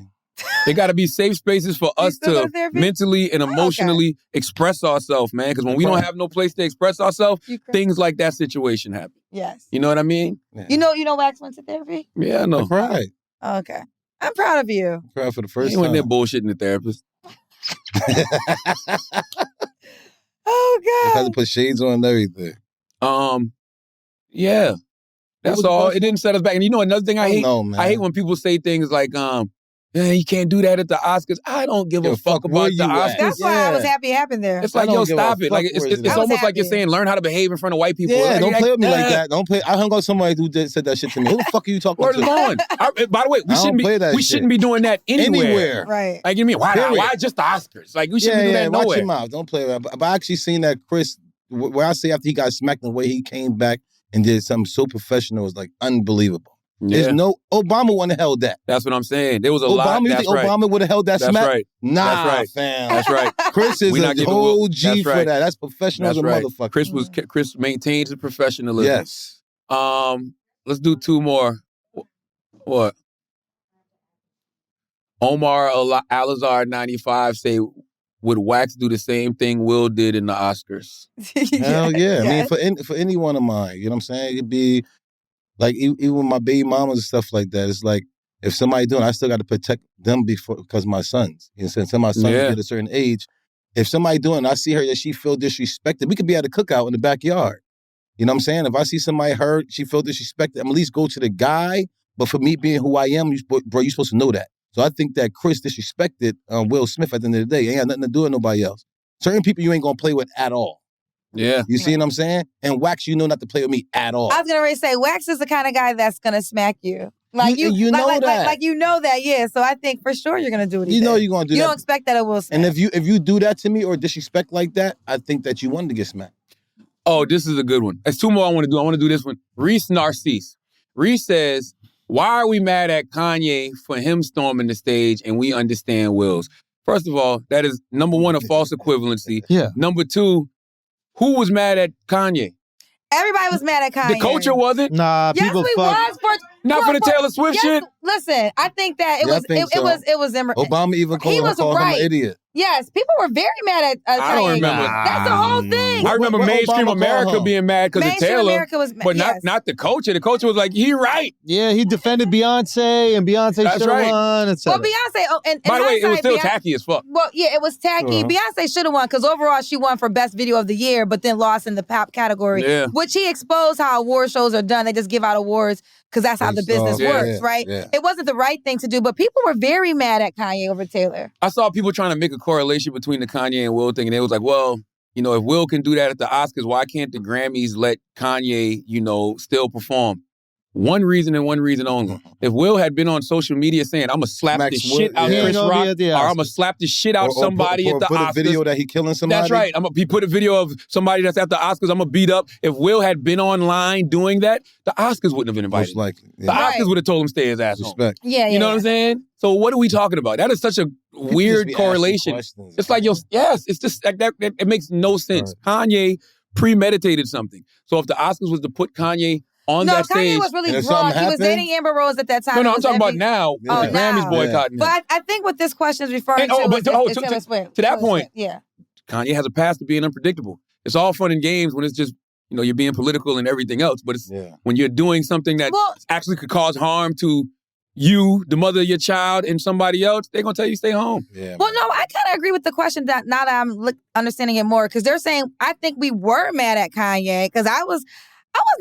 They got to be safe spaces for us to mentally and emotionally express ourselves, man. Because when we don't have no place to express ourselves, things like that situation happen. Yes. You know what I mean? Yeah. You know Wax went to therapy? Yeah, I know. I cried. Okay. I'm proud of you. I cried for the first He time. went there bullshitting the therapist. Oh, God. I had to put shades on and everything. Yeah. That's all. It didn't set us back. And another thing I hate? Man. I hate when people say things like, you can't do that at the Oscars. I don't give a fuck about the Oscars. That's why I was happy it happened there. It's like, stop it. Like it's almost like you're saying, learn how to behave in front of white people. Yeah, like, don't play with me like that. Don't play. I hung out with somebody who said that shit to me. Who the fuck are you talking Word to? is on. By the way, we shouldn't be doing that anywhere. Right. Like, you mean why just the Oscars? Like, we shouldn't be doing that nowhere. Watch your mouth. Don't play with that. But I actually seen that Chris, where I say after he got smacked, the way he came back and did something so professional was like unbelievable. Yeah. There's no Obama wouldn't have held that. That's what I'm saying. There was a lot. You think Obama would have held that That's smack? right. Nah, That's right. fam. That's right. Chris is a whole G That's for right. that. That's professional as a motherfucker. Chris maintains his professionalism. Yes. Let's do two more. What? Omar Alazar 95 say, would Wax do the same thing Will did in the Oscars? Hell yeah. I mean, for any one of mine, you know what I'm saying? It'd be like, even with my baby mamas and stuff like that, it's like, if somebody doing it, I still got to protect them because my sons. You know, since my sons get a certain age, if somebody doing it, I see her that she feel disrespected, we could be at a cookout in the backyard. You know what I'm saying? If I see somebody hurt, she feel disrespected, I'm at least go to the guy. But for me being who I am, bro, you're supposed to know that. So I think that Chris disrespected Will Smith at the end of the day. It ain't got nothing to do with nobody else. Certain people you ain't going to play with at all. Yeah. You see what I'm saying? And Wax, not to play with me at all. I was going to say, Wax is the kind of guy that's going to smack you. Like you know that. Like you know that, yeah. So I think for sure you're going to do what he You know did. you're going to do that. You don't expect that it will smack. And if you do that to me or disrespect like that, I think that you wanted to get smacked. Oh, this is a good one. There's two more I want to do. I want to do this one. Reese Narcisse. Reese says, why are we mad at Kanye for him storming the stage and we understand Will's? First of all, that is, number one, a false equivalency. Yeah. Number two, who was mad at Kanye? Everybody was mad at Kanye. The culture wasn't? Nah, Yes, people we fuck. was for Not for the Taylor Swift shit? Listen, I think that it Yeah, I was think so. it was Obama even called him an idiot. Yes, people were very mad at Kanye. I don't remember. That's the whole thing. I remember What mainstream Obama America call him? being mad because of Mainstream Taylor. America was but yes. not the culture. The culture was like, he right. Yeah, he defended Beyonce, and Beyonce That's should have right. won, etc. Well, Beyonce, and By the way, it was still Beyonce, tacky as fuck. Well, yeah, it was tacky. Beyonce should have won because overall she won for Best Video of the Year, but then lost in the pop category, which he exposed how award shows are done. They just give out awards because that's how the business works, right? Yeah. It wasn't the right thing to do, but people were very mad at Kanye over Taylor. I saw people trying to make a correlation between the Kanye and Will thing, and it was like, well, if Will can do that at the Oscars, why can't the Grammys let Kanye, still perform? One reason and one reason only. If Will had been on social media saying, I'm going to slap Smack the Will, shit out yeah. Chris He ain't Rock, gonna be at the or I'm going to slap the shit out somebody at the put Oscars. a video that he killing somebody. That's right. He put a video of somebody that's at the Oscars. I'm going to beat up. If Will had been online doing that, the Oscars wouldn't have been invited. Most likely. The Yeah. Right. Oscars would have told him stay his ass home. Respect. Yeah, You know what I'm saying? So what are we talking about? That is such a weird be correlation. asking questions. It's like, it's just like that. It makes no sense. Kanye premeditated something. So if the Oscars was to put Kanye on No, that Kanye stage, was really and if drunk. something He was happened- dating Amber Rose at that time. no, It I'm was talking about every- now. Oh, The Grammys now. boycotting him. But I think what this question is referring to but is to Taylor Swift. that Taylor point, Swift, yeah. Kanye has a past of being unpredictable. It's all fun and games when it's just, you're being political and everything else. But it's when you're doing something that actually could cause harm to you, the mother of your child, and somebody else, they're going to tell you stay home. Yeah. Well, no, I kind of agree with the question that now that I'm understanding it more, because they're saying, I think we were mad at Kanye, because I wasn't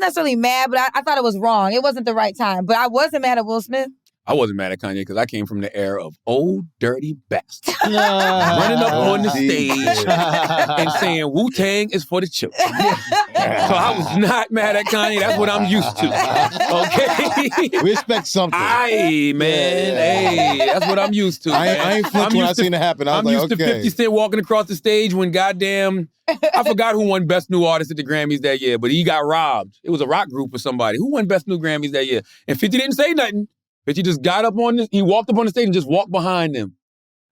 necessarily mad, but I thought it was wrong. It wasn't the right time. But I wasn't mad at Will Smith. I wasn't mad at Kanye because I came from the era of old dirty bastard. Running up on the stage and saying Wu-Tang is for the children. So I was not mad at Kanye. That's what I'm used to. Okay? We expect something. Aye, man. Hey, that's what I'm used to. I ain't flipped when I seen it happen. I was I'm like, used to okay. 50 Cent walking across the stage when goddamn, I forgot who won Best New Artist at the Grammys that year, but he got robbed. It was a rock group or somebody. Who won Best New Grammys that year? And 50 didn't say nothing. 50 just got up on this, he walked up on the stage and just walked behind them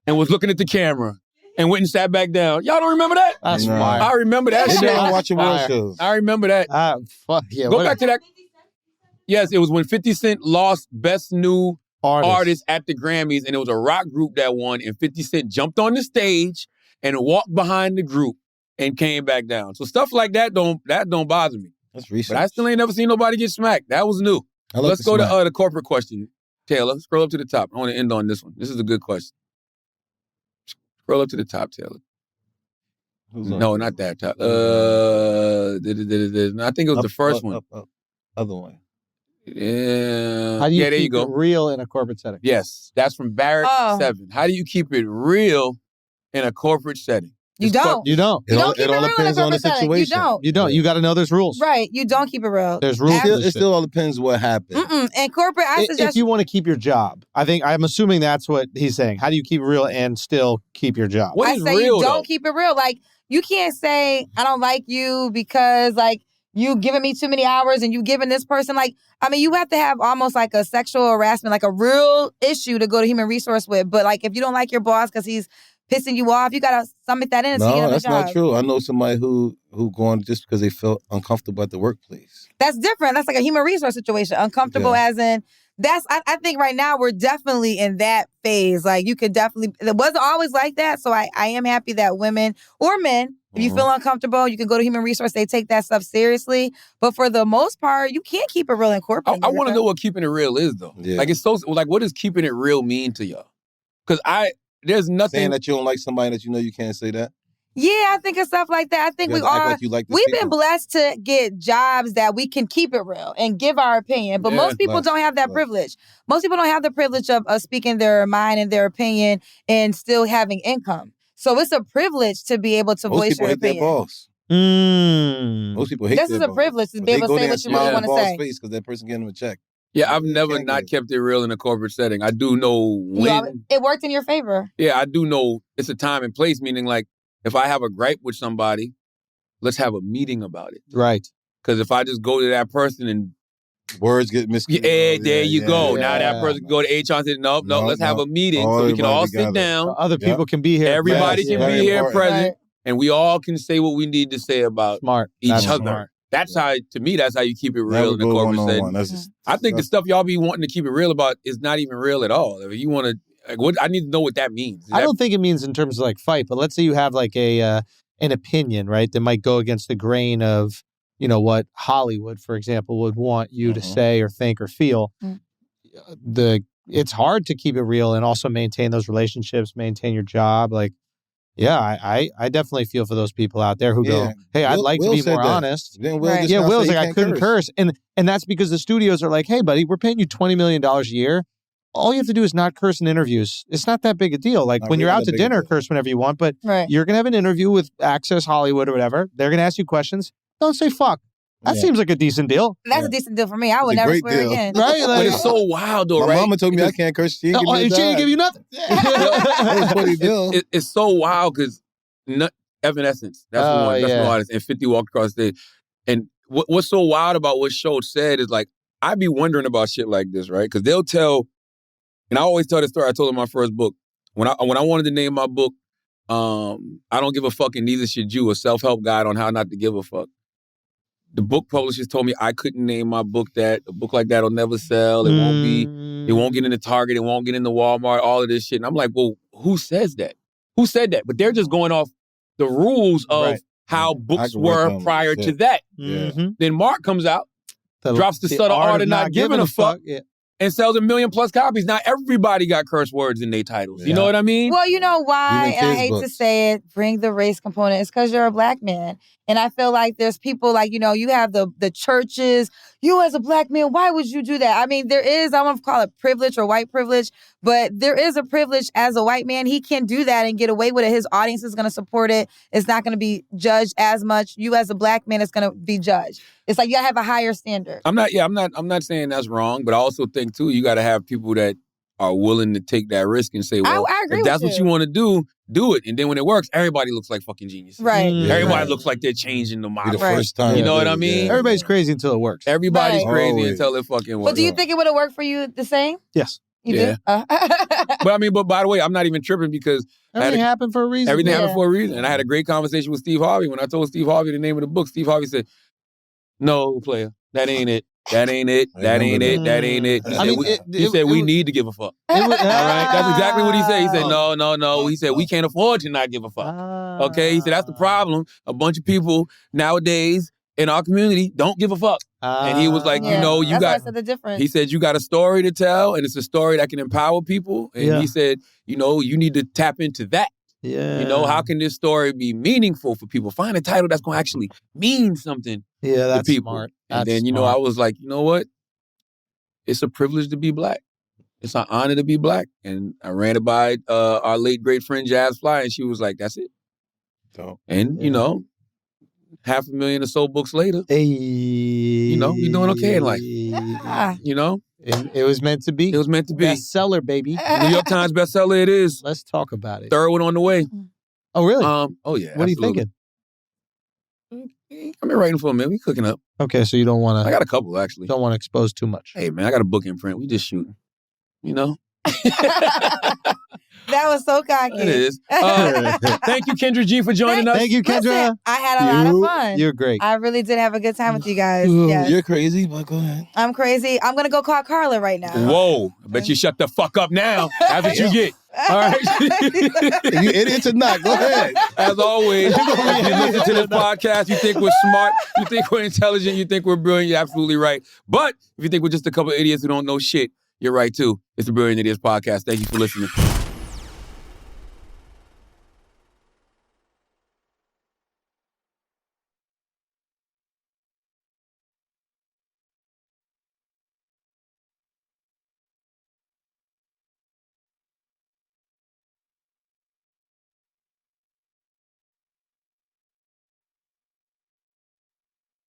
and was looking at the camera and went and sat back down. Y'all don't remember that? That's fire. I remember that Maybe shit. I'm watching world shows. I remember that. Fuck yeah. Go back to that. Yes, it was when 50 Cent lost Best New Artist at the Grammys, and it was a rock group that won, and 50 Cent jumped on the stage and walked behind the group and came back down. So stuff like that don't bother me. That's recent. But I still ain't never seen nobody get smacked. That was new. Let's go to the corporate question. Taylor, scroll up to the top. I want to end on this one. This is a good question. Scroll up to the top, Taylor. No, not that top. I think it was the first one. Other one. Yeah. How do you there you keep go. it real in a corporate setting? Yes, that's from Barrett 7. How do you keep it real in a corporate setting? You don't. You don't. You don't keep it real in a depends on the corporate setting. situation. You don't. You don't. You got to know there's rules. Right. You don't keep it real. There's rules. It still all depends what happened. And corporate, I If suggest you want to keep your job, I'm assuming that's what he's saying. How do you keep it real and still keep your job? What I is say real, you don't though? keep it real. Like, you can't say, I don't like you because, like, you giving me too many hours and you giving this person, like, I mean, you have to have almost like a sexual harassment, like a real issue to go to human resource with. But, like, if you don't like your boss because he's pissing you off, you got to submit that in. No, that's not true. I know somebody who going just because they felt uncomfortable at the workplace. That's different. That's like a human resource situation. Uncomfortable as in, I think right now we're definitely in that phase. Like, you could definitely, it wasn't always like that. So I am happy that women or men, if you feel uncomfortable, you can go to human resource. They take that stuff seriously. But for the most part, you can't keep it real in corporate. I want to know what keeping it real is, though. Yeah. Like, it's so, like, what does keeping it real mean to y'all? Because there's nothing. Saying that you don't like somebody that you know you can't say that. Yeah, I think of stuff like that. I think You we have to act are. like you like this We've been people. blessed to get jobs that we can keep it real and give our opinion. But Yeah, most people blessed, don't have that blessed. privilege. Most people don't have the privilege of speaking their mind and their opinion and still having income. So it's a privilege to be able to Most voice people your hate their opinion. boss. Most people hate This their is a boss. privilege to But be they able to go say there what and you smile really in want the to boss say. face because that person getting them a check. Yeah, I've never can't not get it. kept it real in a corporate setting. I do know when. It worked in your favor. Yeah, I do know it's a time and place, meaning, like, if I have a gripe with somebody, let's have a meeting about it. Right. Because if I just go to that person and Words get misconstrued. there you go. yeah. Now that person can go to HR and say, nope, No, let's have no. a meeting All so we can everybody all sit together. down. Other people can be here. Everybody Yes, can very be here important. present, and we all can say what we need to say about Smart. each That's other. smart. That's how, to me, that's how you keep it real Never in the go corporate one-on-one. setting. That's just, I think the stuff y'all be wanting to keep it real about is not even real at all. If you want to, like, what I need to know what that means. I don't think it means in terms of like fight, but let's say you have like an opinion, right, that might go against the grain of, you know, what Hollywood, for example, would want you to say or think or feel. It's hard to keep it real and also maintain those relationships, maintain your job. Like, yeah, I definitely feel for those people out there who go, hey, I'd like to be more honest. Then Will Right. just Yeah, now Will's said like, he I can't couldn't curse. And that's because the studios are like, hey, buddy, we're paying you $20 million a year. All you have to do is not curse in interviews. It's not that big a deal. Like, Not when you're really out that to big a dinner, deal. curse whenever you want, but Right. you're going to have an interview with Access Hollywood or whatever. They're going to ask you questions. Don't say fuck. That seems like a decent deal. That's a decent deal for me. I would It's a never great swear deal. again. Right? But Like, it's so wild though, My right? mama told me I can't curse. She didn't give me a she didn't give you nothing. That was funny deal. It's so wild because Evanescence, that's the one, that's the artist, and 50 walked across the stage. And what's so wild about what Schultz said is like, I be wondering about shit like this, right? Because they'll tell, and I always tell the story I told in my first book. When I wanted to name my book, I Don't Give a Fuck and Neither Should You, a self-help guide on how not to give a fuck. The book publishers told me I couldn't name my book that. A book like that will never sell. It won't get into Target. It won't get into Walmart, all of this shit. And I'm like, well, who says that? Who said that? But they're just going off the rules of how books were prior to that. Mm-hmm. Then Mark comes out, drops the subtle art of not giving a fuck, and sells 1 million+ copies. Now everybody got curse words in their titles. Yeah. You know what I mean? Well, you know why, Even and I kids' hate to books. say it, bring the race component. It's because you're a black man. And I feel like there's people like, you have the churches. You as a black man, why would you do that? I mean, there is, I want to call it privilege or white privilege, but there is a privilege as a white man. He can do that and get away with it. His audience is going to support it. It's not going to be judged as much. You as a black man, it's going to be judged. It's like you got to have a higher standard. I'm not saying that's wrong, but I also think too, you got to have people that are willing to take that risk and say, well, I agree if that's with what you want to do it. And then when it works, everybody looks like fucking geniuses. Right. Everybody looks like they're changing the Be model. the first time. You know what I Yeah. mean? Everybody's crazy until it works. Everybody's Right. crazy Always. until it fucking works. But do you think it would have worked for you the same? Yes. You Yeah. do? But by the way, I'm not even tripping because Everything happened for a reason. everything Yeah. happened for a reason. And I had a great conversation with Steve Harvey. When I told Steve Harvey the name of the book, Steve Harvey said, no, player, that ain't it. That ain't it. That ain't it. That ain't it. He I said, mean, he said we need to give a fuck. All All right? That's exactly what he said. He said, no. He said, we can't afford to not give a fuck. Okay? He said, that's the problem. A bunch of people nowadays in our community don't give a fuck. And he was like, Yeah. you That's why I got... said the difference. He said, you got a story to tell, and it's a story that can empower people. And he said, you need to tap into that. Yeah. How can this story be meaningful for people? Find a title that's going to actually mean something Yeah, that's to people. smart. And That's then, smart. I was like, you know what? It's a privilege to be black. It's an honor to be black. And I ran it by our late great friend Jazz Fly, and she was like, that's it. Dope. And, 500,000 or so books later, Hey. we doing okay in life. Yeah. It was meant to be. It was meant to be. Bestseller, baby. New York Times bestseller it is. Let's talk about it. Third one on the way. Oh, really? Oh, yeah. What are you absolutely. thinking? I've been writing for a minute. We cooking up. Okay, so you don't want I to got a couple, actually. don't want to expose too much. Hey, man, I got a book in print. We just shooting. That was so cocky. It is. Thank you, Kendra G, for joining us. Thank you, Kendra. Listen, I had a lot of fun. You're great. I really did have a good time with you guys. Yes. You're crazy, but go ahead. I'm crazy. I'm going to go call Carla right now. Whoa. I bet you shut the fuck up now. That's what you get. All right. If you idiots or not, go ahead. As always, if you listen to this podcast, you think we're smart, you think we're intelligent, you think we're brilliant, you're absolutely right. But if you think we're just a couple of idiots who don't know shit, you're right too. It's the Brilliant Idiots Podcast. Thank you for listening.